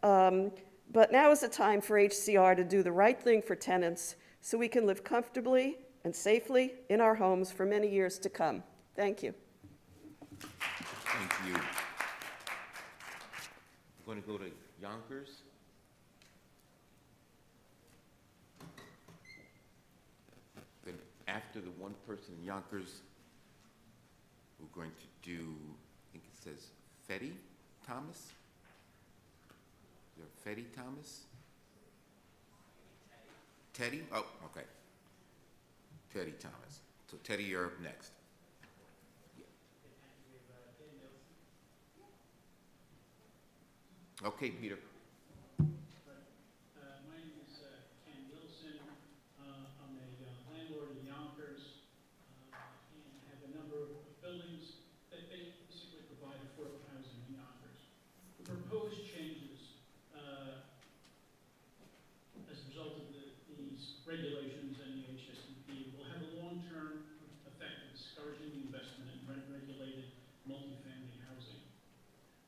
But now is the time for HCR to do the right thing for tenants so we can live comfortably and safely in our homes for many years to come. Thank you. Thank you. We're going to go to Yonkers. Then after the one person in Yonkers, we're going to do, I think it says Fetty Thomas. Is there Fetty Thomas? Teddy? Oh, okay. Teddy Thomas. So Teddy, you're up next. Okay, Peter. My name is Ken Wilson. I'm a landlord in Yonkers and have a number of buildings that basically provide affordable housing in Yonkers. The proposed changes as a result of these regulations and the HSDP will have a long-term effect of discouraging the investment in rent-regulated multifamily housing.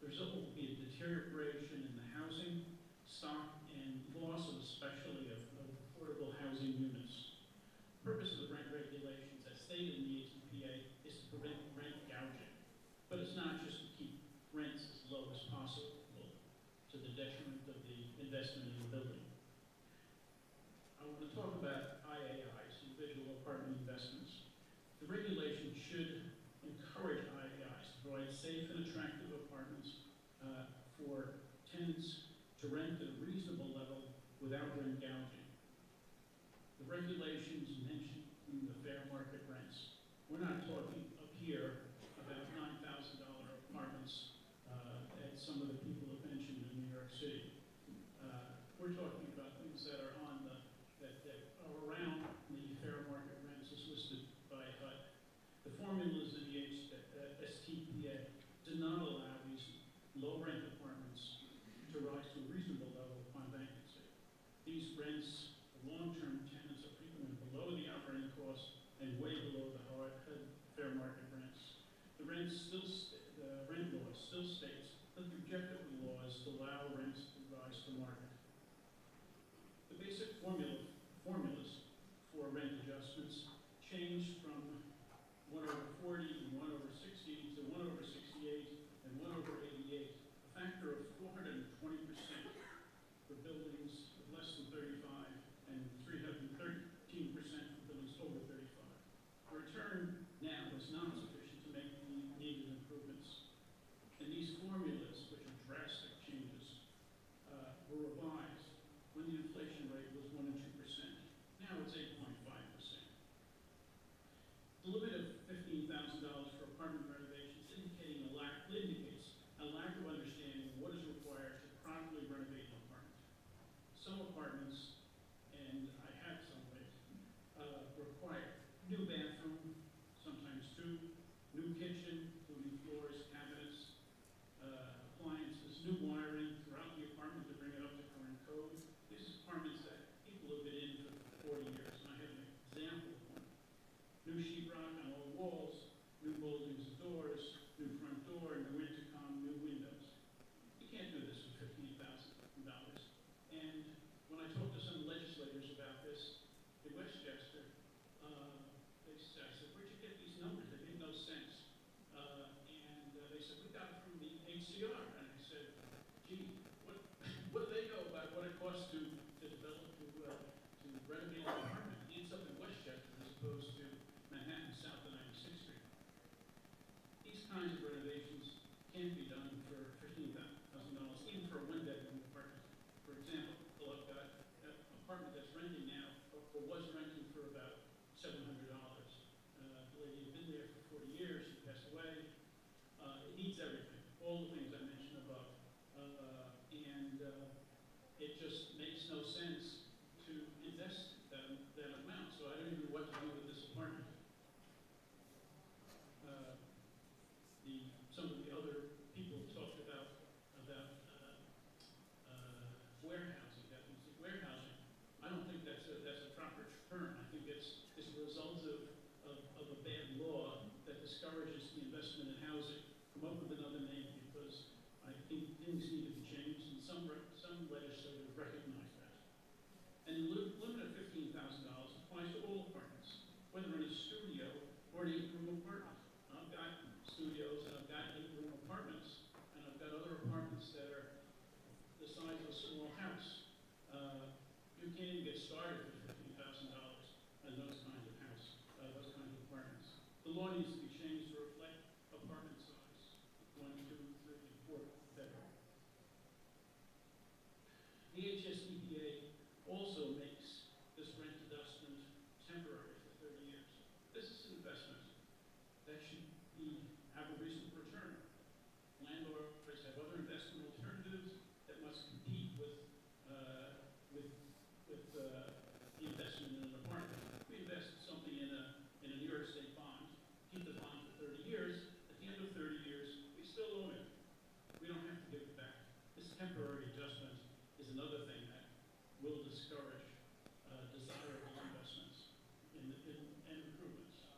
The result will be a deterioration in the housing stock and loss of especially of affordable housing units. The purpose of the rent regulations, as stated in the HDPA, is to prevent rent gouging. But it's not just to keep rents as low as possible to the detriment of the investment in the building. I want to talk about IAIs, individual apartment investments. The regulation should encourage IAIs to provide safe and attractive apartments for tenants to rent at a reasonable level without rent gouging. The regulations mention the fair market rents. We're not talking up here about $9,000 apartments that some of the people have mentioned in New York City. We're talking about things that are on that are around the fair market rents as listed by HUD. The formulas in the STPA do not allow these low rent apartments to rise to a reasonable level upon vacancy. These rents, the long-term tenants, are frequently below the operating cost and way below the HUD fair market rents. The rent law still states that the objective of the law is to allow rents to rise to market. The basic formulas for rent adjustments change from 1/40 and 1/60 to 1/68 and 1/88, a factor of 420% for buildings of less than 35 and 313% for buildings over 35. The return now is not sufficient to make the needed improvements. And these formulas, which are drastic changes, were revised when the inflation rate was 1 and 2%. Now it's 8.5%. The limit of $15,000 for apartment renovations indicates a lack of understanding of what is required to properly renovate an apartment. Some apartments, and I have some of it, require new bathroom, sometimes two, new kitchen, including floors, cabinets, appliances, new wiring throughout the apartment to bring it up to current code. These are apartments that people have been in for 40 years, and I have an example of one. New sheetrock on all walls, new moldings of doors, new front door, new intercom, new windows. You can't do this for $15,000. And when I talked to some legislators about this in Westchester, I said, where'd you get these numbers? They make no sense. And they said, we got it from the HCR. And I said, gee, what do they know about what it costs to develop, to renovate an apartment? It's up in Westchester as opposed to Manhattan, south of 96th Street. These kinds of renovations can't be done for $15,000, even for a one-bedroom apartment. For example, I've got an apartment that's renting now, or was renting for about $700. The lady had been there for 40 years, she passed away. It needs everything, all the things I mentioned above. And it just makes no sense to invest that amount, so I don't even know what to do with this apartment. Some of the other people have another thing that will discourage desirable investments and improvements.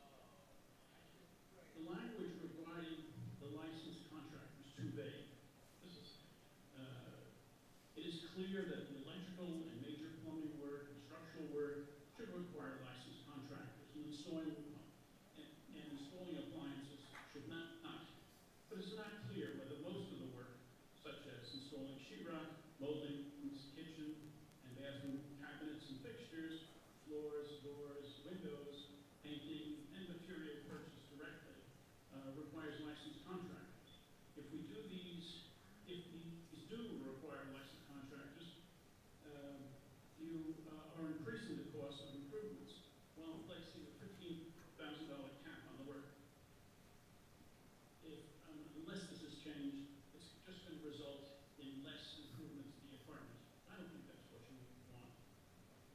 The language regarding the licensed contractor is too vague. It is clear that the electrical and major plumbing work and structural work should require licensed contractors, and installing appliances should not. But it's not clear whether most of the work, such as installing sheetrock, molding, kitchen and bathroom cabinets and fixtures, floors, doors, windows, painting, and material purchased directly, requires licensed contractors. If these do require licensed contractors, you are increasing the cost of improvements. Well, let's see, the $15,000 cap on the work. Unless this is changed, it's just going to result in less improvements to the apartment. I don't think that's what you want.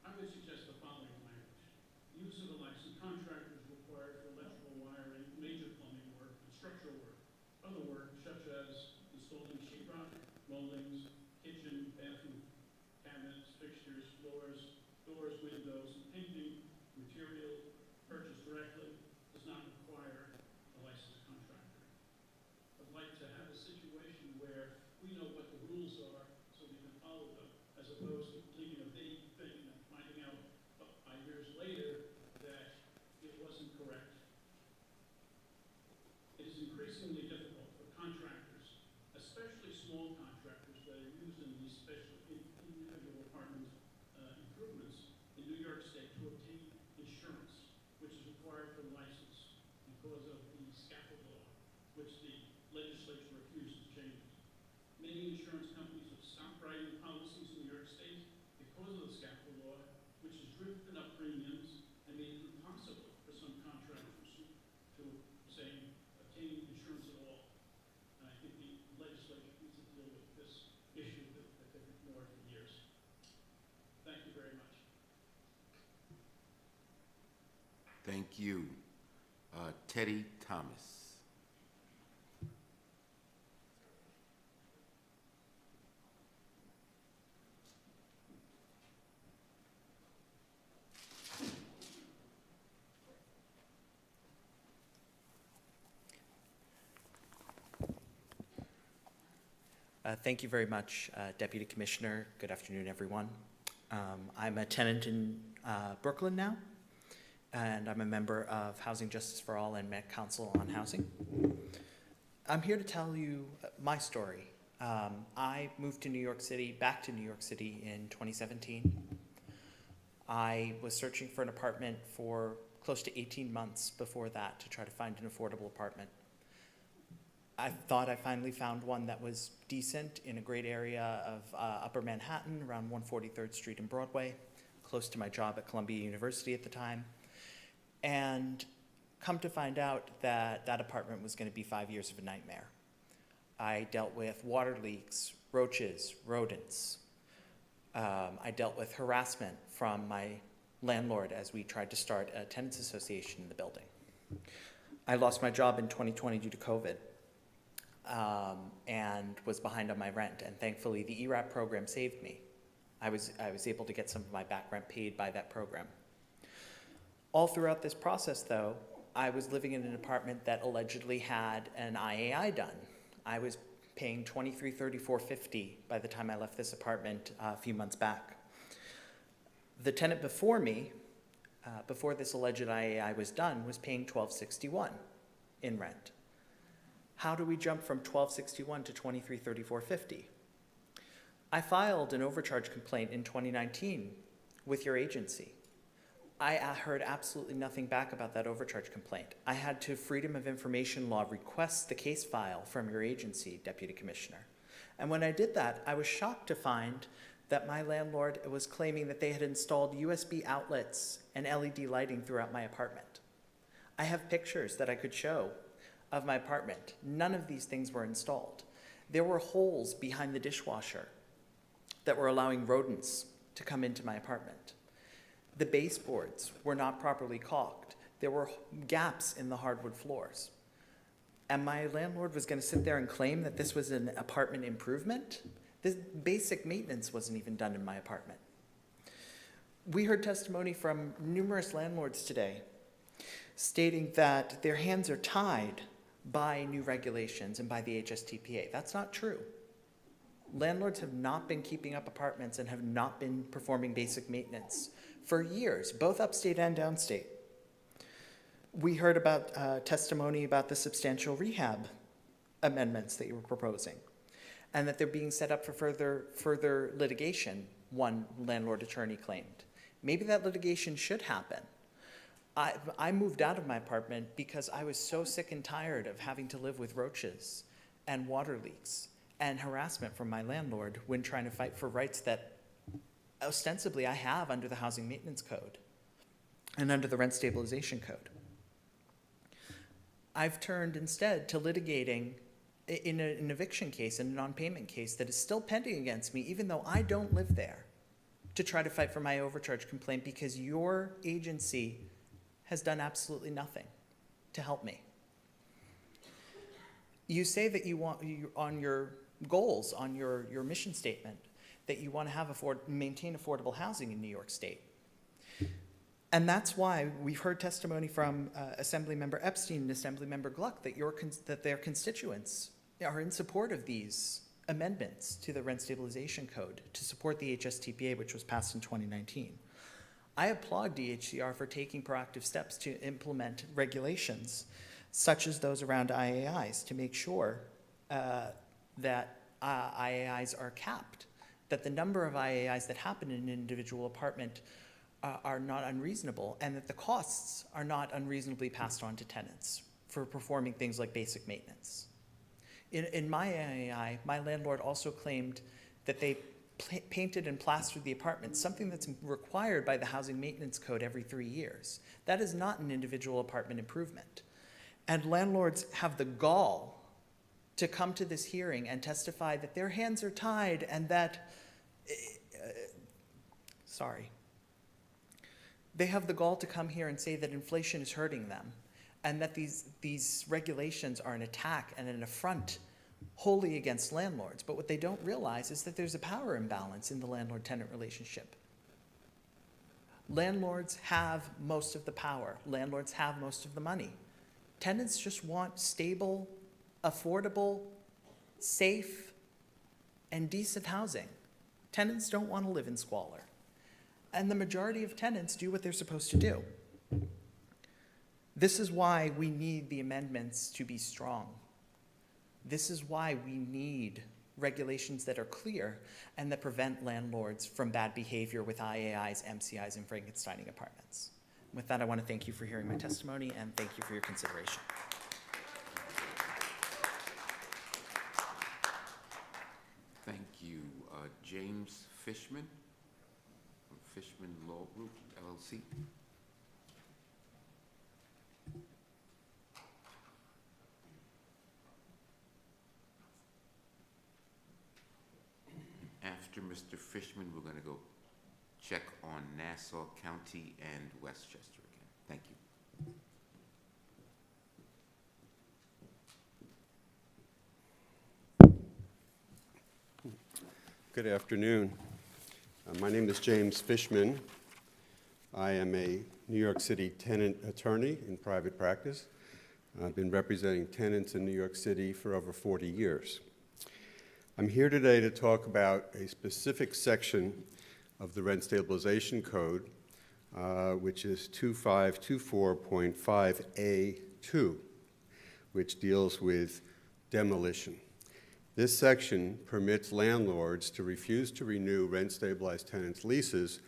I would suggest the following language. Use of a licensed contractor is required for electrical wiring, major plumbing work, and structural work. Other work, such as installing sheetrock, moldings, kitchen, bathroom cabinets, fixtures, floors, doors, windows, and painting, material purchased directly, does not require a licensed contractor. I'd like to have a situation where we know what the rules are so we can follow them, as opposed to leaving a vague thing and finding out 5 years later that it wasn't correct. It is increasingly difficult for contractors, especially small contractors that are used in these special individual apartment improvements in New York State, to obtain insurance, which is required for license because of the scaffold law, which the legislature refused to change. Many insurance companies have stopped writing policies in New York State because of the scaffold law, which has driven up premiums and made it impossible for some contractors to, say, obtain insurance at all. I think the legislature needs to deal with this issue that they've ignored for years. Thank you very much. Thank you. Teddy Thomas. Thank you very much, Deputy Commissioner. Good afternoon, everyone. I'm a tenant in Brooklyn now, and I'm a member of Housing Justice for All and Met Counsel on Housing. I'm here to tell you my story. I moved to New York City, back to New York City in 2017. I was searching for an apartment for close to 18 months before that to try to find an affordable apartment. I thought I finally found one that was decent in a great area of Upper Manhattan, around 143rd Street and Broadway, close to my job at Columbia University at the time. And come to find out that that apartment was going to be 5 years of a nightmare. I dealt with water leaks, roaches, rodents. I dealt with harassment from my landlord as we tried to start a tenants association in the building. I lost my job in 2020 due to COVID. And was behind on my rent, and thankfully the ERAP program saved me. I was able to get some of my back rent paid by that program. All throughout this process, though, I was living in an apartment that allegedly had an IAI done. I was paying $23, $34, $50 by the time I left this apartment a few months back. The tenant before me, before this alleged IAI was done, was paying $12.61 in rent. How do we jump from $12.61 to $23, $34, $50? I filed an overcharge complaint in 2019 with your agency. I heard absolutely nothing back about that overcharge complaint. I had to Freedom of Information Law request the case file from your agency, Deputy Commissioner. And when I did that, I was shocked to find that my landlord was claiming that they had installed USB outlets and LED lighting throughout my apartment. I have pictures that I could show of my apartment. None of these things were installed. There were holes behind the dishwasher that were allowing rodents to come into my apartment. The baseboards were not properly caulked. There were gaps in the hardwood floors. And my landlord was going to sit there and claim that this was an apartment improvement, This basic maintenance wasn't even done in my apartment. We heard testimony from numerous landlords today stating that their hands are tied by new regulations and by the HSTPA. That's not true. Landlords have not been keeping up apartments and have not been performing basic maintenance for years, both upstate and downstate. We heard about testimony about the substantial rehab amendments that you were proposing, and that they're being set up for further litigation, one landlord attorney claimed. Maybe that litigation should happen. I moved out of my apartment because I was so sick and tired of having to live with roaches and water leaks and harassment from my landlord when trying to fight for rights that ostensibly I have under the Housing Maintenance Code and under the Rent Stabilization Code. I've turned instead to litigating in an eviction case, in a non-payment case that is still pending against me, even though I don't live there, to try to fight for my overcharge complaint because your agency has done absolutely nothing to help me. You say that you want, on your goals, on your mission statement, that you want to maintain affordable housing in New York State. And that's why we've heard testimony from Assemblymember Epstein and Assemblymember Gluck that their constituents are in support of these amendments to the Rent Stabilization Code to support the HSTPA, which was passed in 2019. I applaud DHCR for taking proactive steps to implement regulations such as those around IAIs to make sure that IAIs are capped, that the number of IAIs that happen in an individual apartment are not unreasonable, and that the costs are not unreasonably passed on to tenants for performing things like basic maintenance. In my IAI, my landlord also claimed that they painted and plastered the apartment, something that's required by the Housing Maintenance Code every 3 years. That is not an individual apartment improvement. And landlords have the gall to come to this hearing and testify that their hands are tied and that, they have the gall to come here and say that inflation is hurting them and that these regulations are an attack and an affront wholly against landlords. But what they don't realize is that there's a power imbalance in the landlord-tenant relationship. Landlords have most of the power. Landlords have most of the money. Tenants just want stable, affordable, safe, and decent housing. Tenants don't want to live in squalor. And the majority of tenants do what they're supposed to do. This is why we need the amendments to be strong. This is why we need regulations that are clear and that prevent landlords from bad behavior with IAIs, MCIs, and Frankensteining apartments. With that, I want to thank you for hearing my testimony and thank you for your consideration. Thank you. James Fishman from Fishman Law Group, LLC. After Mr. Fishman, we're going to go check on Nassau County and Westchester again. Thank you. Good afternoon. My name is James Fishman. I am a New York City tenant attorney in private practice. I've been representing tenants in New York City for over 40 years. I'm here today to talk about a specific section of the Rent Stabilization Code, which is 2524.5A2, which deals with demolition. This section permits landlords to refuse to renew rent-stabilized tenants' leases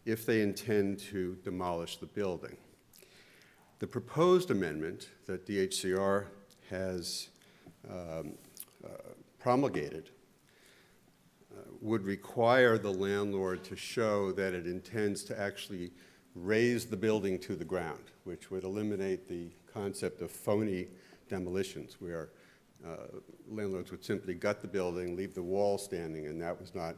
if they intend to demolish the building. The proposed amendment that DHCR has promulgated would require the landlord to show that it intends to actually raise the building to the ground, which would eliminate the concept of phony demolitions, where landlords would simply gut the building, leave the wall standing, and that was not,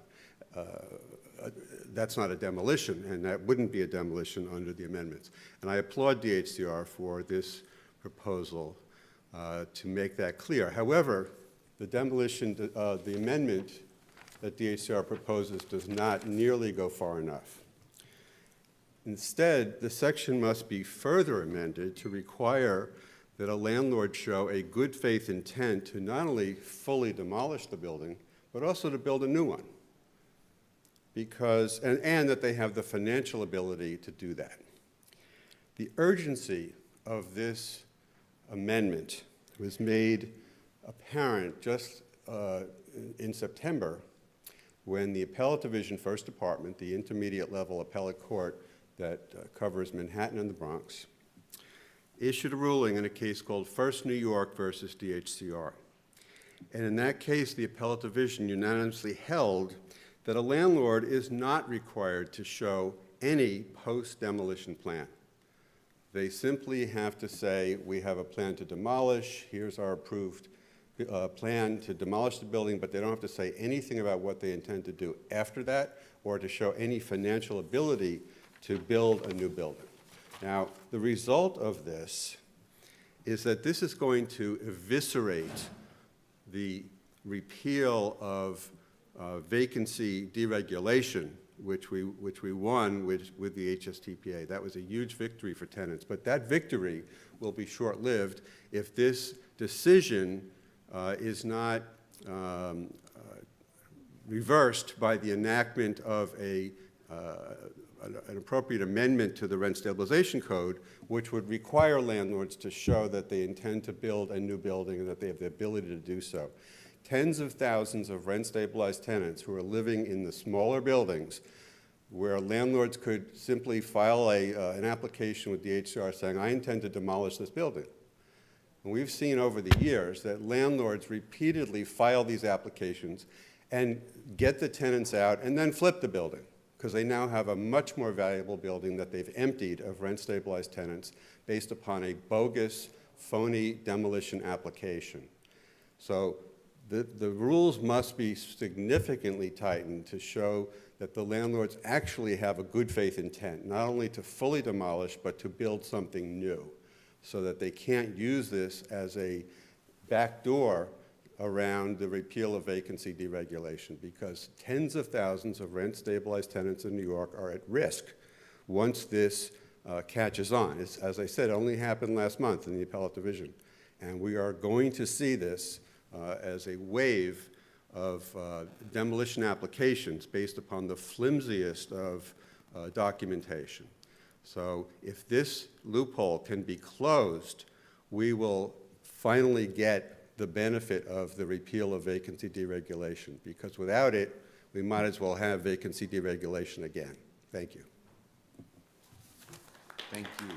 that's not a demolition, and that wouldn't be a demolition under the amendments. And I applaud DHCR for this proposal to make that clear. However, the demolition, the amendment that DHCR proposes does not nearly go far enough. Instead, the section must be further amended to require that a landlord show a good faith intent to not only fully demolish the building, but also to build a new one. Because, and that they have the financial ability to do that. The urgency of this amendment was made apparent just in September when the Appellate Division, First Department, the intermediate level appellate court that covers Manhattan and the Bronx, issued a ruling in a case called First New York versus DHCR. And in that case, the Appellate Division unanimously held that a landlord is not required to show any post-demolition plan. They simply have to say, we have a plan to demolish, here's our approved plan to demolish the building, but they don't have to say anything about what they intend to do after that or to show any financial ability to build a new building. Now, the result of this is that this is going to eviscerate the repeal of vacancy deregulation, which we won with the HSTPA. That was a huge victory for tenants, but that victory will be short-lived if this decision is not reversed by the enactment of an appropriate amendment to the Rent Stabilization Code, which would require landlords to show that they intend to build a new building and that they have the ability to do so. Tens of thousands of rent-stabilized tenants who are living in the smaller buildings where landlords could simply file an application with DHCR saying, I intend to demolish this building. And we've seen over the years that landlords repeatedly file these applications and get the tenants out and then flip the building because they now have a much more valuable building that they've emptied of rent-stabilized tenants based upon a bogus, phony demolition application. So the rules must be significantly tightened to show that the landlords actually have a good faith intent, not only to fully demolish, but to build something new, so that they can't use this as a backdoor around the repeal of vacancy deregulation, because tens of thousands of rent-stabilized tenants in New York are at risk once this catches on. As I said, it only happened last month in the Appellate Division, and we are going to see this as a wave of demolition applications based upon the flimsiest of documentation. So if this loophole can be closed, we will finally get the benefit of the repeal of vacancy deregulation, because without it, we might as well have vacancy deregulation again. Thank you. Thank you.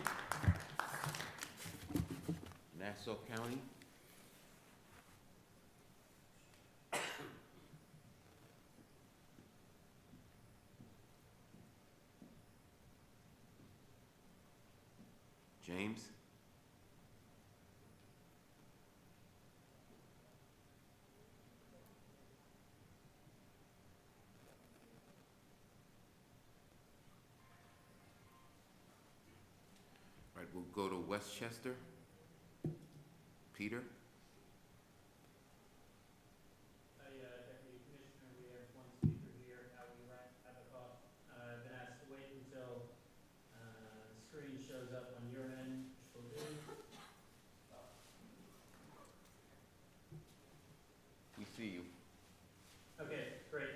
Nassau County. James? All right, we'll go to Westchester. Peter? Deputy Commissioner, we have one speaker here, Advocacy. I've been asked to wait until the screen shows up on your end, which will do. We see you. Okay, great.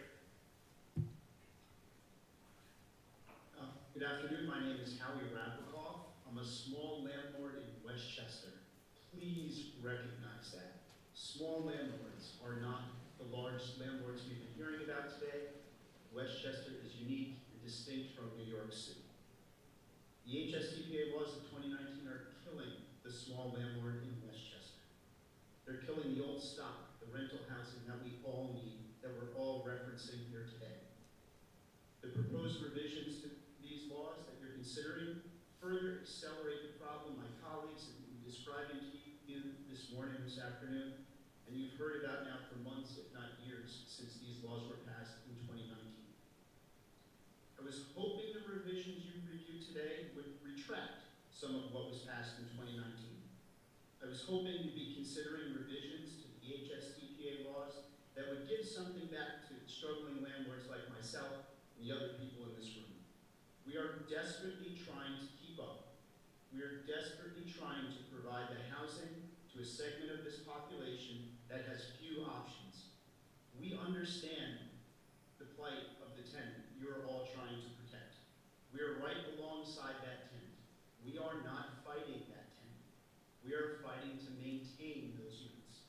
Good afternoon, my name is Howie Rapakoff. I'm a small landlord in Westchester. Please recognize that. Small landlords are not the large landlords we've been hearing about today. Westchester is unique and distinct from New York City. The HSTPA laws of 2019 are killing the small landlord in Westchester. They're killing the old stock, the rental housing that we all need, that we're all referencing here today. The proposed revisions to these laws that you're considering further accelerate the problem my colleagues have been describing to you this morning, this afternoon, and you've heard about now for months, if not years, since these laws were passed in 2019. I was hoping the revisions you reviewed today would retract some of what was passed in 2019. I was hoping you'd be considering revisions to the HSTPA laws that would give something back to struggling and the other people in this room. We are desperately trying to keep up. We are desperately trying to provide the housing to a segment of this population that has few options. We understand the plight of the tenant you are all trying to protect. We are right alongside that tenant. We are not fighting that tenant. We are fighting to maintain those units.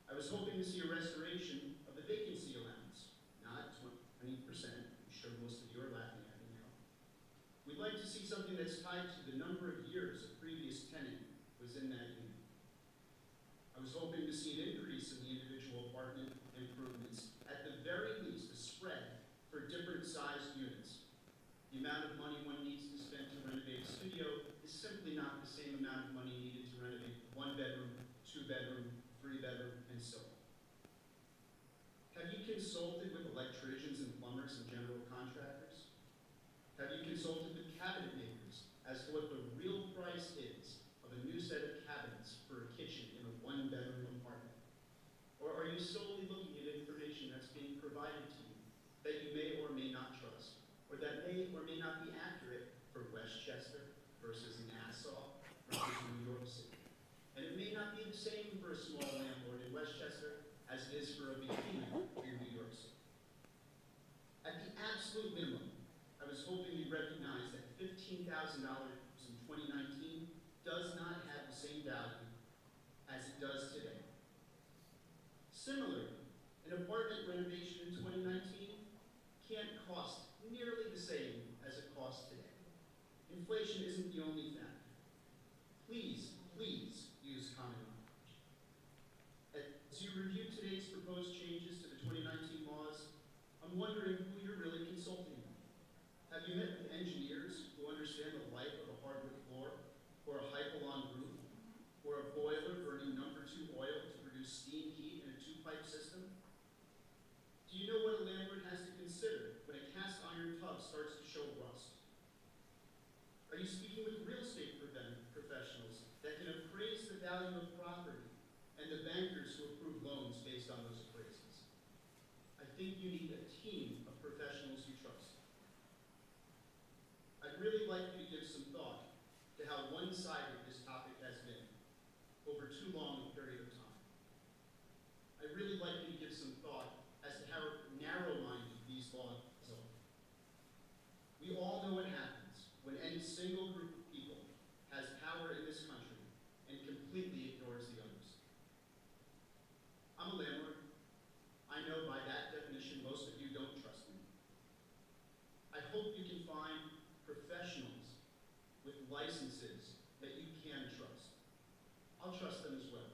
I was hoping to see a restoration of the vacancy allowance, not 20%. I'm sure most of you are laughing at me now. We'd like to see something that's tied to the number of years a previous tenant was in that unit. I was hoping to see an increase in the individual apartment improvements, at the very least, a spread for different sized units. The amount of money one needs to spend to renovate a studio is simply not the same amount of money needed to renovate 1 bedroom, 2 bedroom, 3 bedroom, and so on. Have you consulted with electricians and plumbers and general contractors? Have you consulted with cabinet makers as to what the real price is of a new set of cabinets for a kitchen in a 1-bedroom apartment? Or are you solely looking at information that's being provided to you that you may or may not trust, or that may or may not be accurate for Westchester versus Nassau versus New York City? And it may not be the same for a small landlord in Westchester as it is for a behemoth in New York City. At the absolute minimum, I was hoping you'd recognize that $15,000 in 2019 does not have the same value as it does today. Similarly, an apartment renovation in 2019 can't cost nearly the same as it costs today. Inflation isn't the only factor. Please, please use common knowledge. As you review today's proposed changes to the 2019 laws, I'm wondering who you're really consulting with. Have you met with engineers who understand the life of a hardwood floor, or a hypalon roof, or a boiler burning number 2 oil to produce steam heat in a 2-pipe system? Do you know what a landlord has to consider when a cast iron tub starts to show rust? Are you speaking with real estate professionals that can appraise the value of property, and the bankers who approve loans based on those appraisals? I think you need a team of professionals you trust. I'd really like you to give some thought to how one-sided this topic has been over too long a period of time. I'd really like you to give some thought as to how narrow-minded these laws are. We all know what happens when any single group of people has power in this country and completely ignores the others. I'm a landlord. I know by that definition most of you don't trust me. I hope you can find professionals with licenses that you can trust. I'll trust them as well.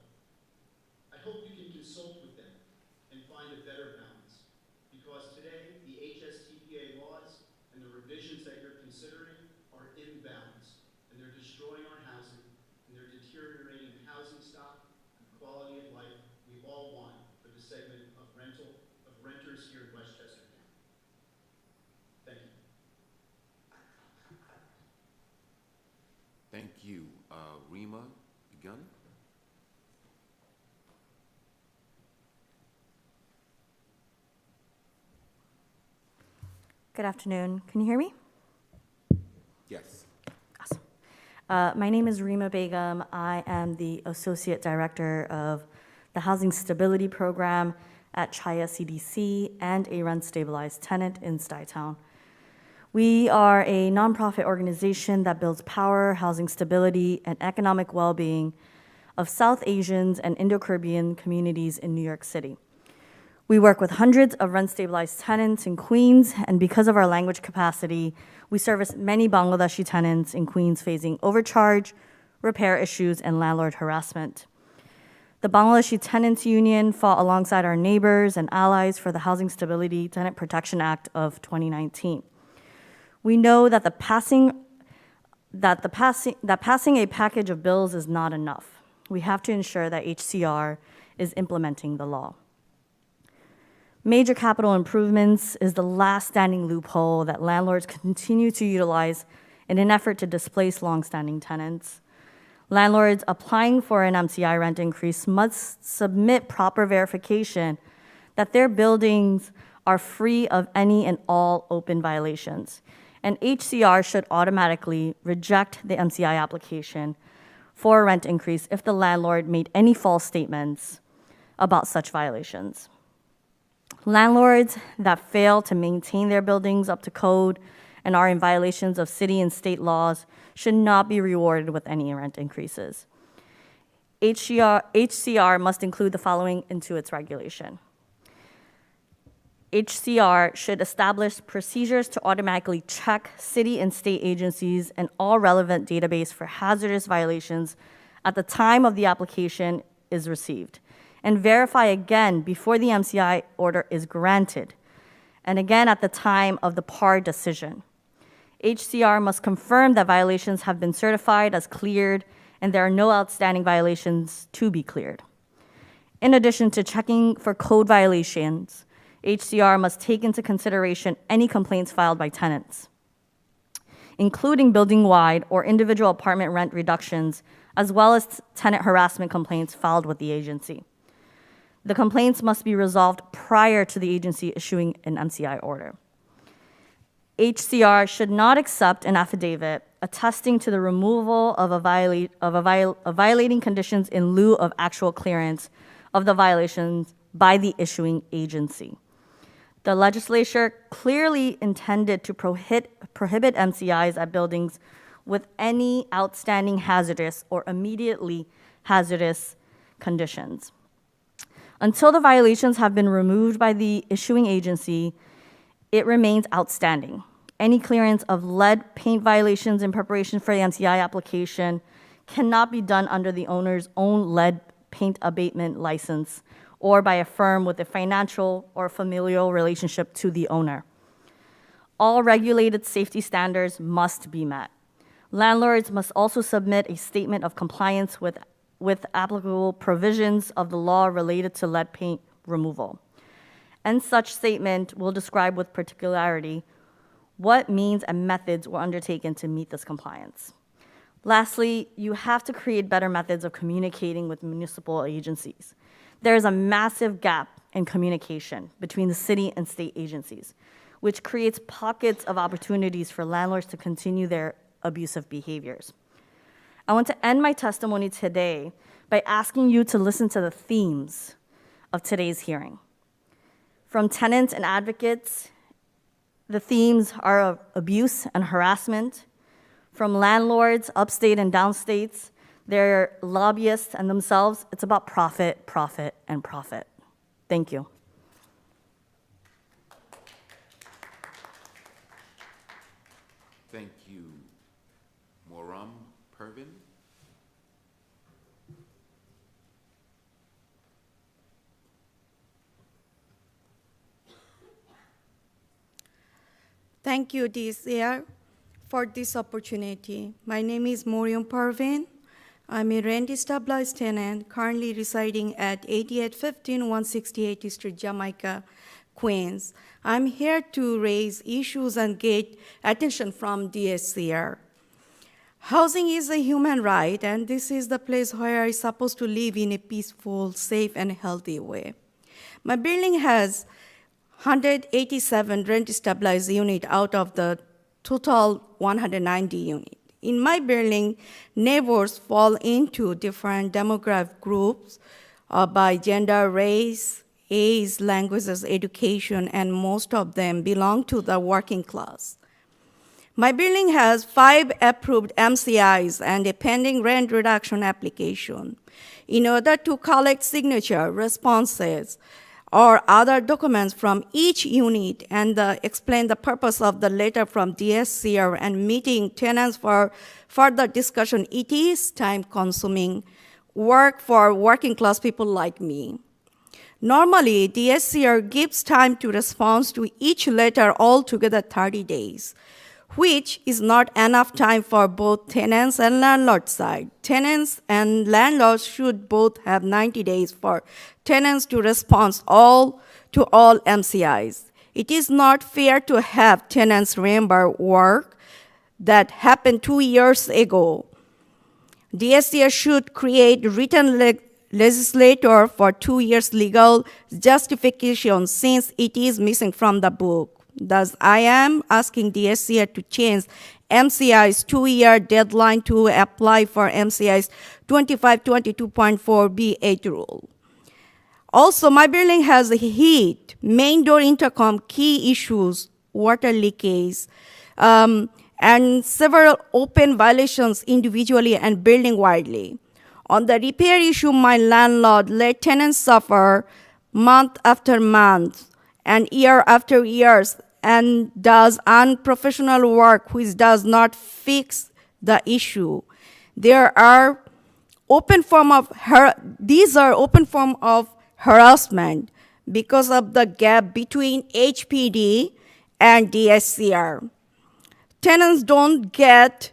I hope you can consult with them and find a better balance, because today the HSTPA laws and the revisions that you're considering are imbalance, and they're destroying our housing, and they're deteriorating the housing stock and quality of life we all want for the segment of renters here in Westchester County. Thank you. Thank you. Rima Begun? Good afternoon. Can you hear me? Yes. Awesome. My name is Rima Begum. I am the Associate Director of the Housing Stability Program at Chaya CDC and a rent-stabilized tenant in Stuytown. We are a nonprofit organization that builds power, housing stability, and economic well-being of South Asians and Indo-Caribbean communities in New York City. We work with hundreds of rent-stabilized tenants in Queens, and because of our language capacity, we service many Bangladeshi tenants in Queens facing overcharge, repair issues, and landlord harassment. The Bangladeshi Tenants Union fought alongside our neighbors and allies for the Housing Stability Tenant Protection Act of 2019. We know that passing a package of bills is not enough. We have to ensure that HCR is implementing the law. Major capital improvements is the last standing loophole that landlords continue to utilize in an effort to displace longstanding tenants. Landlords applying for an MCI rent increase must submit proper verification that their buildings are free of any and all open violations, and HCR should automatically reject the MCI application for a rent increase if the landlord made any false statements about such violations. Landlords that fail to maintain their buildings up to code and are in violations of city and state laws should not be rewarded with any rent increases. HCR must include the following into its regulation. HCR should establish procedures to automatically check city and state agencies and all relevant database for hazardous violations at the time of the application is received, and verify again before the MCI order is granted, and again at the time of the PAR decision. HCR must confirm that violations have been certified as cleared and there are no outstanding violations to be cleared. In addition to checking for code violations, HCR must take into consideration any complaints filed by tenants, including building-wide or individual apartment rent reductions, as well as tenant harassment complaints filed with the agency. The complaints must be resolved prior to the agency issuing an MCI order. HCR should not accept an affidavit attesting to the removal of violating conditions in lieu of actual clearance of the violations by the issuing agency. The legislature clearly intended to prohibit MCIs at buildings with any outstanding hazardous or immediately hazardous conditions. Until the violations have been removed by the issuing agency, it remains outstanding. Any clearance of lead paint violations in preparation for the MCI application cannot be done under the owner's own lead paint abatement license or by a firm with a financial or familial relationship to the owner. All regulated safety standards must be met. Landlords must also submit a statement of compliance with applicable provisions of the law related to lead paint removal. And such statement will describe with particularity what means and methods were undertaken to meet this compliance. Lastly, you have to create better methods of communicating with municipal agencies. There is a massive gap in communication between the city and state agencies, which creates pockets of opportunities for landlords to continue their abusive behaviors. I want to end my testimony today by asking you to listen to the themes of today's hearing. From tenants and advocates, the themes are of abuse and harassment. From landlords, upstate and downstates, their lobbyists and themselves, it's about profit, profit, and profit. Thank you. Thank you. Moram Pervin. Thank you, DCR, for this opportunity. My name is Moriam Parvin. I'm a rent-established tenant currently residing at 8815 168 Street, Jamaica, Queens. I'm here to raise issues and get attention from DSCR. Housing is a human right, and this is the place where I'm supposed to live in a peaceful, safe, and healthy way. My building has 187 rent-stabilized units out of the total 190 units. In my building, neighbors fall into different demographic groups by gender, race, age, languages, education, and most of them belong to the working class. My building has 5 approved MCIs and a pending rent reduction application. In order to collect signature responses or other documents from each unit and explain the purpose of the letter from DSCR and meeting tenants for further discussion, it is time-consuming work for working class people like me. Normally, DSCR gives time to respond to each letter altogether 30 days, which is not enough time for both tenants and landlord side. Tenants and landlords should both have 90 days for tenants to respond to all MCIs. It is not fair to have tenants remember work that happened 2 years ago. DSCR should create written legislator for 2 years legal justification since it is missing from the book. Thus, I am asking the HCR to change MCI's 2-year deadline to apply for MCI's 2522.4B8 rule. Also, my building has heat, main door intercom, key issues, water leakage, and several open violations individually and building widely. On the repair issue, my landlord let tenants suffer month after month and year after years and does unprofessional work which does not fix the issue. There are open form of these are open form of harassment because of the gap between HPD and DSCR. Tenants don't get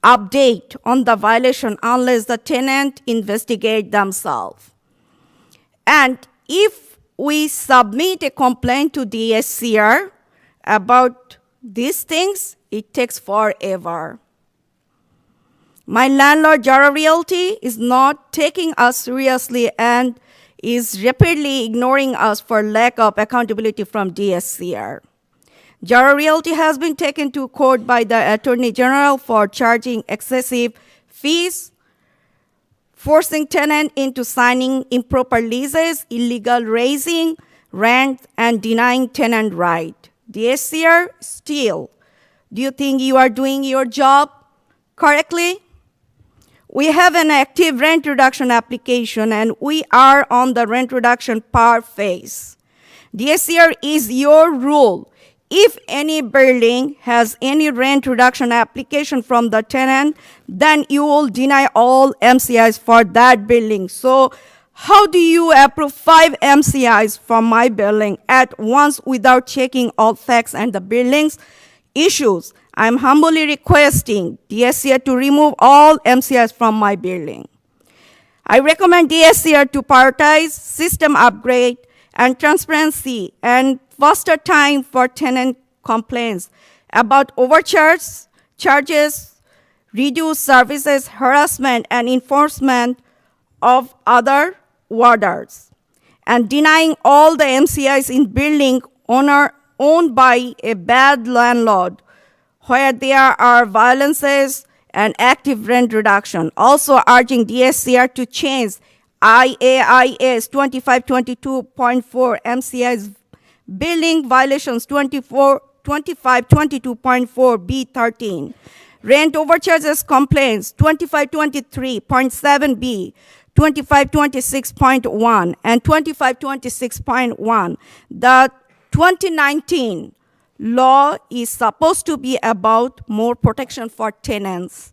update on the violation unless the tenant investigate themselves. And if we submit a complaint to DSCR about these things, it takes forever. My landlord, Jara Realty, is not taking us seriously and is rapidly ignoring us for lack of accountability from DSCR. Jara Realty has been taken to court by the Attorney General for charging excessive fees, forcing tenants into signing improper leases, illegal raising rent, and denying tenant right. DSCR, still, do you think you are doing your job correctly? We have an active rent reduction application, and we are on the rent reduction par phase. DSCR is your rule. If any building has any rent reduction application from the tenant, then you will deny all MCIs for that building. So how do you approve 5 MCIs from my building at once without checking all facts and the building's issues? I'm humbly requesting DSCR to remove all MCIs from my building. I recommend DSCR to prioritize system upgrade and transparency and faster time for tenant complaints about overcharges, charges, reduced services, harassment, and enforcement of other warders, and denying all the MCIs in building owned by a bad landlord where there are violences and active rent reduction. Also urging DSCR to change IAIS 2522.4 MCI's building violations 2522.4 B13, rent overcharges complaints 2523.7 B, 2526.1, and 2526.1. The 2019 law is supposed to be about more protection for tenants,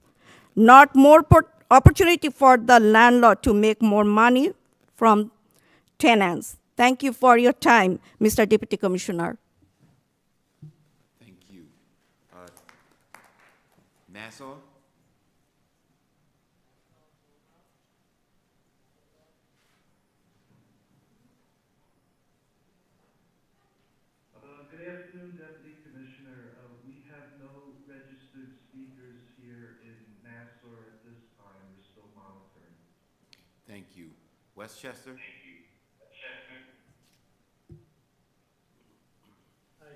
not more opportunity for the landlord to make more money from tenants. Thank you for your time, Mr. Deputy Commissioner. Thank you. Nassau? Good afternoon, Deputy Commissioner. We have no registered speakers here in Nassau at this time. We're still monitoring. Thank you. Westchester?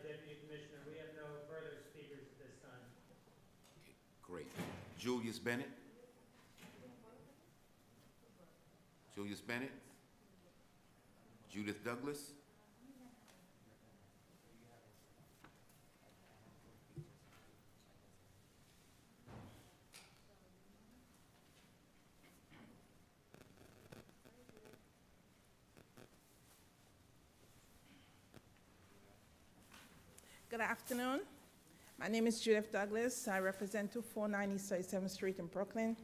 Deputy Commissioner, we have no further speakers at this time. Okay, great. Julius Bennett? Julius Bennett? Judith Douglas? Good afternoon. My name is Judith Douglas. I represent 249 East 37th Street in Brooklyn.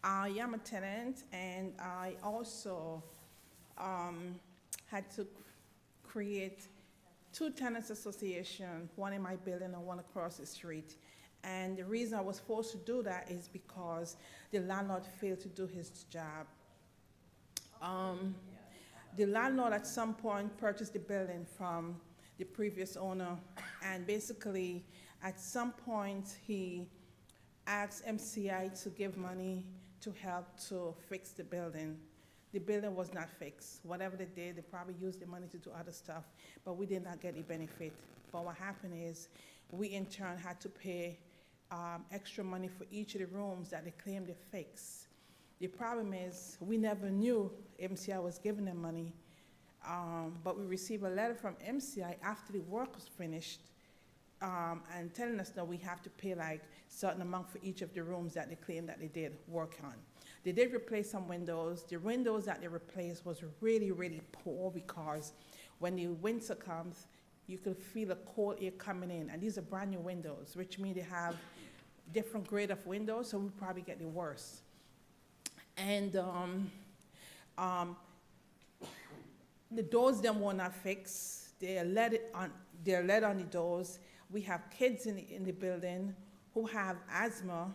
I am a tenant, and I also had to create 2 tenants associations, one in my building and one across the street. And the reason I was forced to do that is because the landlord failed to do his job. The landlord at some point purchased the building from the previous owner, and basically at some point he asked MCI to give money to help to fix the building. the building was not fixed. Whatever they did, they probably used the money to do other stuff, but we did not get the benefit. But what happened is, we in turn had to pay extra money for each of the rooms that they claimed they fixed. The problem is, we never knew MCI was giving them money, but we received a letter from MCI after the work was finished, and telling us that we have to pay like certain amount for each of the rooms that they claimed that they did work on. They did replace some windows. The windows that they replaced was really, really poor, because when the winter comes, you could feel the cold air coming in, and these are brand new windows, which means they have different grade of windows, so we probably get the worst. And the doors them were not fixed. They're lead on the doors. We have kids in the building who have asthma,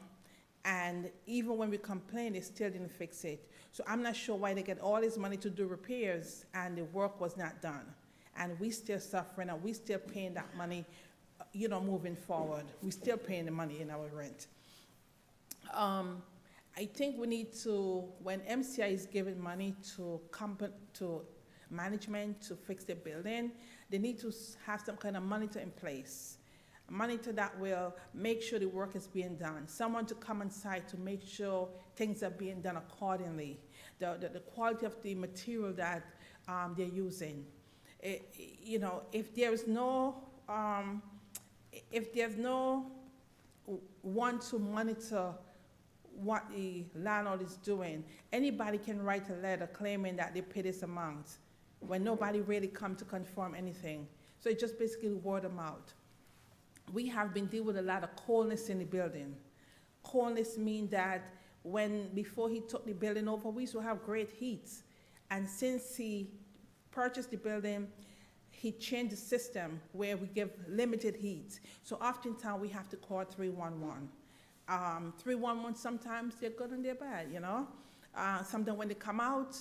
and even when we complain, they still didn't fix it. So I'm not sure why they get all this money to do repairs and the work was not done. And we still suffering, and we still paying that money, moving forward. We still paying the money in our rent. I think we need to, when MCI is giving money to management to fix the building, they need to have some kind of monitor in place. A monitor that will make sure the work is being done. Someone to come on site to make sure things are being done accordingly. The quality of the material that they're using. If there's no one to monitor what the landlord is doing, anybody can write a letter claiming that they pay this amount when nobody really come to confirm anything. So it's just basically word of mouth. We have been dealing with a lot of coldness in the building. Coldness means that before he took the building over, we used to have great heat. And since he purchased the building, he changed the system where we give limited heat. So oftentimes we have to call 311. 311, sometimes they're good and they're bad, Sometimes when they come out,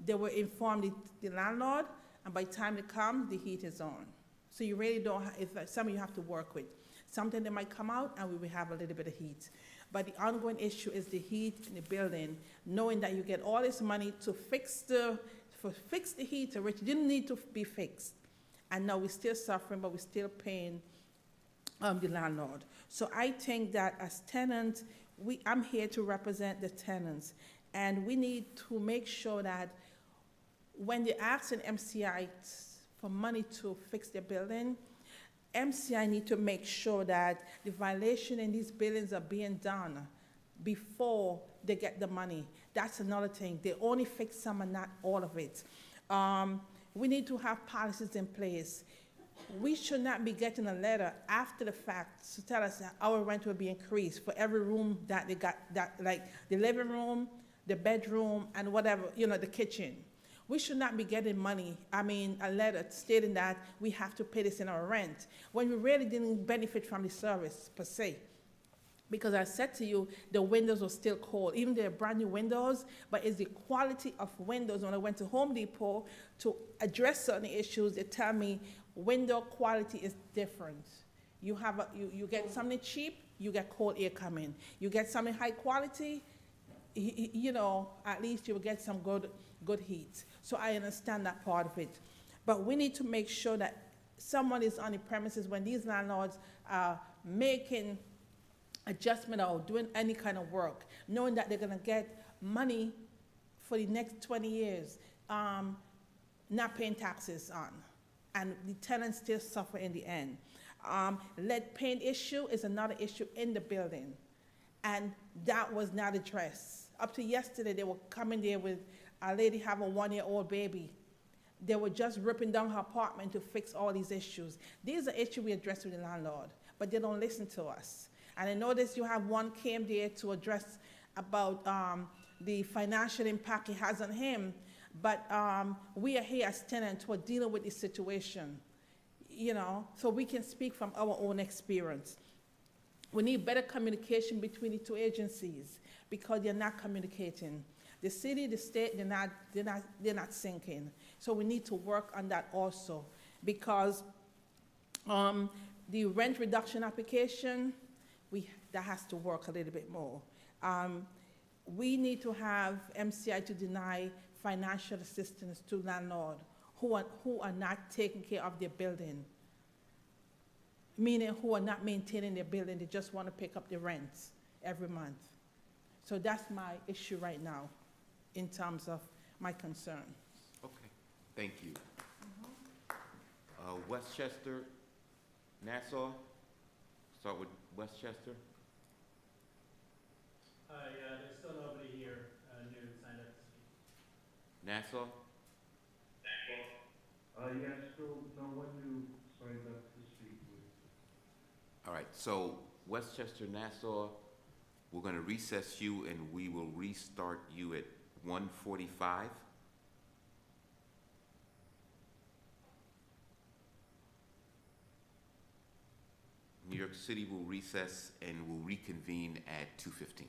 they will inform the landlord, and by the time they come, the heat is on. So you really don't, some you have to work with. Sometimes they might come out and we will have a little bit of heat. But the ongoing issue is the heat in the building, knowing that you get all this money to fix the heater, which didn't need to be fixed. And now we're still suffering, but we're still paying the landlord. So I think that as tenants, I'm here to represent the tenants, and we need to make sure that when they ask an MCI for money to fix their building, MCI need to make sure that the violation in these buildings are being done before they get the money. That's another thing. They only fix some and not all of it. We need to have policies in place. We should not be getting a letter after the fact to tell us that our rent will be increased for every room that they got, like the living room, the bedroom, and whatever, the kitchen. We should not be getting a letter stating that we have to pay this in our rent, when we really didn't benefit from the service per se. Because I said to you, the windows were still cold. Even they're brand new windows, but it's the quality of windows. When I went to Home Depot to address certain issues, they tell me window quality is different. You get something cheap, you get cold air coming. You get something high quality, at least you will get some good heat. So I understand that part of it. But we need to make sure that someone is on the premises when these landlords are making adjustment or doing any kind of work, knowing that they're gonna get money for the next 20 years, not paying taxes on. And the tenants still suffer in the end. Lead paint issue is another issue in the building, and that was not addressed. Up to yesterday, they were coming there with a lady have a 1-year-old baby. They were just ripping down her apartment to fix all these issues. These are issues we address with the landlord, but they don't listen to us. And I noticed you have one came there to address about the financial impact it has on him, but we are here as tenants who are dealing with this situation, so we can speak from our own experience. We need better communication between the two agencies because they're not communicating. The city, the state, they're not syncing. So we need to work on that also, because the rent reduction application, that has to work a little bit more. we need to have MCI to deny financial assistance to landlords who are not taking care of their building, meaning who are not maintaining their building, they just want to pick up the rents every month. So that's my issue right now in terms of my concern. Okay, thank you. Westchester, Nassau, start with Westchester. Yeah, there's still nobody here new signed up to speak. Nassau? Yes, still no one new signed up to speak with. All right, so Westchester, Nassau, we're gonna recess you and we will restart you at 1:45. New York City will recess and will reconvene at 2:15.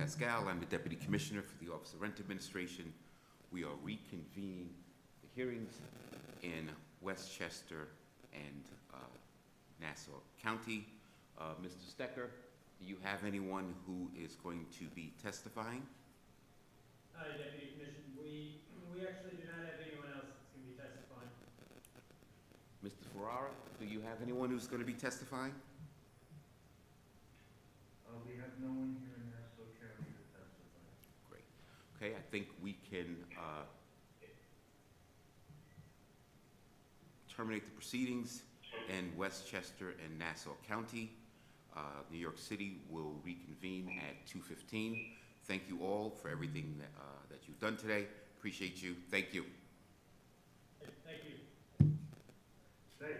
Pascal. I'm the Deputy Commissioner for the Office of Rent Administration. We are reconvening the hearings in Westchester and Nassau County. Mr. Stecker, do you have anyone who is going to be testifying? Hi, Deputy Commissioner. We actually do not have anyone else that's going to be testifying. Mr. Ferrara, do you have anyone who's going to be testifying? We have no one here in Nassau County to testify. Great. Okay, I think we can terminate the proceedings in Westchester and Nassau County. New York City will reconvene at 2:15. Thank you all for everything that you've done today. Appreciate you. Thank you. Thank you. Stay.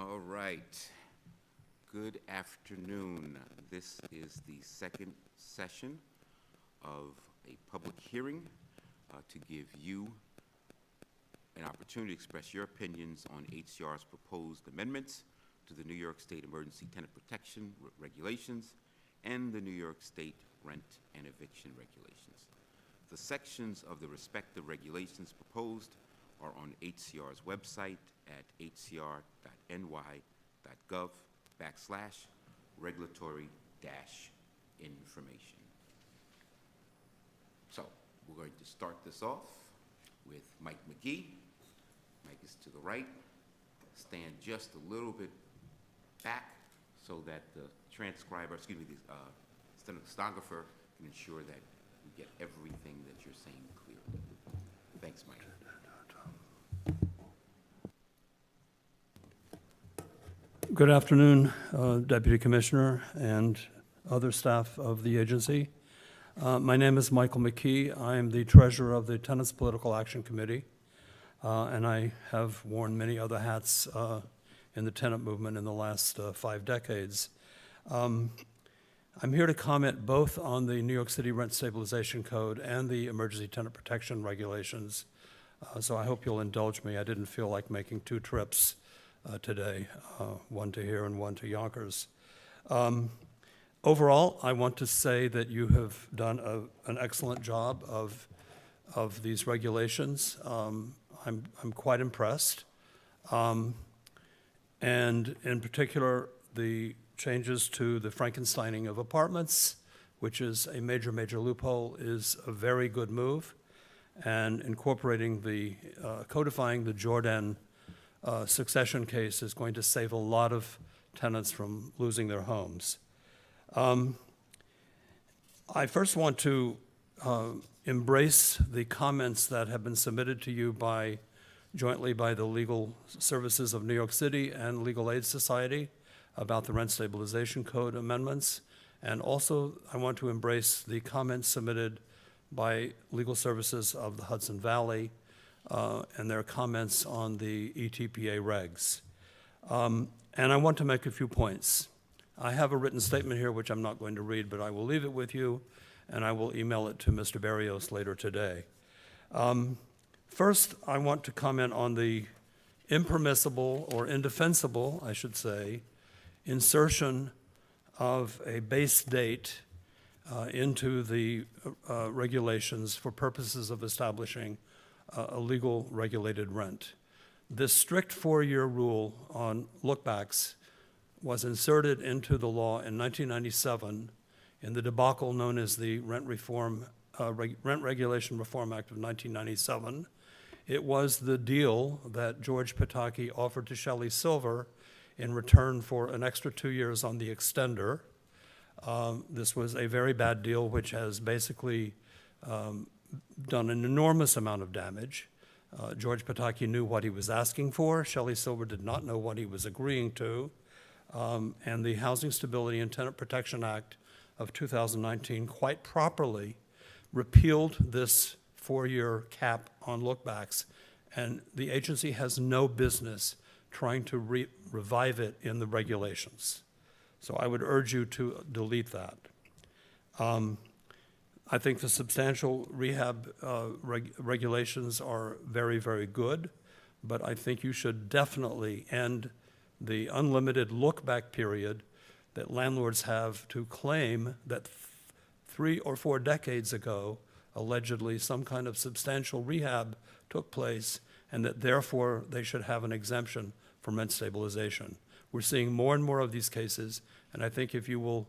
All right. Good afternoon. This is the second session of a public hearing to give you an opportunity to express your opinions on HCR's proposed amendments to the New York State Emergency Tenant Protection Regulations and the New York State Rent and Eviction Regulations. The sections of the respective regulations proposed are on HCR's website at hcr.ny.gov/regulatory-information. So we're going to start this off with Mike McGee. Mike is to the right. Stand just a little bit back so that the transcriber, excuse me, the stenographer can ensure that we get everything that you're saying clearly. Thanks, Mike. Good afternoon, Deputy Commissioner and other staff of the agency. My name is Michael McKee. I am the treasurer of the Tenants Political Action Committee, and I have worn many other hats in the tenant movement in the last 5 decades. I'm here to comment both on the New York City Rent Stabilization Code and the Emergency Tenant Protection Regulations, so I hope you'll indulge me. I didn't feel like making 2 trips today, one to here and one to Yonkers. Overall, I want to say that you have done an excellent job of these regulations. I'm quite impressed. And in particular, the changes to the Frankensteining of apartments, which is a major, major loophole, is a very good move. And incorporating codifying the Jordan succession case is going to save a lot of tenants from losing their homes. I first want to embrace the comments that have been submitted to you jointly by the Legal Services of New York City and Legal Aid Society about the Rent Stabilization Code amendments. And also, I want to embrace the comments submitted by Legal Services of the Hudson Valley and their comments on the ETPA regs. And I want to make a few points. I have a written statement here, which I'm not going to read, but I will leave it with you, and I will email it to Mr. Berrios later today. First, I want to comment on the impermissible, or indefensible, I should say, insertion of a base date into the regulations for purposes of establishing a legal regulated rent. This strict 4-year rule on lookbacks was inserted into the law in 1997 in the debacle known as the Rent Regulation Reform Act of 1997. It was the deal that George Pataki offered to Shelley Silver in return for an extra 2 years on the extender. This was a very bad deal, which has basically done an enormous amount of damage. George Pataki knew what he was asking for. Shelley Silver did not know what he was agreeing to. And the Housing Stability and Tenant Protection Act of 2019 quite properly repealed this 4-year cap on lookbacks, and the agency has no business trying to revive it in the regulations. So I would urge you to delete that. I think the substantial rehab regulations are very, very good, but I think you should definitely end the unlimited look-back period that landlords have to claim that 3 or 4 decades ago, allegedly some kind of substantial rehab took place, and that therefore they should have an exemption from rent stabilization. We're seeing more and more of these cases, and I think if you will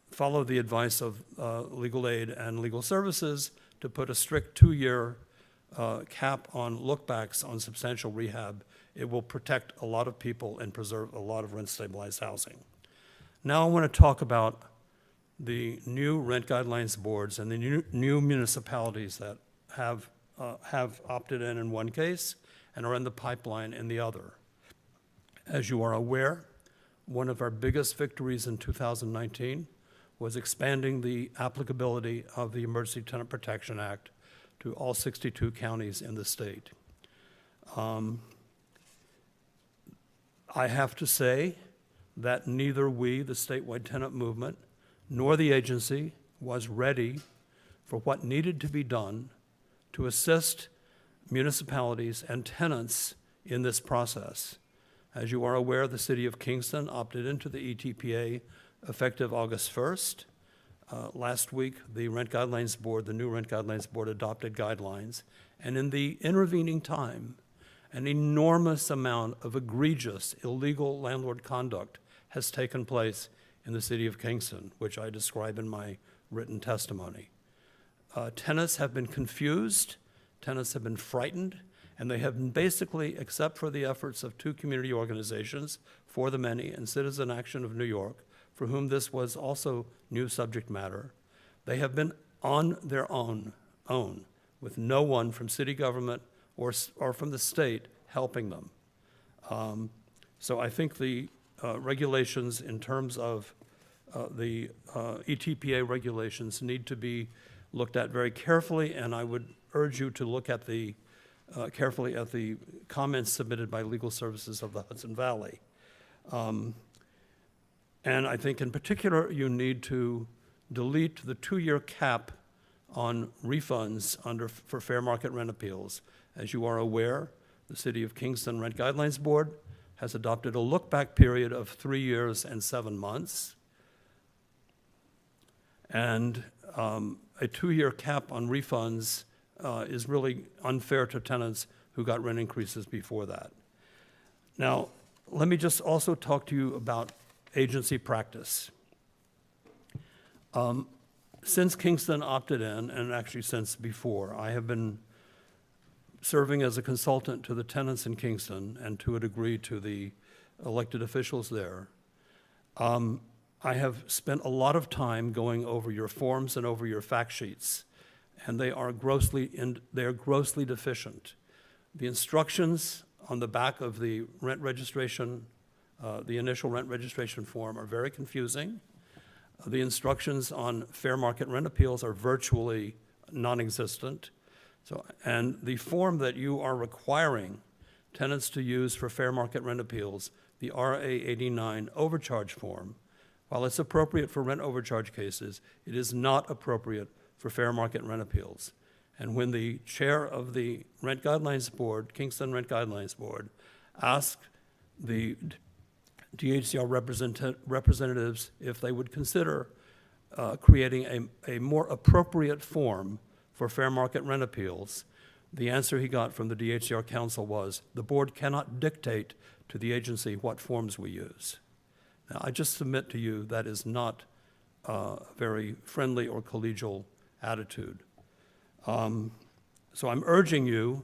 follow the advice of Legal Aid and Legal Services to put a strict 2-year cap on lookbacks on substantial rehab, it will protect a lot of people and preserve a lot of rent-stabilized housing. Now I want to talk about the new rent guidelines boards and the new municipalities that have opted in one case and are in the pipeline in the other. As you are aware, one of our biggest victories in 2019 was expanding the applicability of the Emergency Tenant Protection Act to all 62 counties in the state. I have to say that neither we, the statewide tenant movement, nor the agency was ready for what needed to be done to assist municipalities and tenants in this process. As you are aware, the City of Kingston opted into the ETPA effective August 1st. Last week, the Rent Guidelines Board, the new Rent Guidelines Board, adopted guidelines. And in the intervening time, an enormous amount of egregious, illegal landlord conduct has taken place in the City of Kingston, which I describe in my written testimony. Tenants have been confused, tenants have been frightened, and they have been basically, except for the efforts of two community organizations, For the Many and Citizen Action of New York, for whom this was also new subject matter, they have been on their own, with no one from city government or from the state helping them. So I think the regulations in terms of the ETPA regulations need to be looked at very carefully, and I would urge you to look at the carefully at the comments submitted by Legal Services of the Hudson Valley. And I think in particular you need to delete the 2-year cap on refunds for fair market rent appeals. As you are aware, the City of Kingston Rent Guidelines Board has adopted a look-back period of 3 years and 7 months. And a 2-year cap on refunds is really unfair to tenants who got rent increases before that. Now, let me just also talk to you about agency practice. Since Kingston opted in, and actually since before, I have been serving as a consultant to the tenants in Kingston and to a degree to the elected officials there. I have spent a lot of time going over your forms and over your fact sheets, and they are grossly deficient. The instructions on the back of the rent registration, the initial rent registration form, are very confusing. The instructions on fair market rent appeals are virtually non-existent. And the form that you are requiring tenants to use for fair market rent appeals, the RA 89 overcharge form, while it's appropriate for rent overcharge cases, it is not appropriate for fair market rent appeals. And when the chair of the Rent Guidelines Board, Kingston Rent Guidelines Board, asked the DHCR representatives if they would consider creating a more appropriate form for fair market rent appeals, the answer he got from the DHCR Counsel was, the board cannot dictate to the agency what forms we use. Now, I just submit to you that is not a very friendly or collegial attitude. So I'm urging you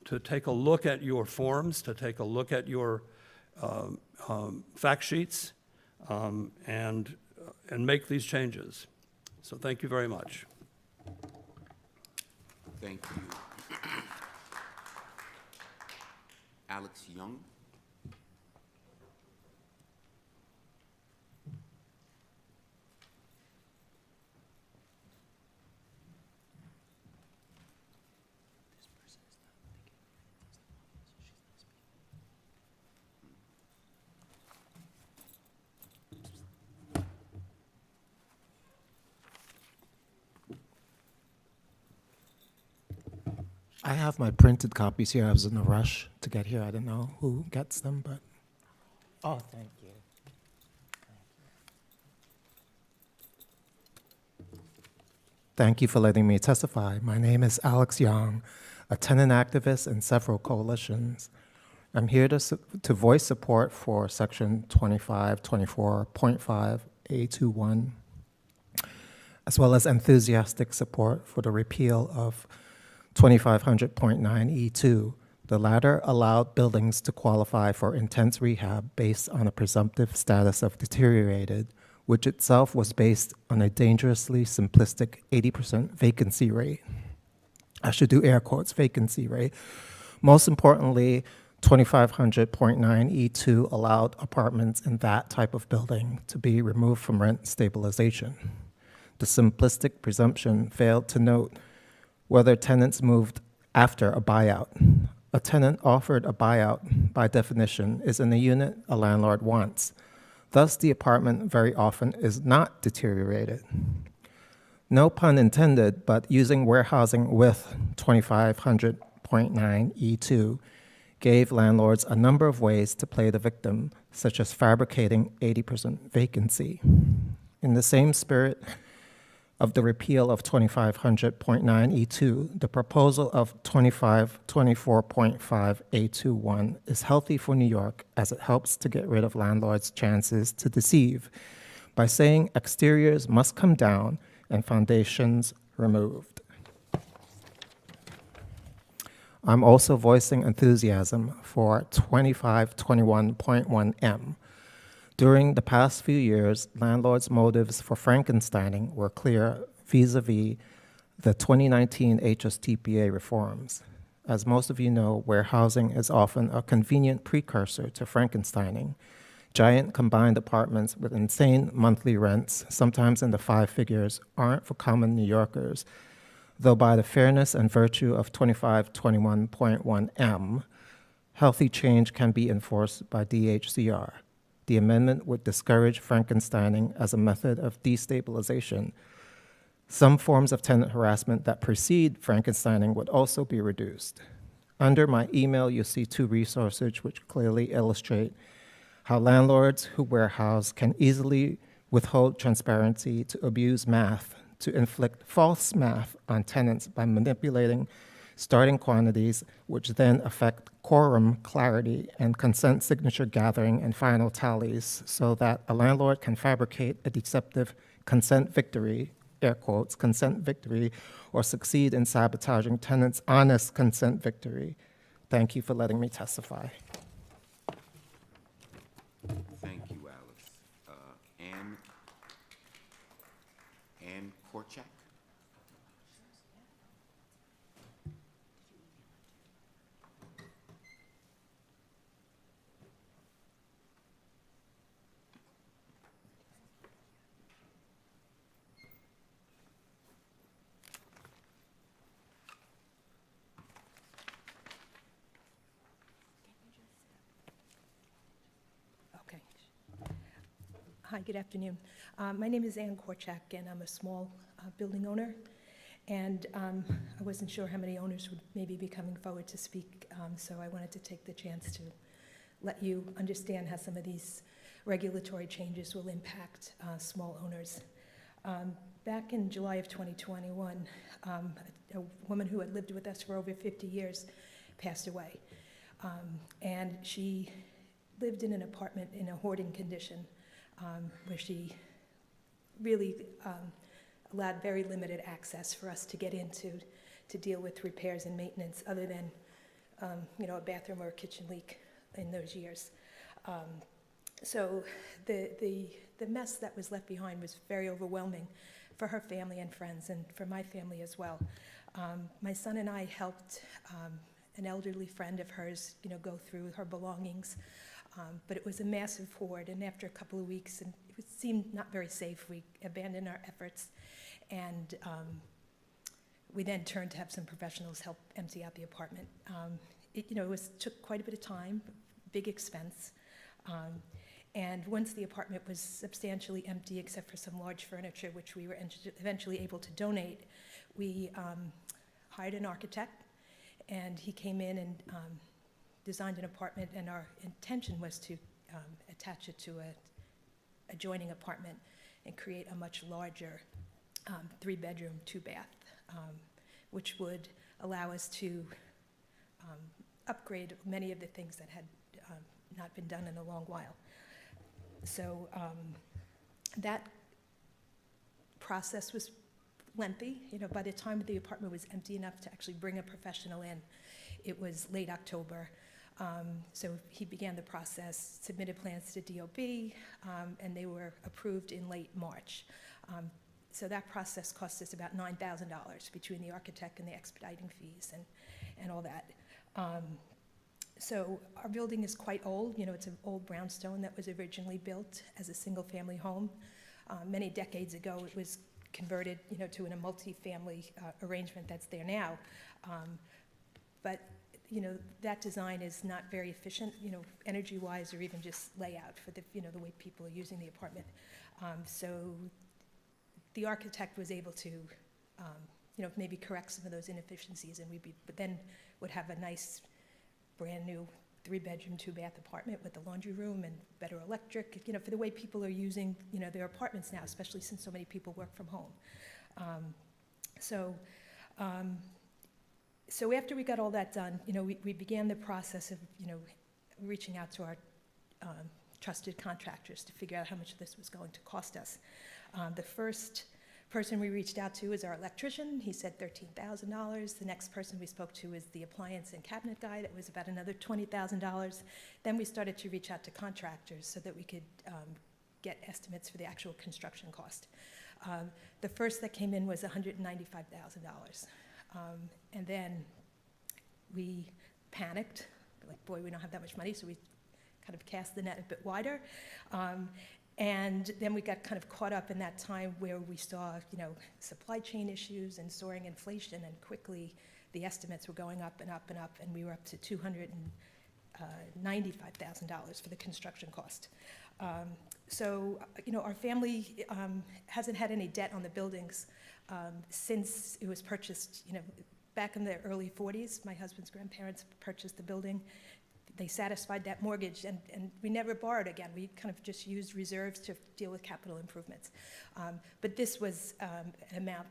to take a look at your forms, to take a look at your fact sheets, and make these changes. So thank you very much. Thank you. Alex Young. I have my printed copies here. I was in a rush to get here. I don't know who gets them, but... Oh, thank you. Thank you for letting me testify. My name is Alex Young, a tenant activist in several coalitions. I'm here to voice support for Section 2524.5A21, as well as enthusiastic support for the repeal of 2500.9E2. The latter allowed buildings to qualify for intense rehab based on a presumptive status of deteriorated, which itself was based on a dangerously simplistic 80% vacancy rate. I should do air quotes, vacancy rate. Most importantly, 2500.9E2 allowed apartments in that type of building to be removed from rent stabilization. The simplistic presumption failed to note whether tenants moved after a buyout. A tenant offered a buyout, by definition, is in a unit a landlord wants. Thus, the apartment very often is not deteriorated. No pun intended, but using warehousing with 2500.9E2 gave landlords a number of ways to play the victim, such as fabricating 80% vacancy. In the same spirit of the repeal of 2500.9E2, the proposal of 2524.5A21 is healthy for New York as it helps to get rid of landlords' chances to deceive by saying exteriors must come down and foundations removed. I'm also voicing enthusiasm for 2521.1M. During the past few years, landlords' motives for Frankensteining were clear vis-a-vis the 2019 HSTPA reforms. As most of you know, warehousing is often a convenient precursor to Frankensteining. Giant combined apartments with insane monthly rents, sometimes in the 5 figures, aren't for common New Yorkers, though by the fairness and virtue of 2521.1M, healthy change can be enforced by DHCR. The amendment would discourage Frankensteining as a method of destabilization. Some forms of tenant harassment that precede Frankensteining would also be reduced. Under my email, you'll see 2 resources which clearly illustrate how landlords who warehouse can easily withhold transparency to abuse math, to inflict false math on tenants by manipulating starting quantities, which then affect quorum clarity and consent signature gathering and final tallies, so that a landlord can fabricate a deceptive consent victory, air quotes, consent victory, or succeed in sabotaging tenants' honest consent victory. Thank you for letting me testify. Thank you, Alice. Ann Korchak? Okay. Hi, good afternoon. My name is Ann Korchak, and I'm a small building owner. And I wasn't sure how many owners would maybe be coming forward to speak, so I wanted to take the chance to let you understand how some of these regulatory changes will impact small owners. Back in July of 2021, a woman who had lived with us for over 50 years passed away. And she lived in an apartment in a hoarding condition where she really allowed very limited access for us to get into to deal with repairs and maintenance other than a bathroom or a kitchen leak in those years. So the mess that was left behind was very overwhelming for her family and friends, and for my family as well. My son and I helped an elderly friend of hers, go through her belongings, but it was a massive hoard. And after a couple of weeks, and it seemed not very safe, we abandoned our efforts, and we then turned to have some professionals help empty out the apartment. It took quite a bit of time, big expense. And once the apartment was substantially empty, except for some large furniture, which we were eventually able to donate, we hired an architect, and he came in and designed an apartment, and our intention was to attach it to an adjoining apartment and create a much larger 3-bedroom, 2-bath, which would allow us to upgrade many of the things that had not been done in a long while. So that process was lengthy. By the time the apartment was empty enough to actually bring a professional in, it was late October. So he began the process, submitted plans to DOB, and they were approved in late March. So that process cost us about $9,000 between the architect and the expediting fees and all that. So our building is quite old. It's an old brownstone that was originally built as a single-family home. Many decades ago, it was converted, to a multi-family arrangement that's there now. But that design is not very efficient, energy-wise or even just layout for the, the way people are using the apartment. So the architect was able to, maybe correct some of those inefficiencies, and but then would have a nice, brand-new 3-bedroom, 2-bath apartment with a laundry room and better electric, for the way people are using, their apartments now, especially since so many people work from home. So after we got all that done, we began the process of, reaching out to our trusted contractors to figure out how much this was going to cost us. The first person we reached out to is our electrician. He said $13,000. The next person we spoke to is the appliance and cabinet guy. That was about another $20,000. Then we started to reach out to contractors so that we could get estimates for the actual construction cost. The first that came in was $195,000. And then we panicked, like, boy, we don't have that much money, so we kind of cast the net a bit wider. And then we got kind of caught up in that time where we saw, supply chain issues and soaring inflation, and quickly the estimates were going up and up and up, and we were up to $295,000 for the construction cost. So, our family hasn't had any debt on the buildings since it was purchased, back in the early 40s. My husband's grandparents purchased the building. They satisfied that mortgage, and we never borrowed again. We kind of just used reserves to deal with capital improvements. But this was an amount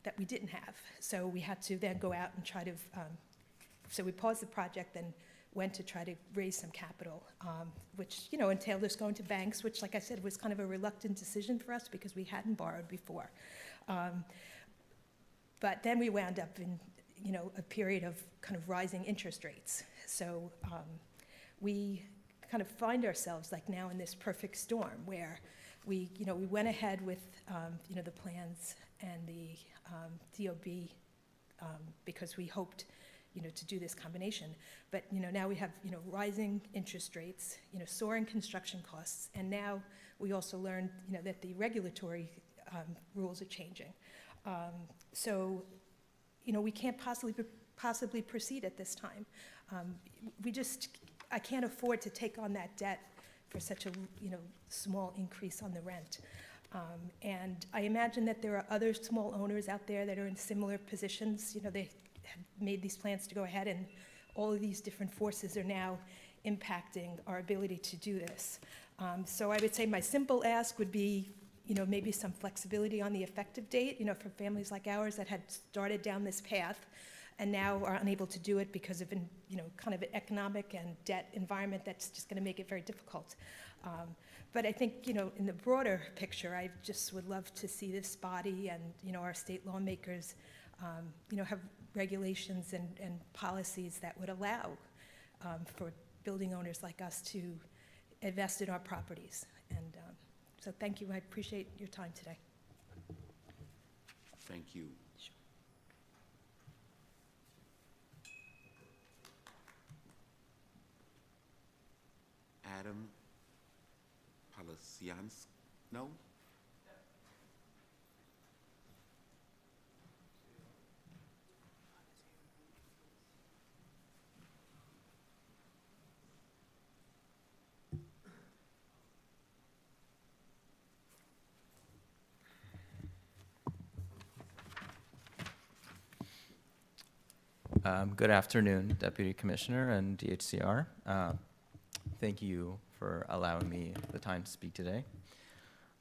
that we didn't have. So we had to then go out and try to, so we paused the project and went to try to raise some capital, which, entailed us going to banks, which, like I said, was kind of a reluctant decision for us because we hadn't borrowed before. But then we wound up in, a period of kind of rising interest rates. So we kind of find ourselves like now in this perfect storm where we went ahead with, the plans and the DOB because we hoped, to do this combination. But, now we have, rising interest rates, soaring construction costs, and now we also learned, that the regulatory rules are changing. So, we can't possibly proceed at this time. I can't afford to take on that debt for such a, small increase on the rent. And I imagine that there are other small owners out there that are in similar positions. They have made these plans to go ahead, and all of these different forces are now impacting our ability to do this. So I would say my simple ask would be, maybe some flexibility on the effective date, for families like ours that had started down this path and now are unable to do it because of kind of an economic and debt environment that's just going to make it very difficult. But I think, in the broader picture, I just would love to see this body and, our state lawmakers, have regulations and policies that would allow for building owners like us to invest in our properties. And so thank you. I appreciate your time today. Thank you. Adam Palasians, no? Good afternoon, Deputy Commissioner and DHCR. Thank you for allowing me the time to speak today.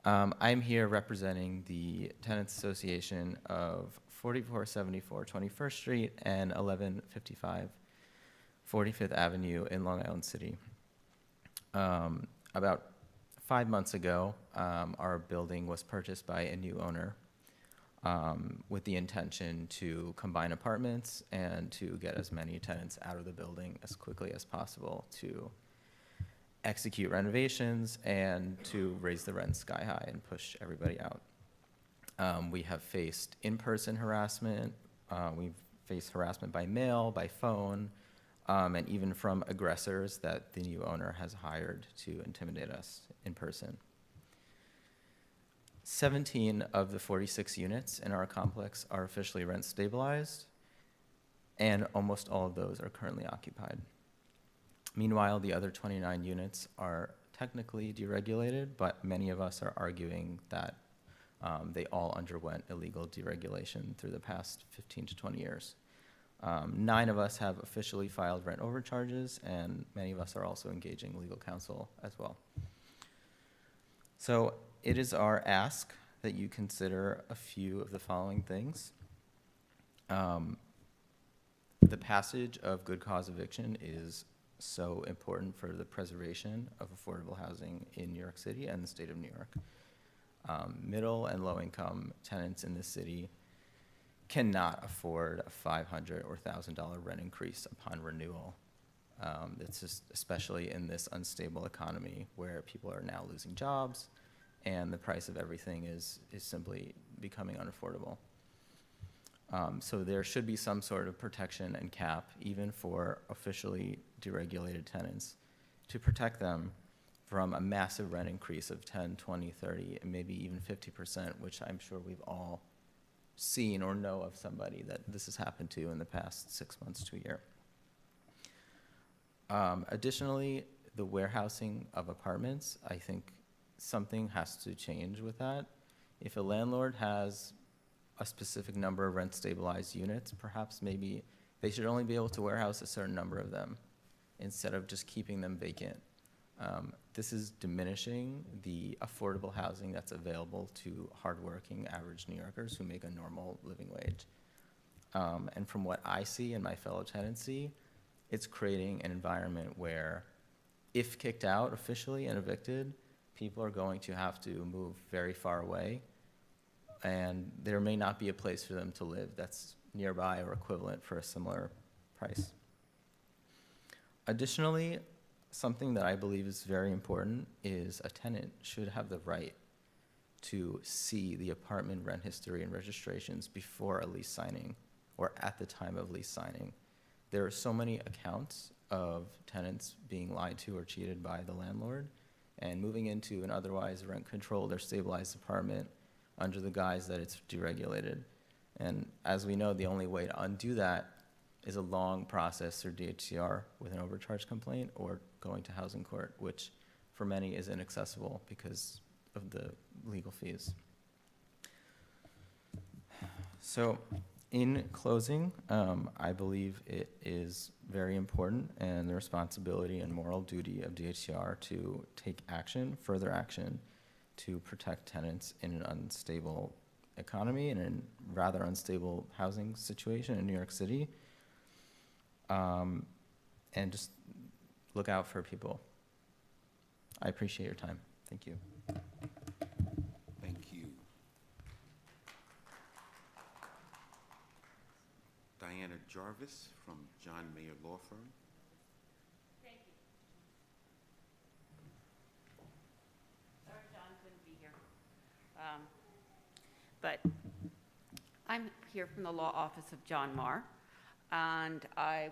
I'm here representing the Tenants Association of 4474 21st Street and 1155 45th Avenue in Long Island City. About 5 months ago, our building was purchased by a new owner with the intention to combine apartments and to get as many tenants out of the building as quickly as possible to execute renovations and to raise the rent sky high and push everybody out. We have faced in-person harassment, we've faced harassment by mail, by phone, and even from aggressors that the new owner has hired to intimidate us in person. 17 of the 46 units in our complex are officially rent stabilized, and almost all of those are currently occupied. Meanwhile, the other 29 units are technically deregulated, but many of us are arguing that they all underwent illegal deregulation through the past 15 to 20 years. 9 of us have officially filed rent overcharges, and many of us are also engaging legal counsel as well. So it is our ask that you consider a few of the following things. The passage of good cause eviction is so important for the preservation of affordable housing in New York City and the state of New York. Middle and low income tenants in this city cannot afford a $500 or $1,000 rent increase upon renewal. It's just, especially in this unstable economy where people are now losing jobs and the price of everything is simply becoming unaffordable. So there should be some sort of protection and cap, even for officially deregulated tenants, to protect them from a massive rent increase of 10, 20, 30, and maybe even 50%, which I'm sure we've all seen or know of somebody that this has happened to in the past 6 months to a year. Additionally, the warehousing of apartments, I think something has to change with that. If a landlord has a specific number of rent-stabilized units, perhaps maybe they should only be able to warehouse a certain number of them instead of just keeping them vacant. This is diminishing the affordable housing that's available to hardworking average New Yorkers who make a normal living wage. And from what I see and my fellow tenants see, it's creating an environment where if kicked out officially and evicted, people are going to have to move very far away, and there may not be a place for them to live that's nearby or equivalent for a similar price. Additionally, something that I believe is very important is a tenant should have the right to see the apartment rent history and registrations before a lease signing or at the time of lease signing. There are so many accounts of tenants being lied to or cheated by the landlord and moving into an otherwise rent-controlled or stabilized apartment under the guise that it's deregulated. And as we know, the only way to undo that is a long process through DHCR with an overcharge complaint or going to housing court, which for many is inaccessible because of the legal fees. So in closing, I believe it is very important and the responsibility and moral duty of DHCR to take action, further action, to protect tenants in an unstable economy and in a rather unstable housing situation in New York City. And just look out for people. I appreciate your time. Thank you. Thank you. Diana Jarvis from John Mayer Law Firm. Thank you. Sorry, John couldn't be here. But I'm here from the law office of John Marr, and I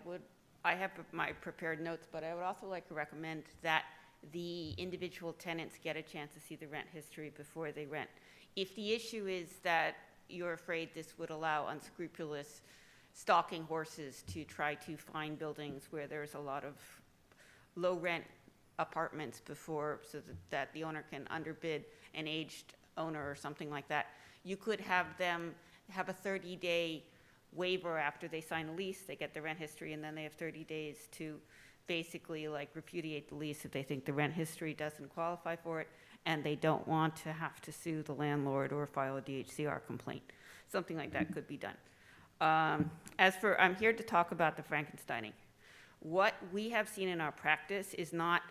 have my prepared notes, but I would also like to recommend that the individual tenants get a chance to see the rent history before they rent. If the issue is that you're afraid this would allow unscrupulous stalking horses to try to find buildings where there's a lot of low rent apartments before, so that the owner can underbid an aged owner or something like that, you could have them have a 30-day waiver after they sign a lease. They get the rent history, and then they have 30 days to basically like repudiate the lease if they think the rent history doesn't qualify for it and they don't want to have to sue the landlord or file a DHCR complaint. Something like that could be done. I'm here to talk about the Frankensteining. What we have seen in our practice is not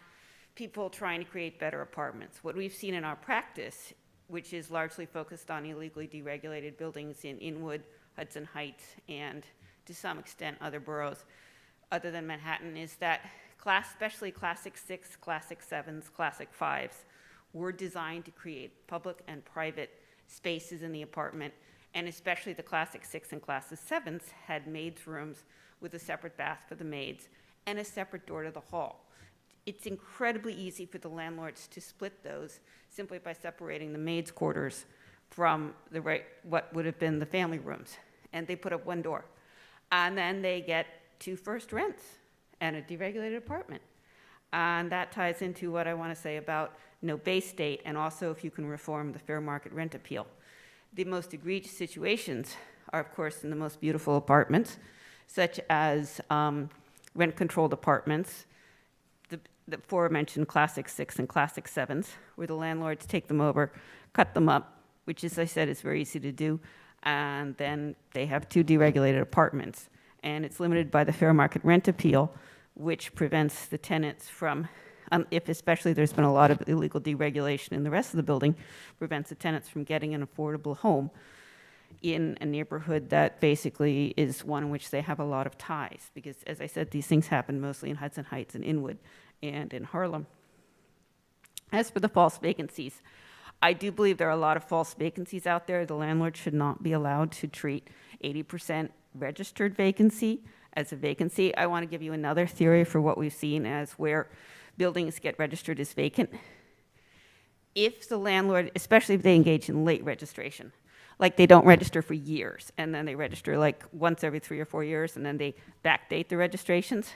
people trying to create better apartments. What we've seen in our practice, which is largely focused on illegally deregulated buildings in Inwood, Hudson Heights, and to some extent other boroughs other than Manhattan, is that especially Classic 6, Classic 7s, Classic 5s were designed to create public and private spaces in the apartment, and especially the Classic 6 and Classic 7s had maids' rooms with a separate bath for the maids and a separate door to the hall. It's incredibly easy for the landlords to split those simply by separating the maids' quarters from what would have been the family rooms, and they put up one door. And then they get 2 first rents and a deregulated apartment. And that ties into what I want to say about no base date, and also if you can reform the fair market rent appeal. The most egregious situations are, of course, in the most beautiful apartments, such as rent-controlled apartments, the aforementioned Classic 6 and Classic 7s, where the landlords take them over, cut them up, which, as I said, is very easy to do, and then they have 2 deregulated apartments. And it's limited by the fair market rent appeal, which prevents the tenants from, if especially there's been a lot of illegal deregulation in the rest of the building, prevents the tenants from getting an affordable home in a neighborhood that basically is one in which they have a lot of ties. Because, as I said, these things happen mostly in Hudson Heights and Inwood and in Harlem. As for the false vacancies, I do believe there are a lot of false vacancies out there. The landlord should not be allowed to treat 80% registered vacancy as a vacancy. I want to give you another theory for what we've seen as where buildings get registered as vacant. If the landlord, especially if they engage in late registration, like they don't register for years, and then they register like once every 3 or 4 years, and then they backdate the registrations,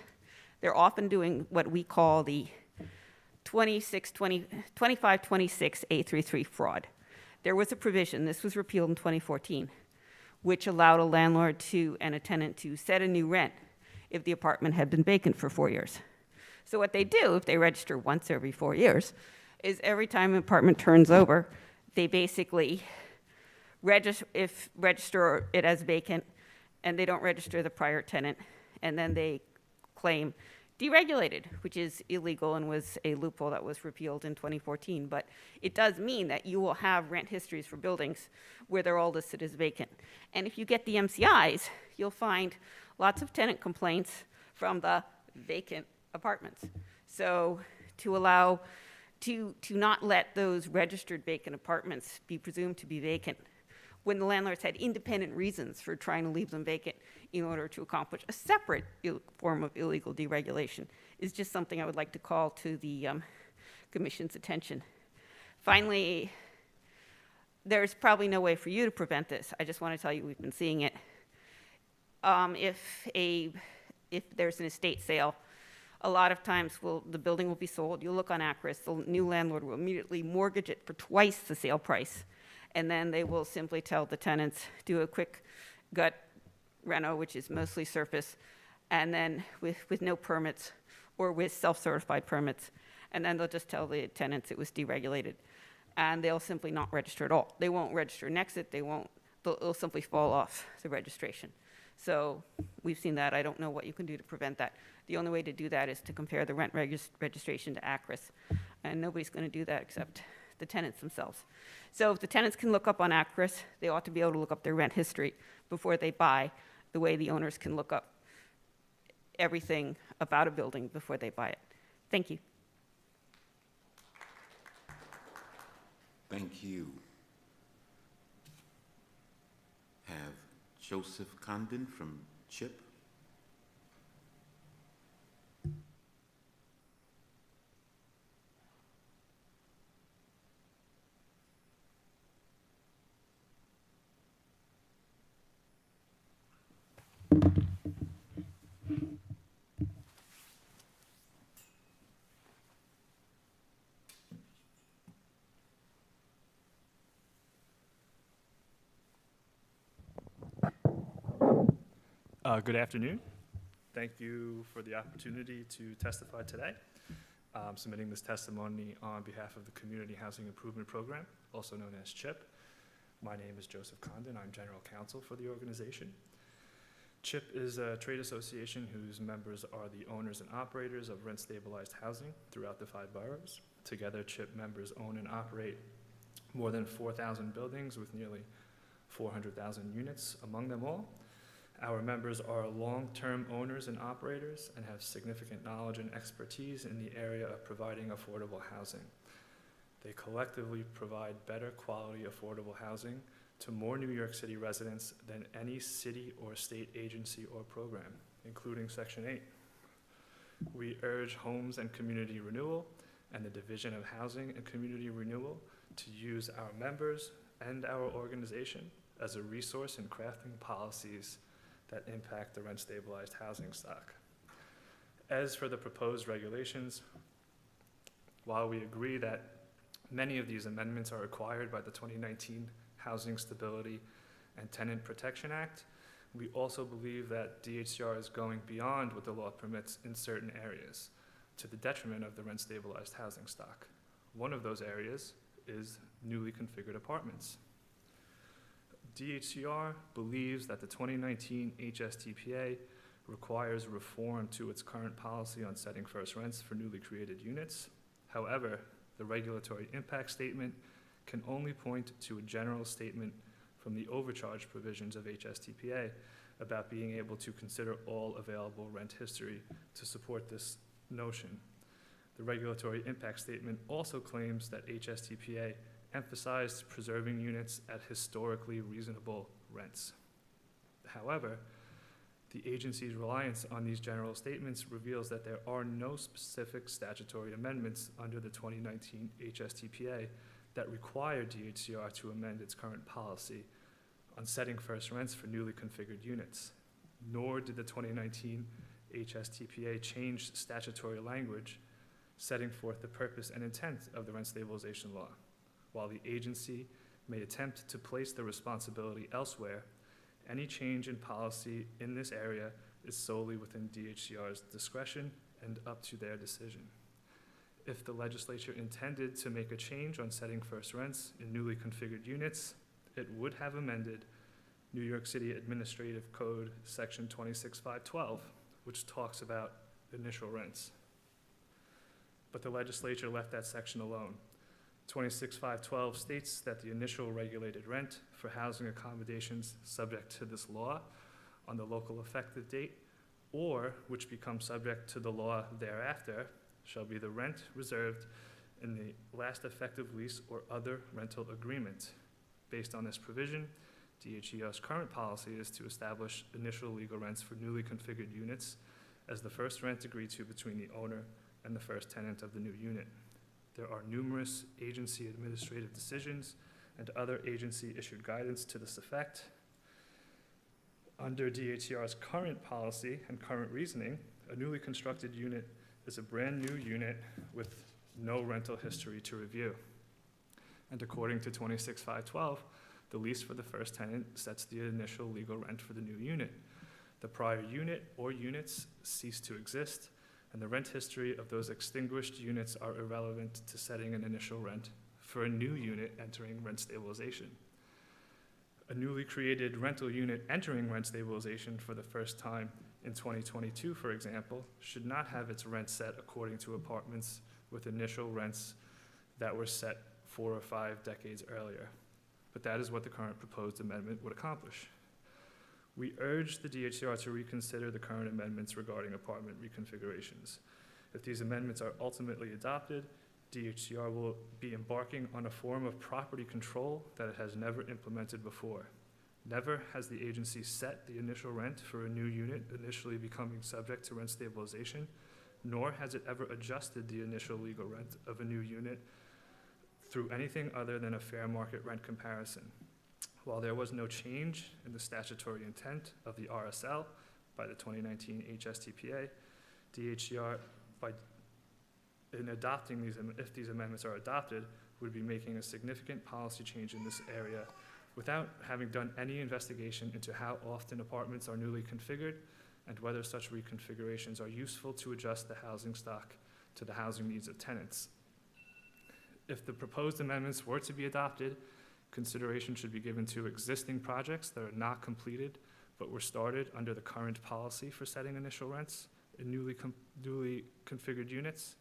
they're often doing what we call the 2526 A33 fraud. There was a provision, this was repealed in 2014, which allowed a landlord to and a tenant to set a new rent if the apartment had been vacant for 4 years. So what they do, if they register once every 4 years, is every time an apartment turns over, they basically register it as vacant, and they don't register the prior tenant, and then they claim deregulated, which is illegal and was a loophole that was repealed in 2014. But it does mean that you will have rent histories for buildings where they're all listed as vacant. And if you get the MCIs, you'll find lots of tenant complaints from the vacant apartments. So to allow, to not let those registered vacant apartments be presumed to be vacant when the landlords had independent reasons for trying to leave them vacant in order to accomplish a separate form of illegal deregulation is just something I would like to call to the Commission's attention. Finally, there's probably no way for you to prevent this. I just want to tell you we've been seeing it. If there's an estate sale, a lot of times the building will be sold. You'll look on Acris, the new landlord will immediately mortgage it for twice the sale price. And then they will simply tell the tenants, do a quick gut reno, which is mostly surface, and then with no permits or with self-certified permits. And then they'll just tell the tenants it was deregulated. And they'll simply not register at all. They won't register an exit. It'll simply fall off the registration. So we've seen that. I don't know what you can do to prevent that. The only way to do that is to compare the rent registration to Acris. And nobody's going to do that except the tenants themselves. So if the tenants can look up on Acris, they ought to be able to look up their rent history before they buy, the way the owners can look up everything about a building before they buy it. Thank you. Thank you. Have Joseph Condon from CHIP. Good afternoon. Thank you for the opportunity to testify today. I'm submitting this testimony on behalf of the Community Housing Improvement Program, also known as CHIP. My name is Joseph Condon. I'm General Counsel for the organization. CHIP is a trade association whose members are the owners and operators of rent-stabilized housing throughout the 5 boroughs. Together, CHIP members own and operate more than 4,000 buildings with nearly 400,000 units among them all. Our members are long-term owners and operators and have significant knowledge and expertise in the area of providing affordable housing. They collectively provide better quality affordable housing to more New York City residents than any city or state agency or program, including Section 8. We urge Homes and Community Renewal and the Division of Housing and Community Renewal to use our members and our organization as a resource in crafting policies that impact the rent-stabilized housing stock. As for the proposed regulations, while we agree that many of these amendments are required by the 2019 Housing Stability and Tenant Protection Act, we also believe that DHCR is going beyond what the law permits in certain areas, to the detriment of the rent-stabilized housing stock. One of those areas is newly configured apartments. DHCR believes that the 2019 HSTPA requires reform to its current policy on setting first rents for newly created units. However, the regulatory impact statement can only point to a general statement from the overcharge provisions of HSTPA about being able to consider all available rent history to support this notion. The regulatory impact statement also claims that HSTPA emphasized preserving units at historically reasonable rents. However, the agency's reliance on these general statements reveals that there are no specific statutory amendments under the 2019 HSTPA that require DHCR to amend its current policy on setting first rents for newly configured units. Nor did the 2019 HSTPA change statutory language setting forth the purpose and intent of the rent stabilization law. While the agency may attempt to place the responsibility elsewhere, any change in policy in this area is solely within DHCR's discretion and up to their decision. If the legislature intended to make a change on setting first rents in newly configured units, it would have amended New York City Administrative Code Section 26512, which talks about initial rents. But the legislature left that section alone. 26512 states that the initial regulated rent for housing accommodations subject to this law on the local effective date, or which becomes subject to the law thereafter, shall be the rent reserved in the last effective lease or other rental agreement. Based on this provision, DHCR's current policy is to establish initial legal rents for newly configured units as the first rent agreed to between the owner and the first tenant of the new unit. There are numerous agency administrative decisions and other agency-issued guidance to this effect. Under DHCR's current policy and current reasoning, a newly constructed unit is a brand-new unit with no rental history to review. And according to 26512, the lease for the first tenant sets the initial legal rent for the new unit. The prior unit or units cease to exist, and the rent history of those extinguished units are irrelevant to setting an initial rent for a new unit entering rent stabilization. A newly created rental unit entering rent stabilization for the first time in 2022, for example, should not have its rent set according to apartments with initial rents that were set 4 or 5 decades earlier. But that is what the current proposed amendment would accomplish. We urge the DHCR to reconsider the current amendments regarding apartment reconfigurations. If these amendments are ultimately adopted, DHCR will be embarking on a form of property control that it has never implemented before. Never has the agency set the initial rent for a new unit initially becoming subject to rent stabilization, nor has it ever adjusted the initial legal rent of a new unit through anything other than a fair market rent comparison. While there was no change in the statutory intent of the RSL by the 2019 HSTPA, DHCR, in adopting these, if these amendments are adopted, would be making a significant policy change in this area without having done any investigation into how often apartments are newly configured and whether such reconfigurations are useful to adjust the housing stock to the housing needs of tenants. If the proposed amendments were to be adopted, consideration should be given to existing projects that are not completed but were started under the current policy for setting initial rents in newly configured units.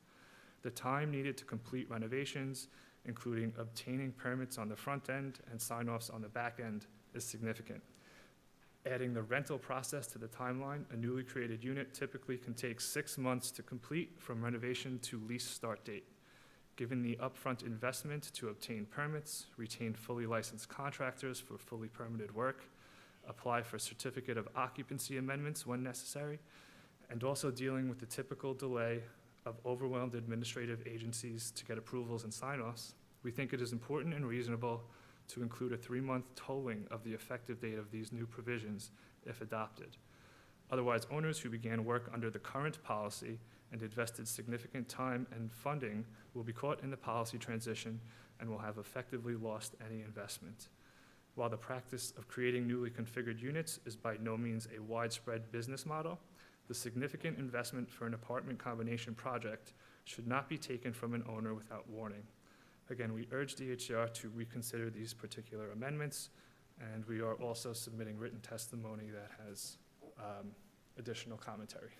The time needed to complete renovations, including obtaining permits on the front end and sign-offs on the back end, is significant. Adding the rental process to the timeline, a newly created unit typically can take 6 months to complete from renovation to lease start date. Given the upfront investment to obtain permits, retain fully licensed contractors for fully permitted work, apply for certificate of occupancy amendments when necessary, and also dealing with the typical delay of overwhelmed administrative agencies to get approvals and sign-offs, we think it is important and reasonable to include a 3-month tolling of the effective date of these new provisions if adopted. Otherwise, owners who began work under the current policy and invested significant time and funding will be caught in the policy transition and will have effectively lost any investment. While the practice of creating newly configured units is by no means a widespread business model, the significant investment for an apartment combination project should not be taken from an owner without warning. Again, we urge DHCR to reconsider these particular amendments, and we are also submitting written testimony that has additional commentary.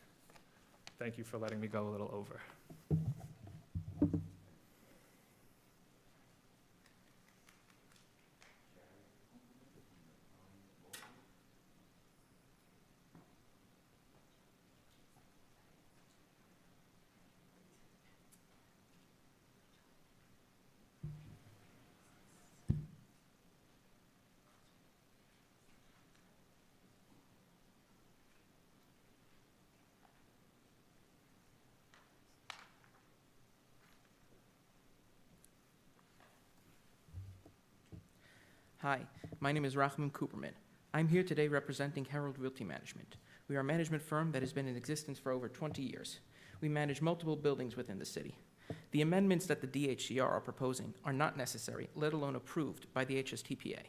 Thank you for letting me go a little over. Hi, my name is Rahman Cooperman. I'm here today representing Herald Realty Management. We are a management firm that has been in existence for over 20 years. We manage multiple buildings within the city. The amendments that the DHCR are proposing are not necessary, let alone approved by the HSTPA.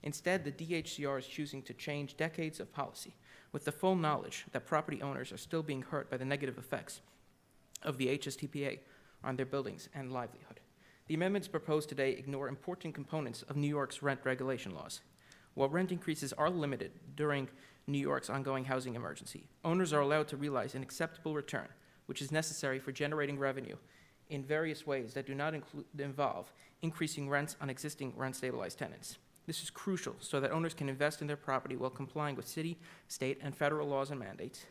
Instead, the DHCR is choosing to change decades of policy with the full knowledge that property owners are still being hurt by the negative effects of the HSTPA on their buildings and livelihood. The amendments proposed today ignore important components of New York's rent regulation laws. While rent increases are limited during New York's ongoing housing emergency, owners are allowed to realize an acceptable return, which is necessary for generating revenue in various ways that do not involve increasing rents on existing rent-stabilized tenants. This is crucial so that owners can invest in their property while complying with city, state, and federal laws and mandates,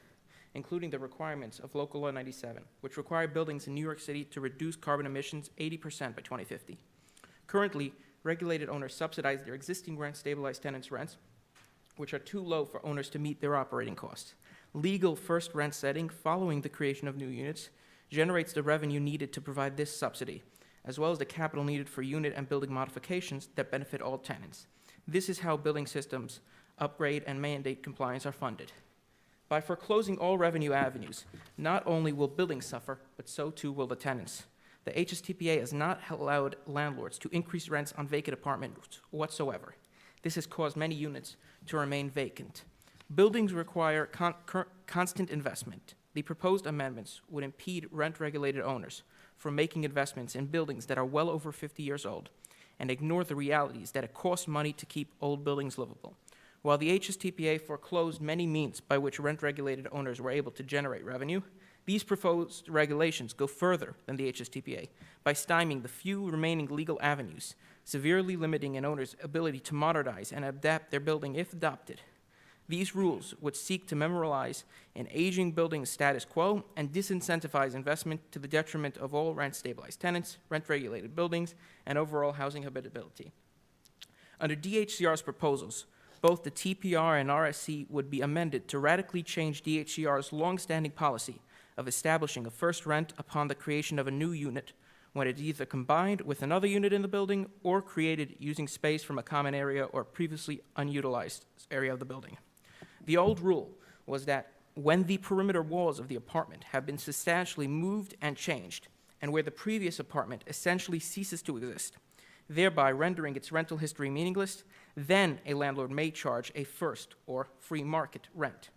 including the requirements of Local Law 97, which require buildings in New York City to reduce carbon emissions 80% by 2050. Currently, regulated owners subsidize their existing rent-stabilized tenants' rents, which are too low for owners to meet their operating costs. Legal first rent setting following the creation of new units generates the revenue needed to provide this subsidy, as well as the capital needed for unit and building modifications that benefit all tenants. This is how building systems upgrade and mandate compliance are funded. By foreclosing all revenue avenues, not only will buildings suffer, but so too will the tenants. The HSTPA has not allowed landlords to increase rents on vacant apartments whatsoever. This has caused many units to remain vacant. Buildings require constant investment. The proposed amendments would impede rent-regulated owners from making investments in buildings that are well over 50 years old and ignore the realities that it costs money to keep old buildings livable. While the HSTPA foreclosed many means by which rent-regulated owners were able to generate revenue, these proposed regulations go further than the HSTPA by stymieing the few remaining legal avenues, severely limiting an owner's ability to modernize and adapt their building if adopted. These rules would seek to memorialize an aging building's status quo and disincentivize investment to the detriment of all rent-stabilized tenants, rent-regulated buildings, and overall housing habitability. Under DHCR's proposals, both the TPR and RSC would be amended to radically change DHCR's longstanding policy of establishing a first rent upon the creation of a new unit when it is either combined with another unit in the building or created using space from a common area or previously unutilized area of the building. The old rule was that when the perimeter walls of the apartment have been substantially moved and changed, and where the previous apartment essentially ceases to exist, thereby rendering its rental history meaningless, then a landlord may charge a first or free market rent.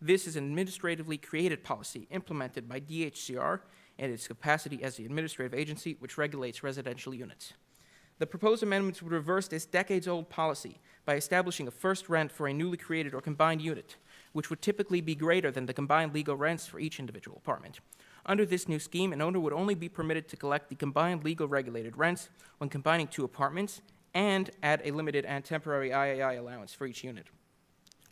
This is an administratively created policy implemented by DHCR and its capacity as the administrative agency which regulates residential units. The proposed amendments would reverse this decades-old policy by establishing a first rent for a newly created or combined unit, which would typically be greater than the combined legal rents for each individual apartment. Under this new scheme, an owner would only be permitted to collect the combined legal regulated rents when combining two apartments and add a limited and temporary IAI allowance for each unit.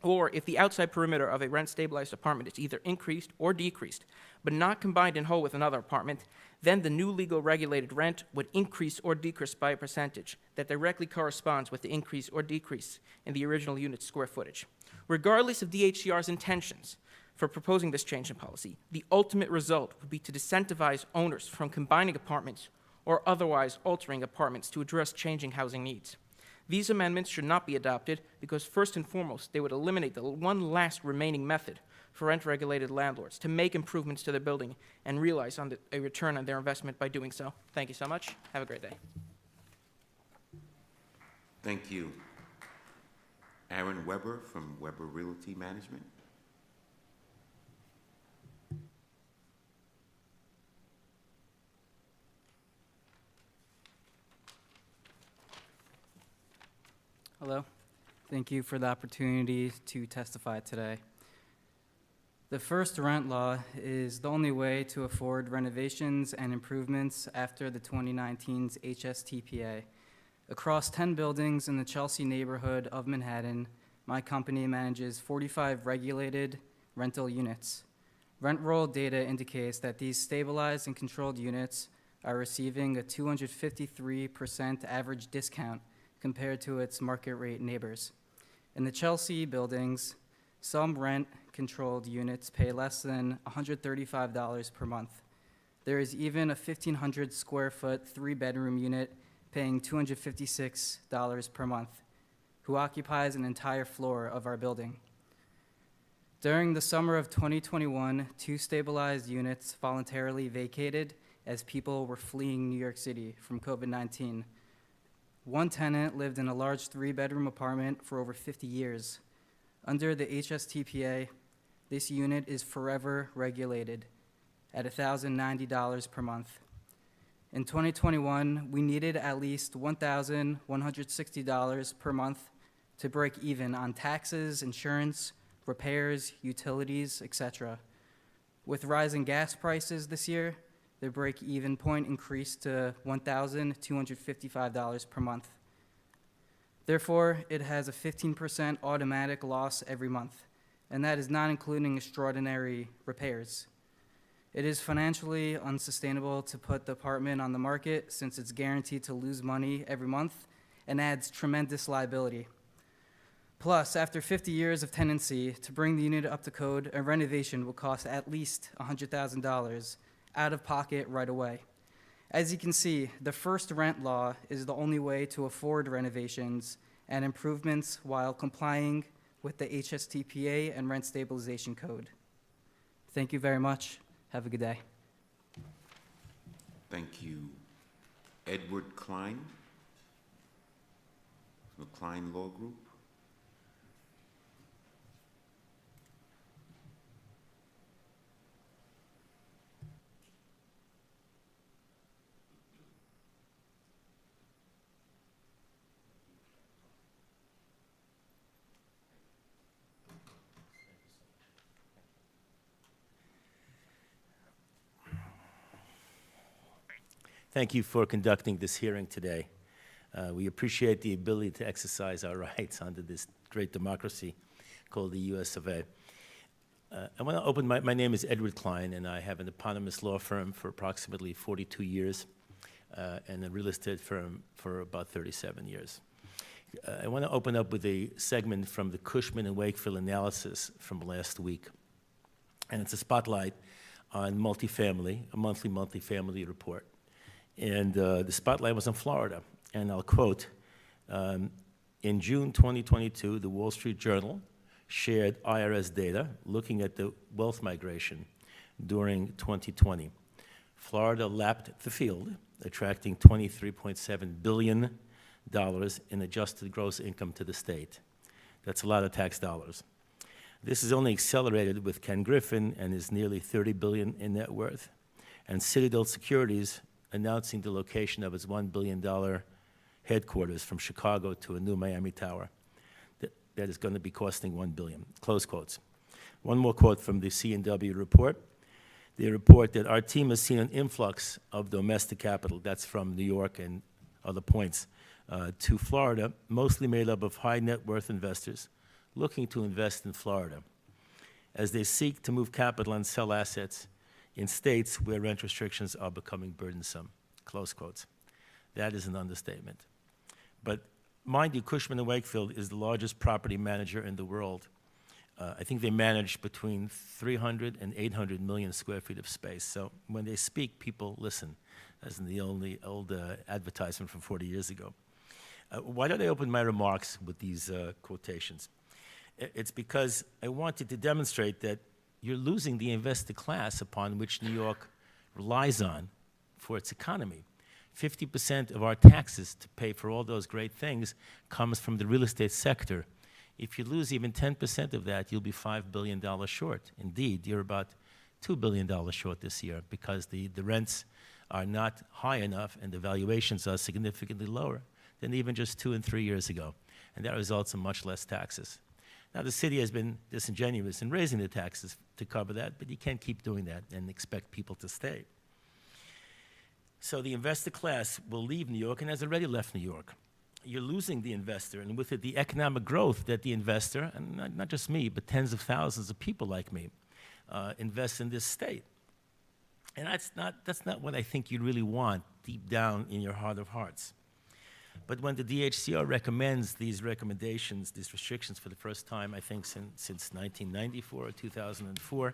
Or if the outside perimeter of a rent-stabilized apartment is either increased or decreased, but not combined in whole with another apartment, then the new legal regulated rent would increase or decrease by a percentage that directly corresponds with the increase or decrease in the original unit's square footage. Regardless of DHCR's intentions for proposing this change in policy, the ultimate result would be to disincentivize owners from combining apartments or otherwise altering apartments to address changing housing needs. These amendments should not be adopted because, first and foremost, they would eliminate the one last remaining method for rent-regulated landlords to make improvements to their building and realize a return on their investment by doing so. Thank you so much. Have a great day. Thank you. Aaron Weber from Weber Realty Management. Hello. Thank you for the opportunity to testify today. The first rent law is the only way to afford renovations and improvements after the 2019's HSTPA. Across 10 buildings in the Chelsea neighborhood of Manhattan, my company manages 45 regulated rental units. Rent roll data indicates that these stabilized and controlled units are receiving a 253% average discount compared to its market rate neighbors. In the Chelsea buildings, some rent-controlled units pay less than $135 per month. There is even a 1,500 square foot, 3-bedroom unit paying $256 per month, who occupies an entire floor of our building. During the summer of 2021, 2 stabilized units voluntarily vacated as people were fleeing New York City from COVID-19. One tenant lived in a large 3-bedroom apartment for over 50 years. Under the HSTPA, this unit is forever regulated at $1,090 per month. In 2021, we needed at least $1,160 per month to break even on taxes, insurance, repairs, utilities, etc. With rising gas prices this year, the break-even point increased to $1,255 per month. Therefore, it has a 15% automatic loss every month, and that is not including extraordinary repairs. It is financially unsustainable to put the apartment on the market since it's guaranteed to lose money every month and adds tremendous liability. Plus, after 50 years of tenancy, to bring the unit up to code, a renovation will cost at least $100,000 out of pocket right away. As you can see, the first rent law is the only way to afford renovations and improvements while complying with the HSTPA and Rent Stabilization Code. Thank you very much. Have a good day. Thank you. Edward Klein, from the Klein Law Group. Thank you for conducting this hearing today. We appreciate the ability to exercise our rights under this great democracy called the US of A. I want to open, my name is Edward Klein, and I have an eponymous law firm for approximately 42 years and a real estate firm for about 37 years. I want to open up with a segment from the Cushman and Wakefield analysis from last week. And it's a spotlight on multifamily, a monthly multifamily report. And the spotlight was on Florida. And I'll quote, in June 2022, the Wall Street Journal shared IRS data looking at the wealth migration during 2020. Florida lapped the field, attracting $23.7 billion in adjusted gross income to the state. That's a lot of tax dollars. This is only accelerated with Ken Griffin and his nearly $30 billion in net worth, and Citadel Securities announcing the location of its $1 billion headquarters from Chicago to a new Miami tower that is going to be costing $1 billion, close quotes. One more quote from the C&W report. They report that our team has seen an influx of domestic capital, that's from New York and other points, to Florida, mostly made up of high net worth investors looking to invest in Florida as they seek to move capital and sell assets in states where rent restrictions are becoming burdensome, close quotes. That is an understatement. But mind you, Cushman & Wakefield is the largest property manager in the world. I think they manage between 300 and 800 million square feet of space. So when they speak, people listen, as in the old advertisement from 40 years ago. Why did I open my remarks with these quotations? It's because I wanted to demonstrate that you're losing the investor class upon which New York relies on for its economy. 50% of our taxes to pay for all those great things comes from the real estate sector. If you lose even 10% of that, you'll be $5 billion short. Indeed, you're about $2 billion short this year because the rents are not high enough and the valuations are significantly lower than even just 2 and 3 years ago. And that results in much less taxes. Now, the city has been disingenuous in raising the taxes to cover that, but you can't keep doing that and expect people to stay. So the investor class will leave New York and has already left New York. You're losing the investor, and with it, the economic growth that the investor, and not just me, but tens of thousands of people like me, invest in this state. And that's not what I think you really want deep down in your heart of hearts. But when the DHCR recommends these recommendations, these restrictions for the first time, I think since 1994 or 2004,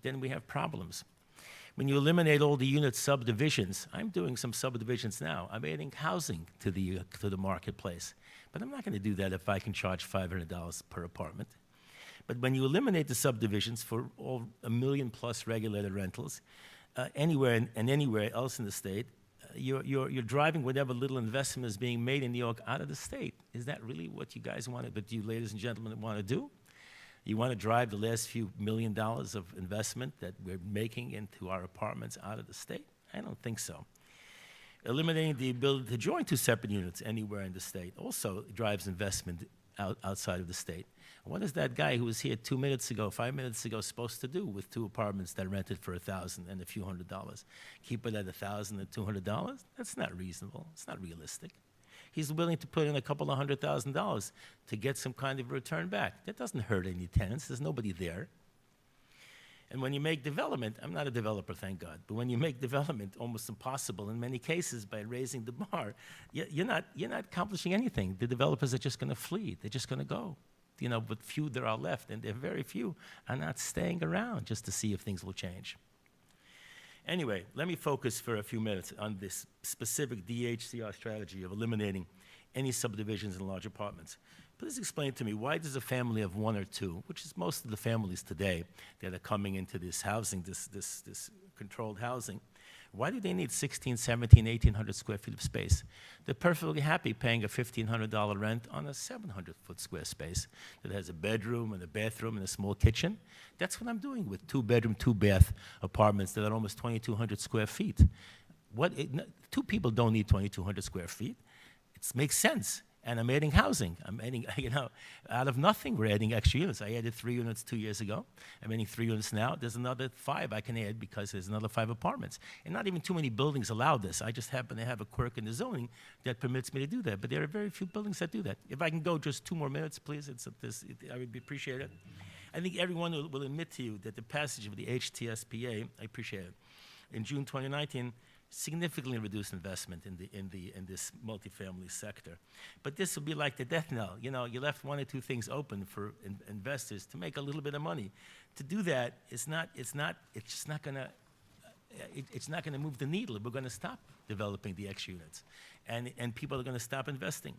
then we have problems. When you eliminate all the unit subdivisions, I'm doing some subdivisions now. I'm adding housing to the marketplace. But I'm not going to do that if I can charge $500 per apartment. But when you eliminate the subdivisions for all 1 million plus regulated rentals, anywhere and anywhere else in the state, you're driving whatever little investment is being made in New York out of the state. Is that really what you guys want to, but you ladies and gentlemen want to do? You want to drive the last few $1 million of investment that we're making into our apartments out of the state? I don't think so. Eliminating the ability to join 2 separate units anywhere in the state also drives investment outside of the state. What is that guy who was here 2 minutes ago, 5 minutes ago, supposed to do with 2 apartments that rented for $1,000 and a few $100s? Keep it at $1,000 and $200? That's not reasonable. It's not realistic. He's willing to put in a couple of $100,000 to get some kind of return back. That doesn't hurt any tenants. There's nobody there. And when you make development, I'm not a developer, thank God, but when you make development almost impossible in many cases by raising the bar, you're not accomplishing anything. The developers are just going to flee. They're just going to go. You know, but few there are left, and there are very few, are not staying around just to see if things will change. Anyway, let me focus for a few minutes on this specific DHCR strategy of eliminating any subdivisions in large apartments. Please explain to me, why does a family of 1 or 2, which is most of the families today that are coming into this housing, this controlled housing, why do they need 16, 17, 1,800 square feet of space? They're perfectly happy paying a $1,500 rent on a 700-foot square space that has a bedroom and a bathroom and a small kitchen. That's what I'm doing with 2-bedroom, 2-bath apartments that are almost 2,200 square feet. 2 people don't need 2,200 square feet. It makes sense. And I'm adding housing. I'm adding, out of nothing, we're adding extra units. I added 3 units 2 years ago. I'm adding 3 units now. There's another 5 I can add because there's another 5 apartments. And not even too many buildings allow this. I just happen to have a quirk in the zoning that permits me to do that. But there are very few buildings that do that. If I can go just 2 more minutes, please, I would appreciate it. I think everyone will admit to you that the passage of the HTSPA, I appreciate it, in June 2019, significantly reduced investment in this multifamily sector. But this will be like the death knell. You know, you left 1 or 2 things open for investors to make a little bit of money. To do that, it's just not going to move the needle. We're going to stop developing the X units, and people are going to stop investing.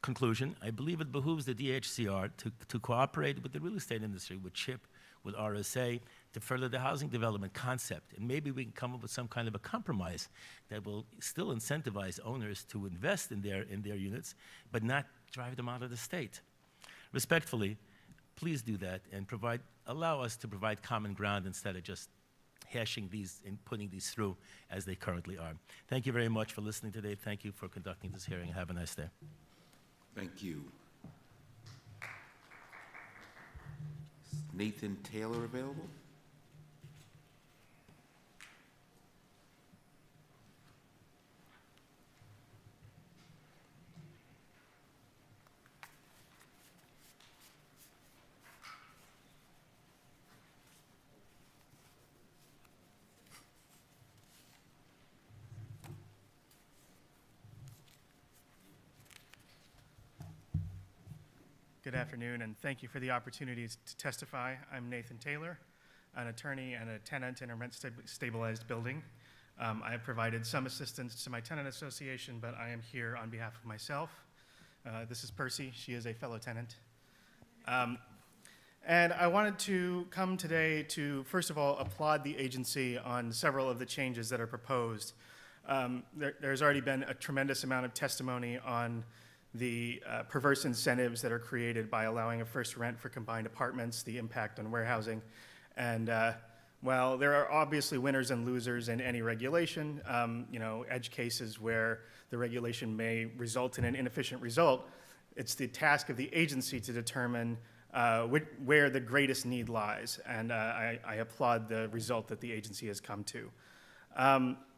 Conclusion: I believe it behooves the DHCR to cooperate with the real estate industry, with CHIP, with RSA, to further the housing development concept. And maybe we can come up with some kind of a compromise that will still incentivize owners to invest in their units, but not drive them out of the state. Respectfully, please do that and allow us to provide common ground instead of just hashing these and putting these through as they currently are. Thank you very much for listening today. Thank you for conducting this hearing. Have a nice day. Thank you. Is Nathan Taylor available? Good afternoon, and thank you for the opportunity to testify. I'm Nathan Taylor, an attorney and a tenant in a rent-stabilized building. I have provided some assistance to my tenant association, but I am here on behalf of myself. This is Percy. She is a fellow tenant. And I wanted to come today to, first of all, applaud the agency on several of the changes that are proposed. There's already been a tremendous amount of testimony on the perverse incentives that are created by allowing a first rent for combined apartments, the impact on warehousing. And while there are obviously winners and losers in any regulation, edge cases where the regulation may result in an inefficient result, it's the task of the agency to determine where the greatest need lies, and I applaud the result that the agency has come to.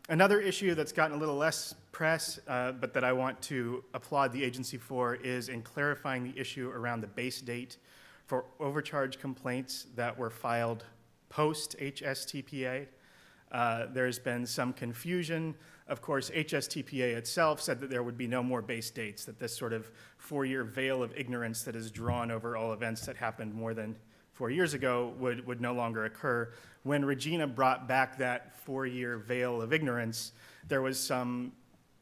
Another issue that's gotten a little less press, but that I want to applaud the agency for, is in clarifying the issue around the base date for overcharge complaints that were filed post-HSTPA. There's been some confusion. Of course, HSTPA itself said that there would be no more base dates, that this sort of 4-year veil of ignorance that is drawn over all events that happened more than 4 years ago would no longer occur. When Regina brought back that 4-year veil of ignorance, there was some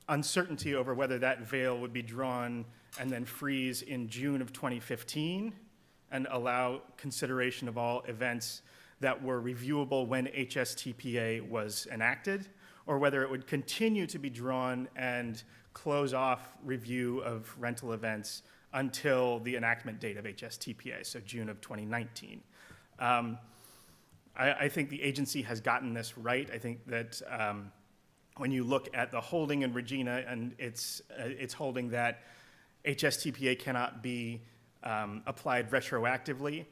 uncertainty over whether that veil would be drawn and then freeze in June of 2015 and allow consideration of all events that were reviewable when HSTPA was enacted, or whether it would continue to be drawn and close off review of rental events until the enactment date of HSTPA, so June of 2019. I think the agency has gotten this right. I think that when you look at the holding in Regina and its holding that HSTPA cannot be applied retroactively,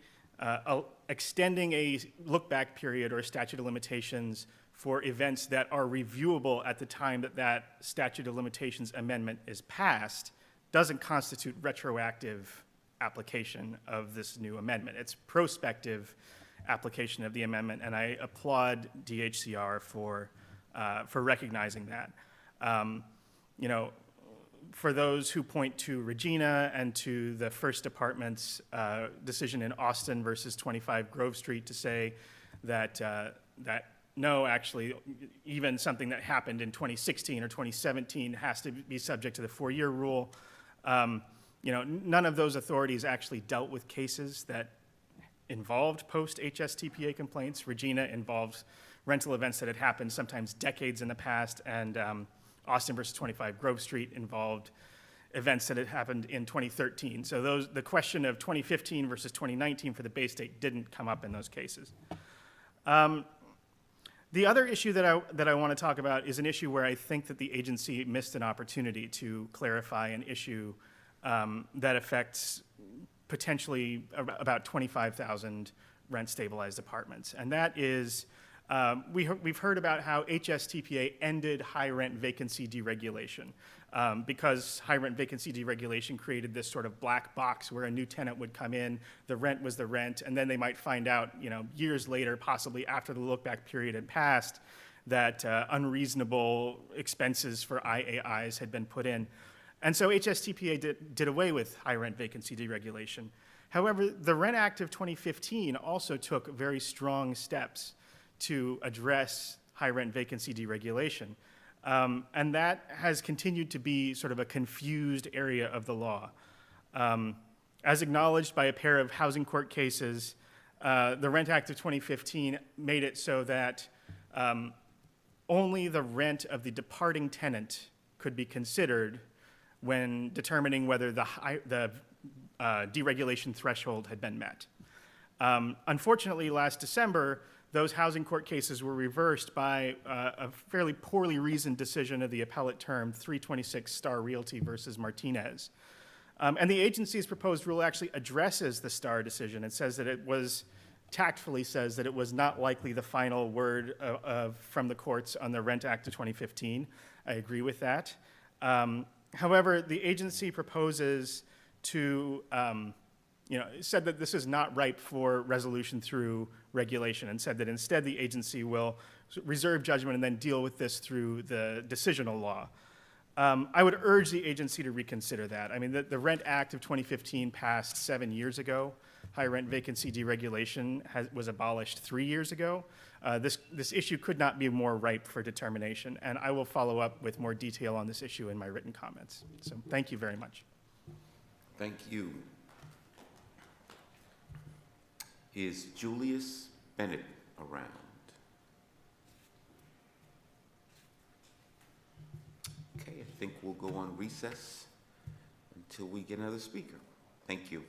extending a look-back period or statute of limitations for events that are reviewable at the time that that statute of limitations amendment is passed doesn't constitute retroactive application of this new amendment. It's prospective application of the amendment, and I applaud DHCR for recognizing that. For those who point to Regina and to the First Department's decision in Austin versus 25 Grove Street to say that no, actually, even something that happened in 2016 or 2017 has to be subject to the 4-year rule. None of those authorities actually dealt with cases that involved post-HSTPA complaints. Regina involves rental events that had happened sometimes decades in the past, and Austin versus 25 Grove Street involved events that had happened in 2013. So the question of 2015 versus 2019 for the base date didn't come up in those cases. The other issue that I want to talk about is an issue where I think that the agency missed an opportunity to clarify an issue that affects potentially about 25,000 rent-stabilized apartments. And that is, we've heard about how HSTPA ended high rent vacancy deregulation because high rent vacancy deregulation created this sort of black box where a new tenant would come in, the rent was the rent, and then they might find out, years later, possibly after the look-back period had passed, that unreasonable expenses for IAIs had been put in. And so HSTPA did away with high rent vacancy deregulation. However, the Rent Act of 2015 also took very strong steps to address high rent vacancy deregulation. And that has continued to be sort of a confused area of the law. As acknowledged by a pair of housing court cases, the Rent Act of 2015 made it so that only the rent of the departing tenant could be considered when determining whether the deregulation threshold had been met. Unfortunately, last December, those housing court cases were reversed by a fairly poorly reasoned decision of the appellate term 326 Star Realty versus Martinez. And the agency's proposed rule actually addresses the Star decision. It says that tactfully says that it was not likely the final word from the courts on the Rent Act of 2015. I agree with that. However, the agency proposes to, said that this is not ripe for resolution through regulation, and said that instead the agency will reserve judgment and then deal with this through the decisional law. I would urge the agency to reconsider that. I mean, the Rent Act of 2015 passed 7 years ago. high rent vacancy deregulation was abolished 3 years ago. This issue could not be more ripe for determination, and I will follow up with more detail on this issue in my written comments. So thank you very much. Thank you. Is Julius Bennett around? Okay, I think we'll go on recess until we get another speaker. Thank you.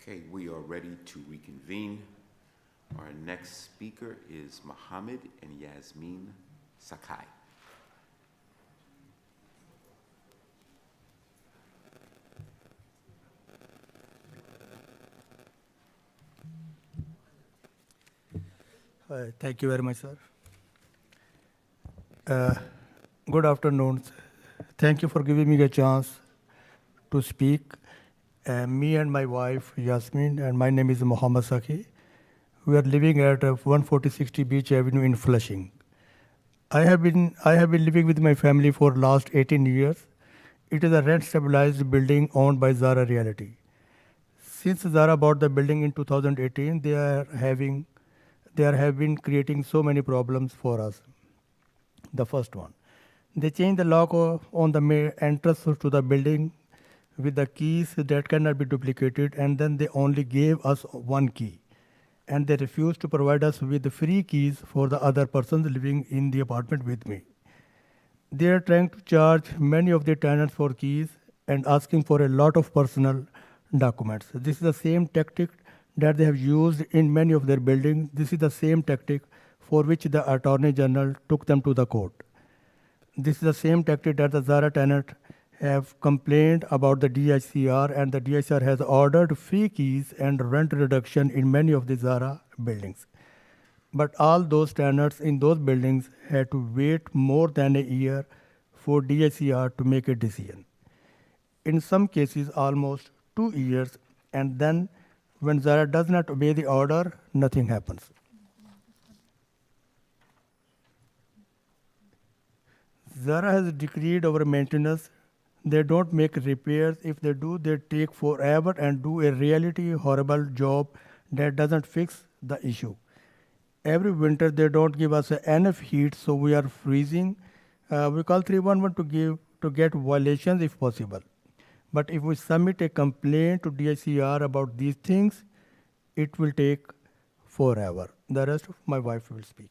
Okay, we are ready to reconvene. Our next speaker is Mohammed and Yasmin Sakai. Thank you very much, sir. Good afternoon. Thank you for giving me a chance to speak. Me and my wife, Yasmin, and my name is Mohammed Saki. We are living at 14060 Beach Avenue in Flushing. I have been living with my family for last 18 years. It is a rent-stabilized building owned by Zara Realty. Since Zara bought the building in 2018, they have been creating so many problems for us. The first one, they changed the lock on the main entrance to the building with the keys that cannot be duplicated, and then they only gave us one key. And they refused to provide us with the free keys for the other persons living in the apartment with me. They are trying to charge many of the tenants for keys and asking for a lot of personal documents. This is the same tactic that they have used in many of their buildings. This is the same tactic for which the Attorney General took them to the court. This is the same tactic that the Zara tenant have complained about the DHCR, and the DHCR has ordered free keys and rent reduction in many of the Zara buildings. But all those tenants in those buildings had to wait more than a year for DHCR to make a decision. In some cases, almost 2 years, and then when Zara does not obey the order, nothing happens. Zara has decreed over maintenance. They don't make repairs. If they do, they take forever and do a really horrible job that doesn't fix the issue. Every winter, they don't give us enough heat, so we are freezing. We call 311 to get violations if possible. But if we submit a complaint to DHCR about these things, it will take forever. The rest of my wife will speak.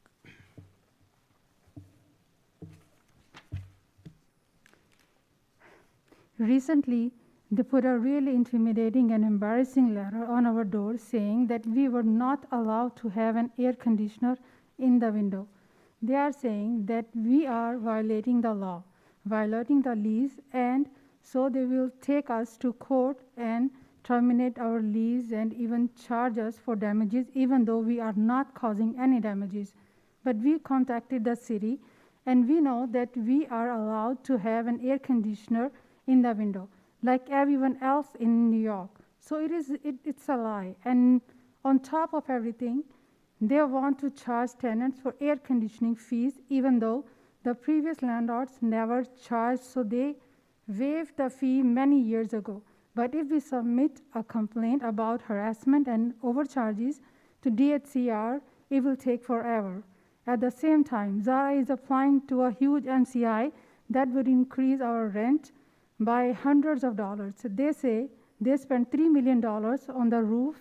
Recently, they put a really intimidating and embarrassing letter on our door saying that we were not allowed to have an air conditioner in the window. They are saying that we are violating the law, violating the lease, and so they will take us to court and terminate our lease and even charge us for damages, even though we are not causing any damages. But we contacted the city, and we know that we are allowed to have an air conditioner in the window, like everyone else in New York. So it's a lie. And on top of everything, they want to charge tenants for air conditioning fees, even though the previous landlords never charged, so they waived the fee many years ago. But if we submit a complaint about harassment and overcharges to DHCR, it will take forever. At the same time, Zara is applying to a huge MCI that would increase our rent by hundreds of dollars. They say they spent $3 million on the roof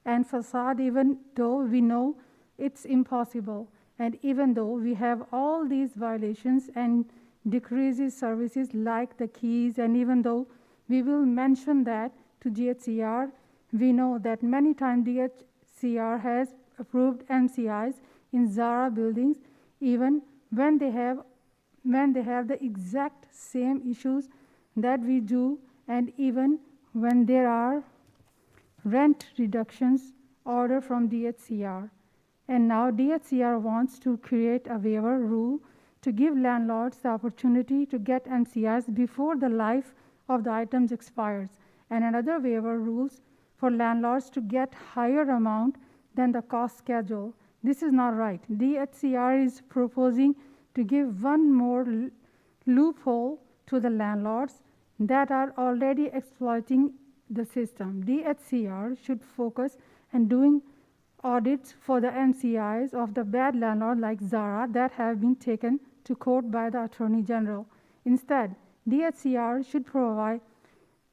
and facade, even though we know it's impossible. And even though we have all these violations and decreases services like the keys, and even though we will mention that to DHCR, we know that many times DHCR has approved MCIs in Zara buildings, even when they have the exact same issues that we do, and even when there are rent reductions ordered from DHCR. And now DHCR wants to create a waiver rule to give landlords the opportunity to get MCIs before the life of the items expires, and another waiver rules for landlords to get higher amount than the cost schedule. This is not right. DHCR is proposing to give one more loophole to the landlords that are already exploiting the system. DHCR should focus on doing audits for the MCIs of the bad landlord like Zara that have been taken to court by the Attorney General. Instead, DHCR should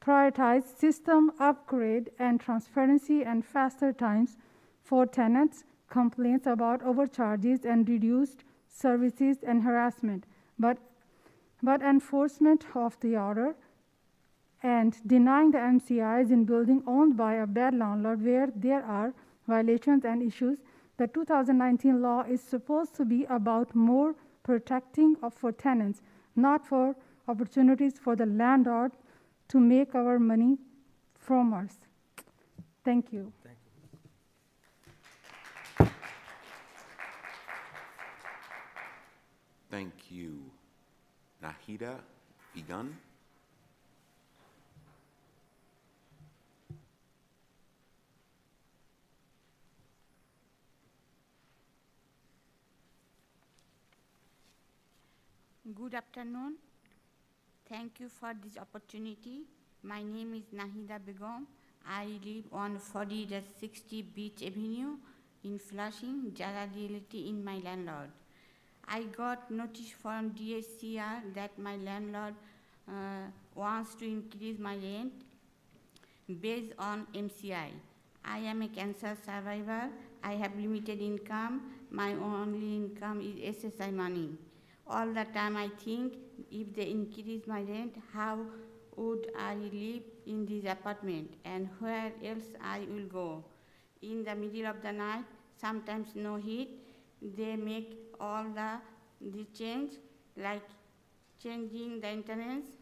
prioritize system upgrade and transparency and faster times for tenants' complaints about overcharges and reduced services and harassment. But enforcement of the order and denying the MCIs in building owned by a bad landlord where there are violations and issues. The 2019 law is supposed to be about more protecting for tenants, not for opportunities for the landlord to make our money from us. Thank you. Thank you. Nahida Begun. Good afternoon. Thank you for this opportunity. My name is Nahida Begum. I live on 40-60 Beach Avenue in Flushing, Jara Realty in my landlord. I got notice from DHCR that my landlord wants to increase my rent based on MCI. I am a cancer survivor. I have limited income. My only income is SSI money. All the time I think, if they increase my rent, how would I live in this apartment and where else I will go? In the middle of the night, sometimes no heat, they make all the change, like changing the entrance,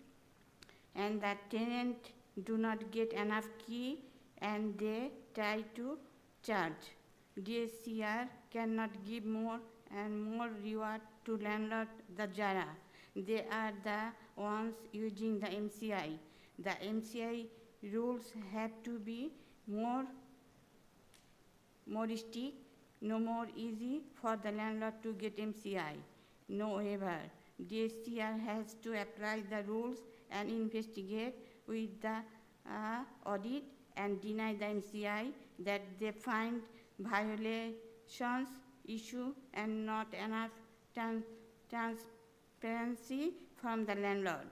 and the tenant do not get enough key and they try to charge. DHCR cannot give more and more reward to landlord the Jara. They are the ones using the MCI. The MCI rules have to be more strict, no more easy for the landlord to get MCI. No ever. DHCR has to apply the rules and investigate with the audit and deny the MCI that they find violations issue and not enough transparency from the landlord.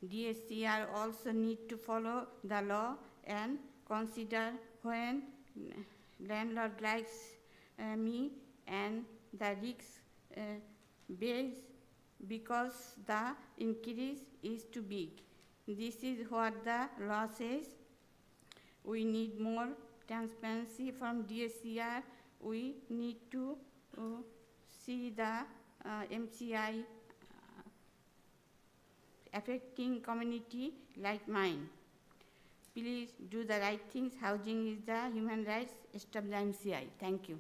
DHCR also need to follow the law and consider when landlord likes me and the risk base because the increase is too big. This is what the law says. We need more transparency from DHCR. We need to see the MCI affecting community like mine. Please do the right things. Housing is the human rights. Stop the MCI. Thank you.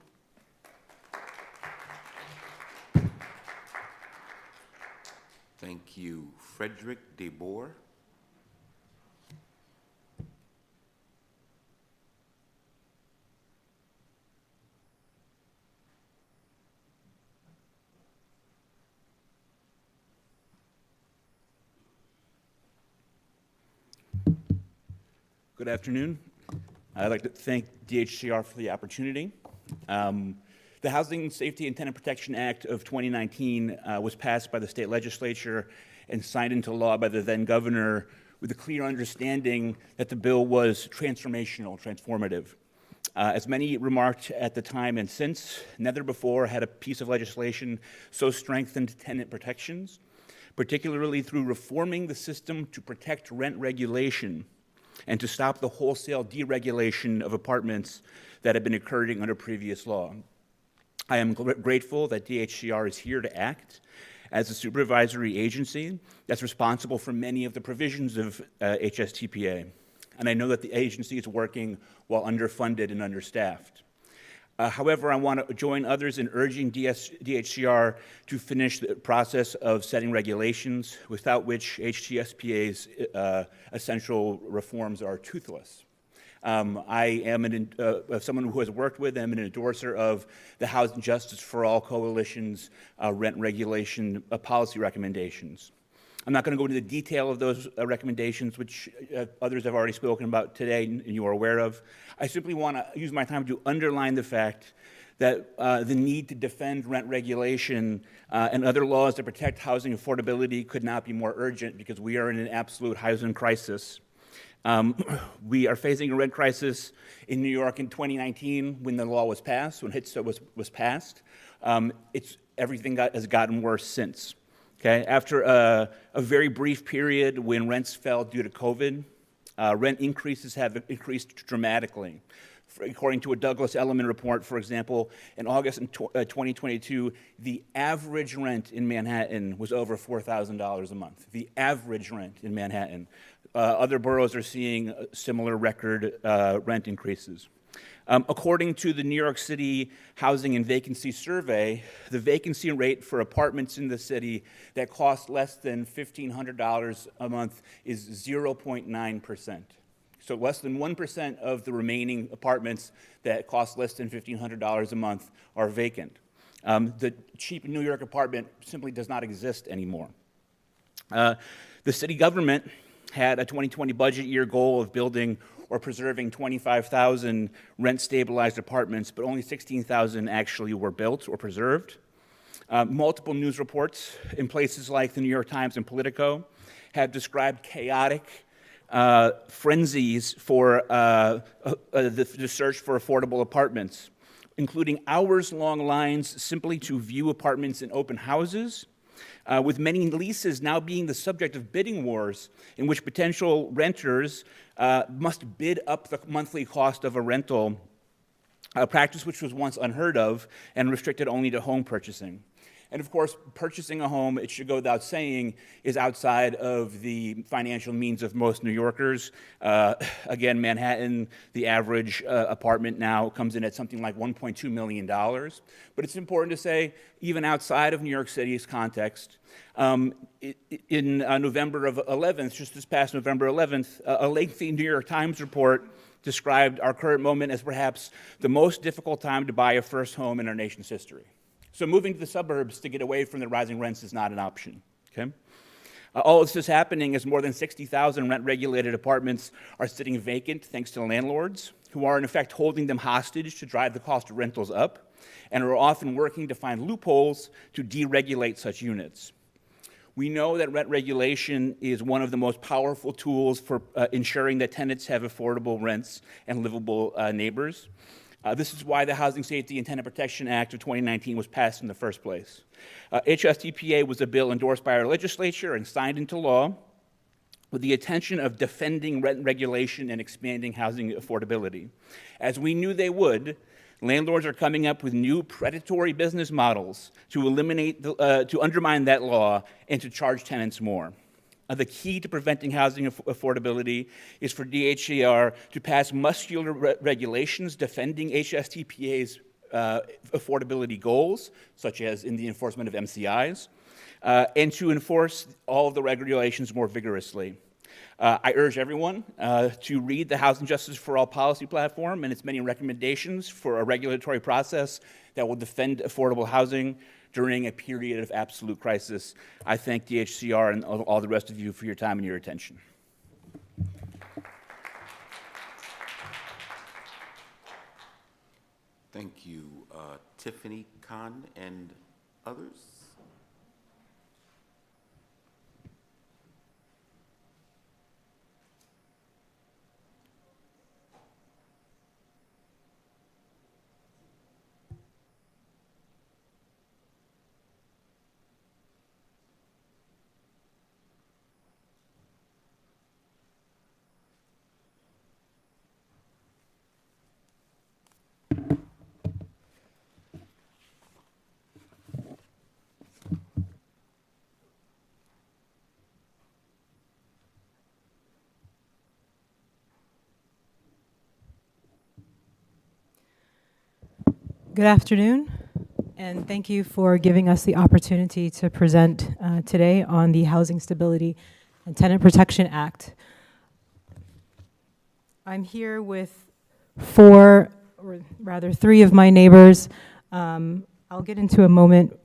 Thank you. Frederick DeBoer. Good afternoon. I'd like to thank DHCR for the opportunity. The Housing Safety and Tenant Protection Act of 2019 was passed by the state legislature and signed into law by the then governor with a clear understanding that the bill was transformational, transformative. As many remarked at the time and since, never before had a piece of legislation so strengthened tenant protections, particularly through reforming the system to protect rent regulation and to stop the wholesale deregulation of apartments that had been occurring under previous law. I am grateful that DHCR is here to act as a supervisory agency that's responsible for many of the provisions of HSTPA. And I know that the agency is working while underfunded and understaffed. However, I want to join others in urging DHCR to finish the process of setting regulations, without which HTSPA's essential reforms are toothless. I am someone who has worked with them and an endorser of the Housing Justice for All Coalition's rent regulation policy recommendations. I'm not going to go into the detail of those recommendations, which others have already spoken about today and you are aware of. I simply want to use my time to underline the fact that the need to defend rent regulation and other laws that protect housing affordability could not be more urgent, because we are in an absolute housing crisis. We are facing a rent crisis in New York in 2019 when the law was passed, when HTSA was passed. Everything has gotten worse since. Okay, after a very brief period when rents fell due to COVID, rent increases have increased dramatically. According to a Douglas Elliman report, for example, in August 2022, the average rent in Manhattan was over $4,000 a month. The average rent in Manhattan. Other boroughs are seeing similar record rent increases. According to the New York City Housing and Vacancy Survey, the vacancy rate for apartments in the city that cost less than $1,500 a month is 0.9%. So less than 1% of the remaining apartments that cost less than $1,500 a month are vacant. The cheap New York apartment simply does not exist anymore. The city government had a 2020 budget year goal of building or preserving 25,000 rent-stabilized apartments, but only 16,000 actually were built or preserved. Multiple news reports in places like the New York Times and Politico have described chaotic frenzies for the search for affordable apartments, including hours-long lines simply to view apartments in open houses, with many leases now being the subject of bidding wars in which potential renters must bid up the monthly cost of a rental, a practice which was once unheard of and restricted only to home purchasing. And of course, purchasing a home, it should go without saying, is outside of the financial means of most New Yorkers. Again, Manhattan, the average apartment now comes in at something like $1.2 million. But it's important to say, even outside of New York City's context, in November of 11th, just this past November 11th, a lengthy New York Times report described our current moment as perhaps the most difficult time to buy a first home in our nation's history. So moving to the suburbs to get away from the rising rents is not an option, okay? All of this is happening as more than 60,000 rent-regulated apartments are sitting vacant thanks to landlords who are in effect holding them hostage to drive the cost of rentals up and are often working to find loopholes to deregulate such units. We know that rent regulation is one of the most powerful tools for ensuring that tenants have affordable rents and livable neighbors. This is why the Housing Safety and Tenant Protection Act of 2019 was passed in the first place. HSTPA was a bill endorsed by our legislature and signed into law with the intention of defending rent regulation and expanding housing affordability. As we knew they would, landlords are coming up with new predatory business models to to undermine that law and to charge tenants more. The key to preventing housing affordability is for DHCR to pass muscular regulations defending HSTPA's affordability goals, such as in the enforcement of MCIs, and to enforce all of the regulations more vigorously. I urge everyone to read the Housing Justice for All policy platform and its many recommendations for a regulatory process that will defend affordable housing during a period of absolute crisis. I thank DHCR and all the rest of you for your time and your attention. Thank you, Tiffany, Khan, and others. Good afternoon, and thank you for giving us the opportunity to present today on the Housing Stability and Tenant Protection Act. I'm here with three of my neighbors. I'll get into a moment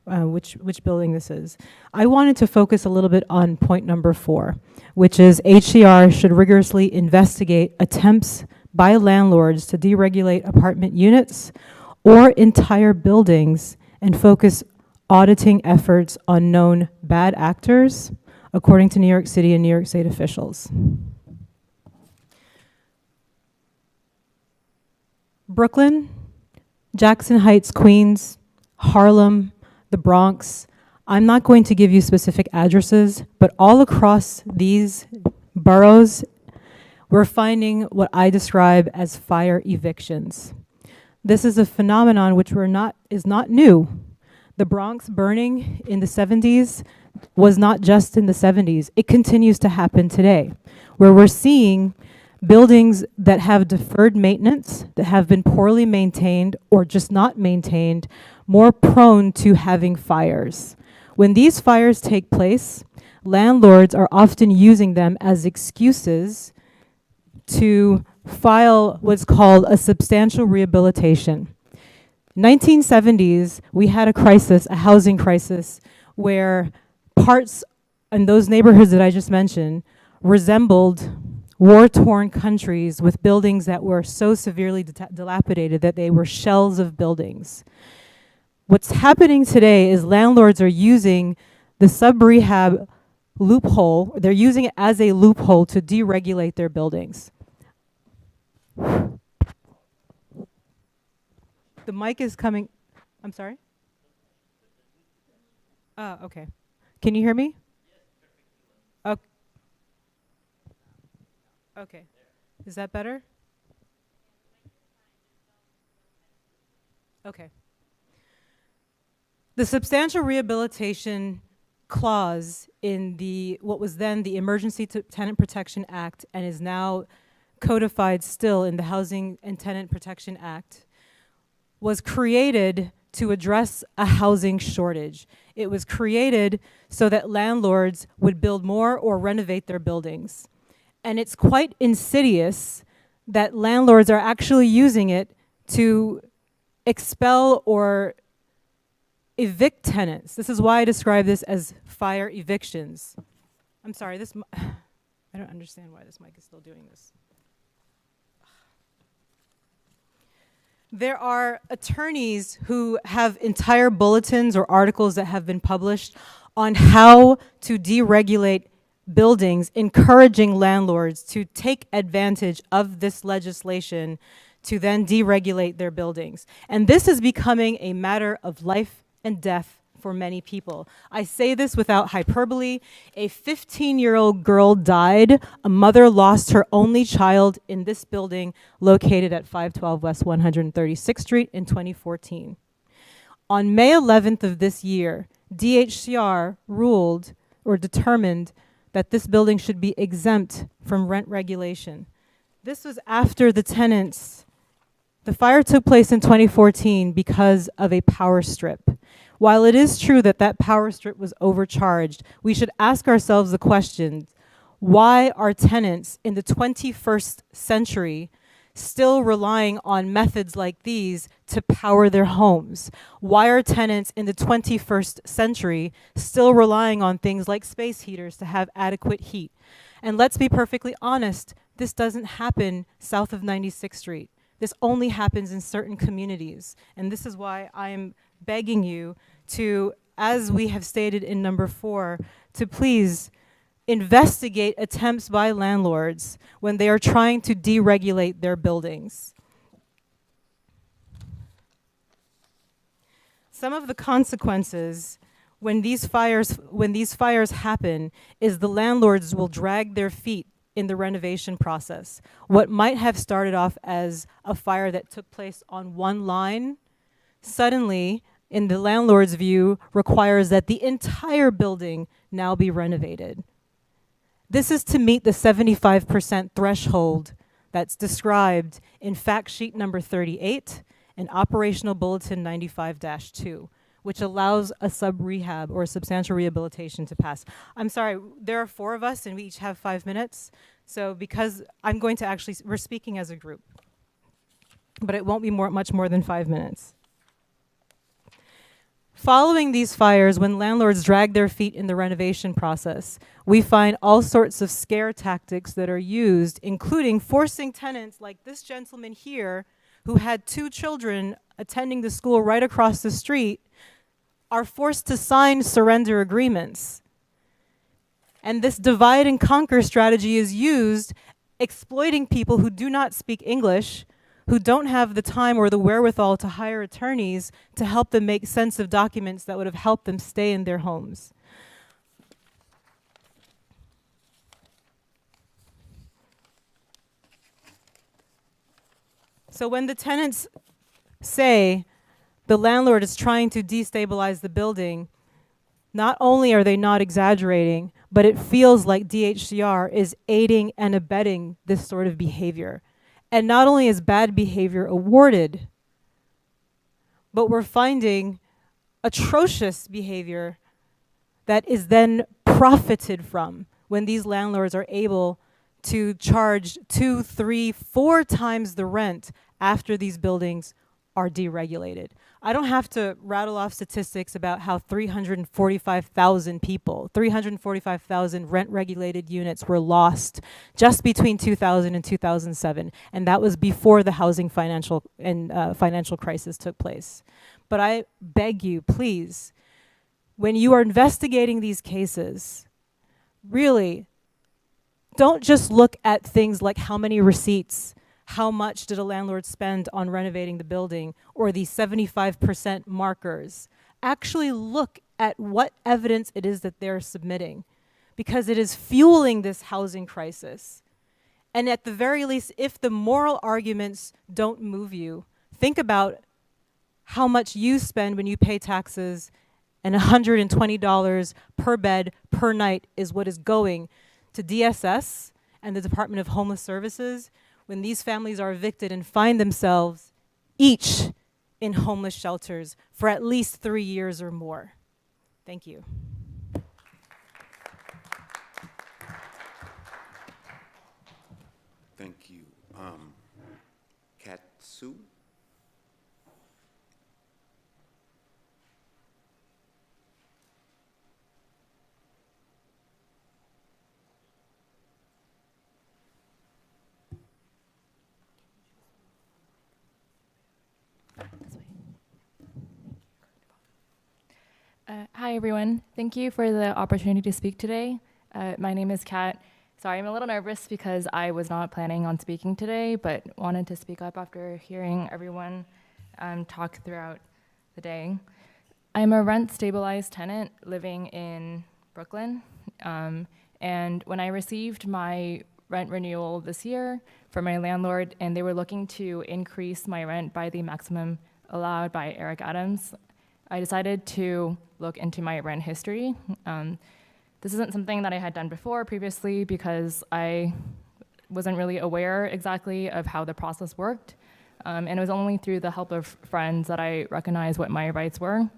which building this is. I wanted to focus a little bit on point number 4, which is HCR should rigorously investigate attempts by landlords to deregulate apartment units or entire buildings and focus auditing efforts on known bad actors, according to New York City and New York State officials. Brooklyn, Jackson Heights, Queens, Harlem, the Bronx, I'm not going to give you specific addresses, but all across these boroughs, we're finding what I describe as fire evictions. This is a phenomenon which is not new. The Bronx burning in the 70s was not just in the 70s. It continues to happen today, where we're seeing buildings that have deferred maintenance, that have been poorly maintained or just not maintained, more prone to having fires. When these fires take place, landlords are often using them as excuses to file what's called a substantial rehabilitation. 1970s, we had a crisis, a housing crisis, where parts in those neighborhoods that I just mentioned resembled war-torn countries with buildings that were so severely dilapidated that they were shells of buildings. What's happening today is landlords are using the sub-rehab loophole, they're using it as a loophole to deregulate their buildings. The mic is coming, I'm sorry? Okay. Can you hear me? Okay. Okay. Is that better? Okay. The substantial rehabilitation clause in what was then the Emergency Tenant Protection Act and is now codified still in the Housing and Tenant Protection Act was created to address a housing shortage. It was created so that landlords would build more or renovate their buildings. And it's quite insidious that landlords are actually using it to expel or evict tenants. This is why I describe this as fire evictions. I'm sorry, I don't understand why this mic is still doing this. There are attorneys who have entire bulletins or articles that have been published on how to deregulate buildings, encouraging landlords to take advantage of this legislation to then deregulate their buildings. And this is becoming a matter of life and death for many people. I say this without hyperbole. A 15-year-old girl died. A mother lost her only child in this building located at 512 West 136th Street in 2014. On May 11th of this year, DHCR ruled or determined that this building should be exempt from rent regulation. This was after the fire took place in 2014 because of a power strip. While it is true that that power strip was overcharged, we should ask ourselves the question, why are tenants in the 21st century still relying on methods like these to power their homes? Why are tenants in the 21st century still relying on things like space heaters to have adequate heat? And let's be perfectly honest, this doesn't happen south of 96th Street. This only happens in certain communities. And this is why I'm begging you to, as we have stated in number 4, to please investigate attempts by landlords when they are trying to deregulate their buildings. Some of the consequences when these fires happen is the landlords will drag their feet in the renovation process. What might have started off as a fire that took place on one line, suddenly, in the landlord's view, requires that the entire building now be renovated. This is to meet the 75% threshold that's described in fact sheet number 38 and operational bulletin 95-2, which allows a sub-rehab or a substantial rehabilitation to pass. I'm sorry, there are 4 of us and we each have 5 minutes. So because I'm going to we're speaking as a group, but it won't be much more than 5 minutes. Following these fires, when landlords drag their feet in the renovation process, we find all sorts of scare tactics that are used, including forcing tenants like this gentleman here, who had 2 children attending the school right across the street, are forced to sign surrender agreements. And this divide and conquer strategy is used exploiting people who do not speak English, who don't have the time or the wherewithal to hire attorneys to help them make sense of documents that would have helped them stay in their homes. So when the tenants say the landlord is trying to destabilize the building, not only are they not exaggerating, but it feels like DHCR is aiding and abetting this sort of behavior. And not only is bad behavior awarded, but we're finding atrocious behavior that is then profited from when these landlords are able to charge 2, 3, 4 times the rent after these buildings are deregulated. I don't have to rattle off statistics about how 345,000 people, 345,000 rent-regulated units were lost just between 2000 and 2007, and that was before the housing financial crisis took place. But I beg you, please, when you are investigating these cases, really, don't just look at things like how many receipts, how much did a landlord spend on renovating the building, or the 75% markers. Actually look at what evidence it is that they're submitting, because it is fueling this housing crisis. And at the very least, if the moral arguments don't move you, think about how much you spend when you pay taxes, and $120 per bed per night is what is going to DSS and the Department of Homeless Services when these families are evicted and find themselves each in homeless shelters for at least 3 years or more. Thank you. Thank you. Katsu? Hi, everyone. Thank you for the opportunity to speak today. My name is Kat. Sorry, I'm a little nervous because I was not planning on speaking today, but wanted to speak up after hearing everyone talk throughout the day. I'm a rent-stabilized tenant living in Brooklyn, and when I received my rent renewal this year from my landlord, and they were looking to increase my rent by the maximum allowed by Eric Adams, I decided to look into my rent history. This isn't something that I had done before previously because I wasn't really aware exactly of how the process worked. And it was only through the help of friends that I recognized what my rights were.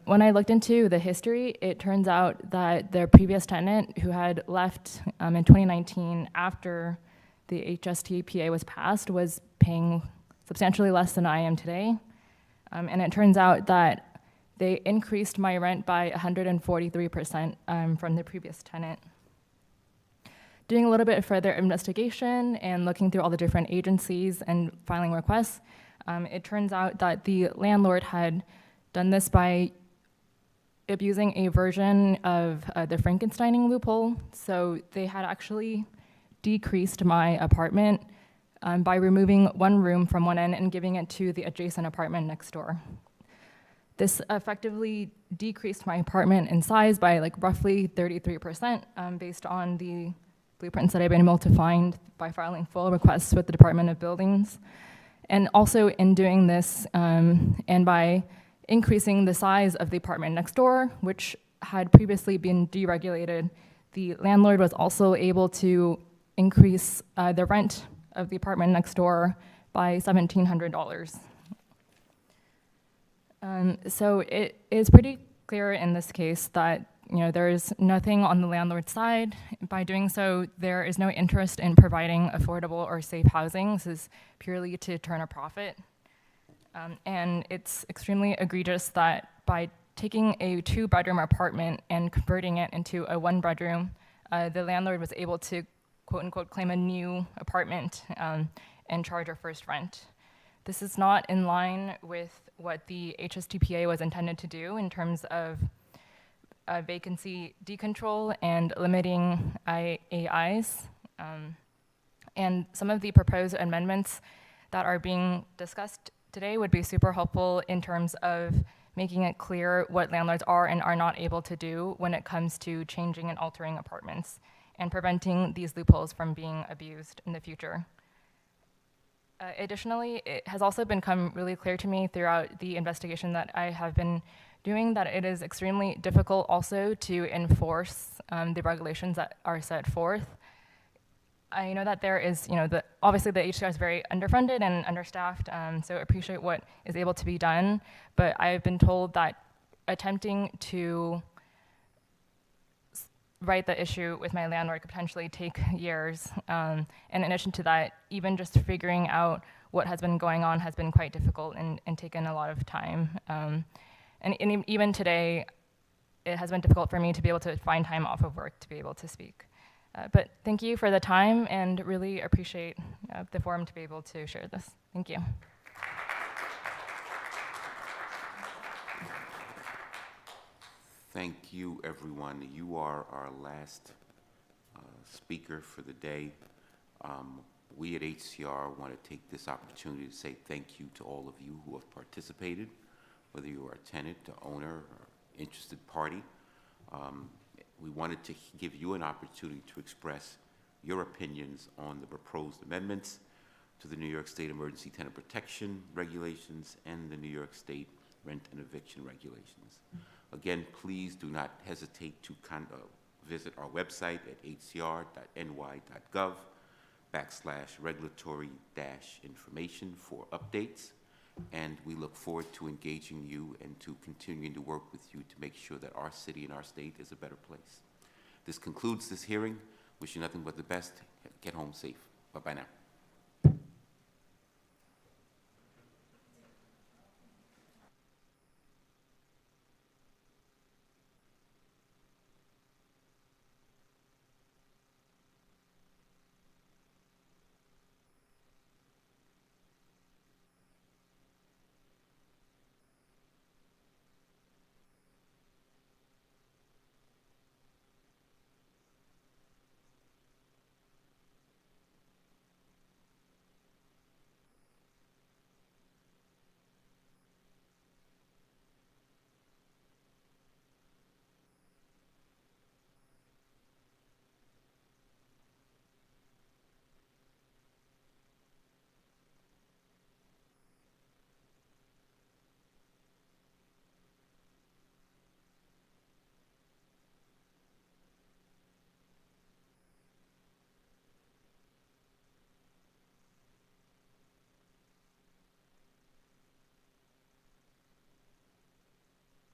When I looked into the history, it turns out that the previous tenant who had left in 2019 after the HSTPA was passed was paying substantially less than I am today. And it turns out that they increased my rent by 143% from the previous tenant. Doing a little bit further investigation and looking through all the different agencies and filing requests, it turns out that the landlord had done this by abusing a version of the Frankensteining loophole. So they had actually decreased my apartment by removing one room from one end and giving it to the adjacent apartment next door. This effectively decreased my apartment in size by like roughly 33% based on the blueprints that I've been able to find by filing full requests with the Department of Buildings. And also in doing this and by increasing the size of the apartment next door, which had previously been deregulated, the landlord was also able to increase the rent of the apartment next door by $1,700. So it is pretty clear in this case that there is nothing on the landlord's side. By doing so, there is no interest in providing affordable or safe housing. This is purely to turn a profit. And it's extremely egregious that by taking a 2-bedroom apartment and converting it into a 1-bedroom, the landlord was able to quote unquote claim a new apartment and charge a first rent. This is not in line with what the HSTPA was intended to do in terms of vacancy decontrol and limiting AIs. And some of the proposed amendments that are being discussed today would be super helpful in terms of making it clear what landlords are and are not able to do when it comes to changing and altering apartments and preventing these loopholes from being abused in the future. Additionally, it has also become really clear to me throughout the investigation that I have been doing that it is extremely difficult also to enforce the regulations that are set forth. I know that there is, obviously the HCR is very underfunded and understaffed, so appreciate what is able to be done, but I've been told that attempting to right the issue with my landlord could potentially take years. And in addition to that, even just figuring out what has been going on has been quite difficult and taken a lot of time. And even today, it has been difficult for me to be able to find time off of work to be able to speak. But thank you for the time and really appreciate the forum to be able to share this. Thank you. Thank you, everyone. You are our last speaker for the day. We at HCR want to take this opportunity to say thank you to all of you who have participated, whether you are a tenant, an owner, or interested party. We wanted to give you an opportunity to express your opinions on the proposed amendments to the New York State Emergency Tenant Protection Regulations and the New York State Rent and Eviction Regulations. Again, please do not hesitate to visit our website at hcr.ny.gov/regulatory-information for updates. And we look forward to engaging you and to continuing to work with you to make sure that our city and our state is a better place. This concludes this hearing. Wish you nothing but the best. Get home safe. Bye-bye now.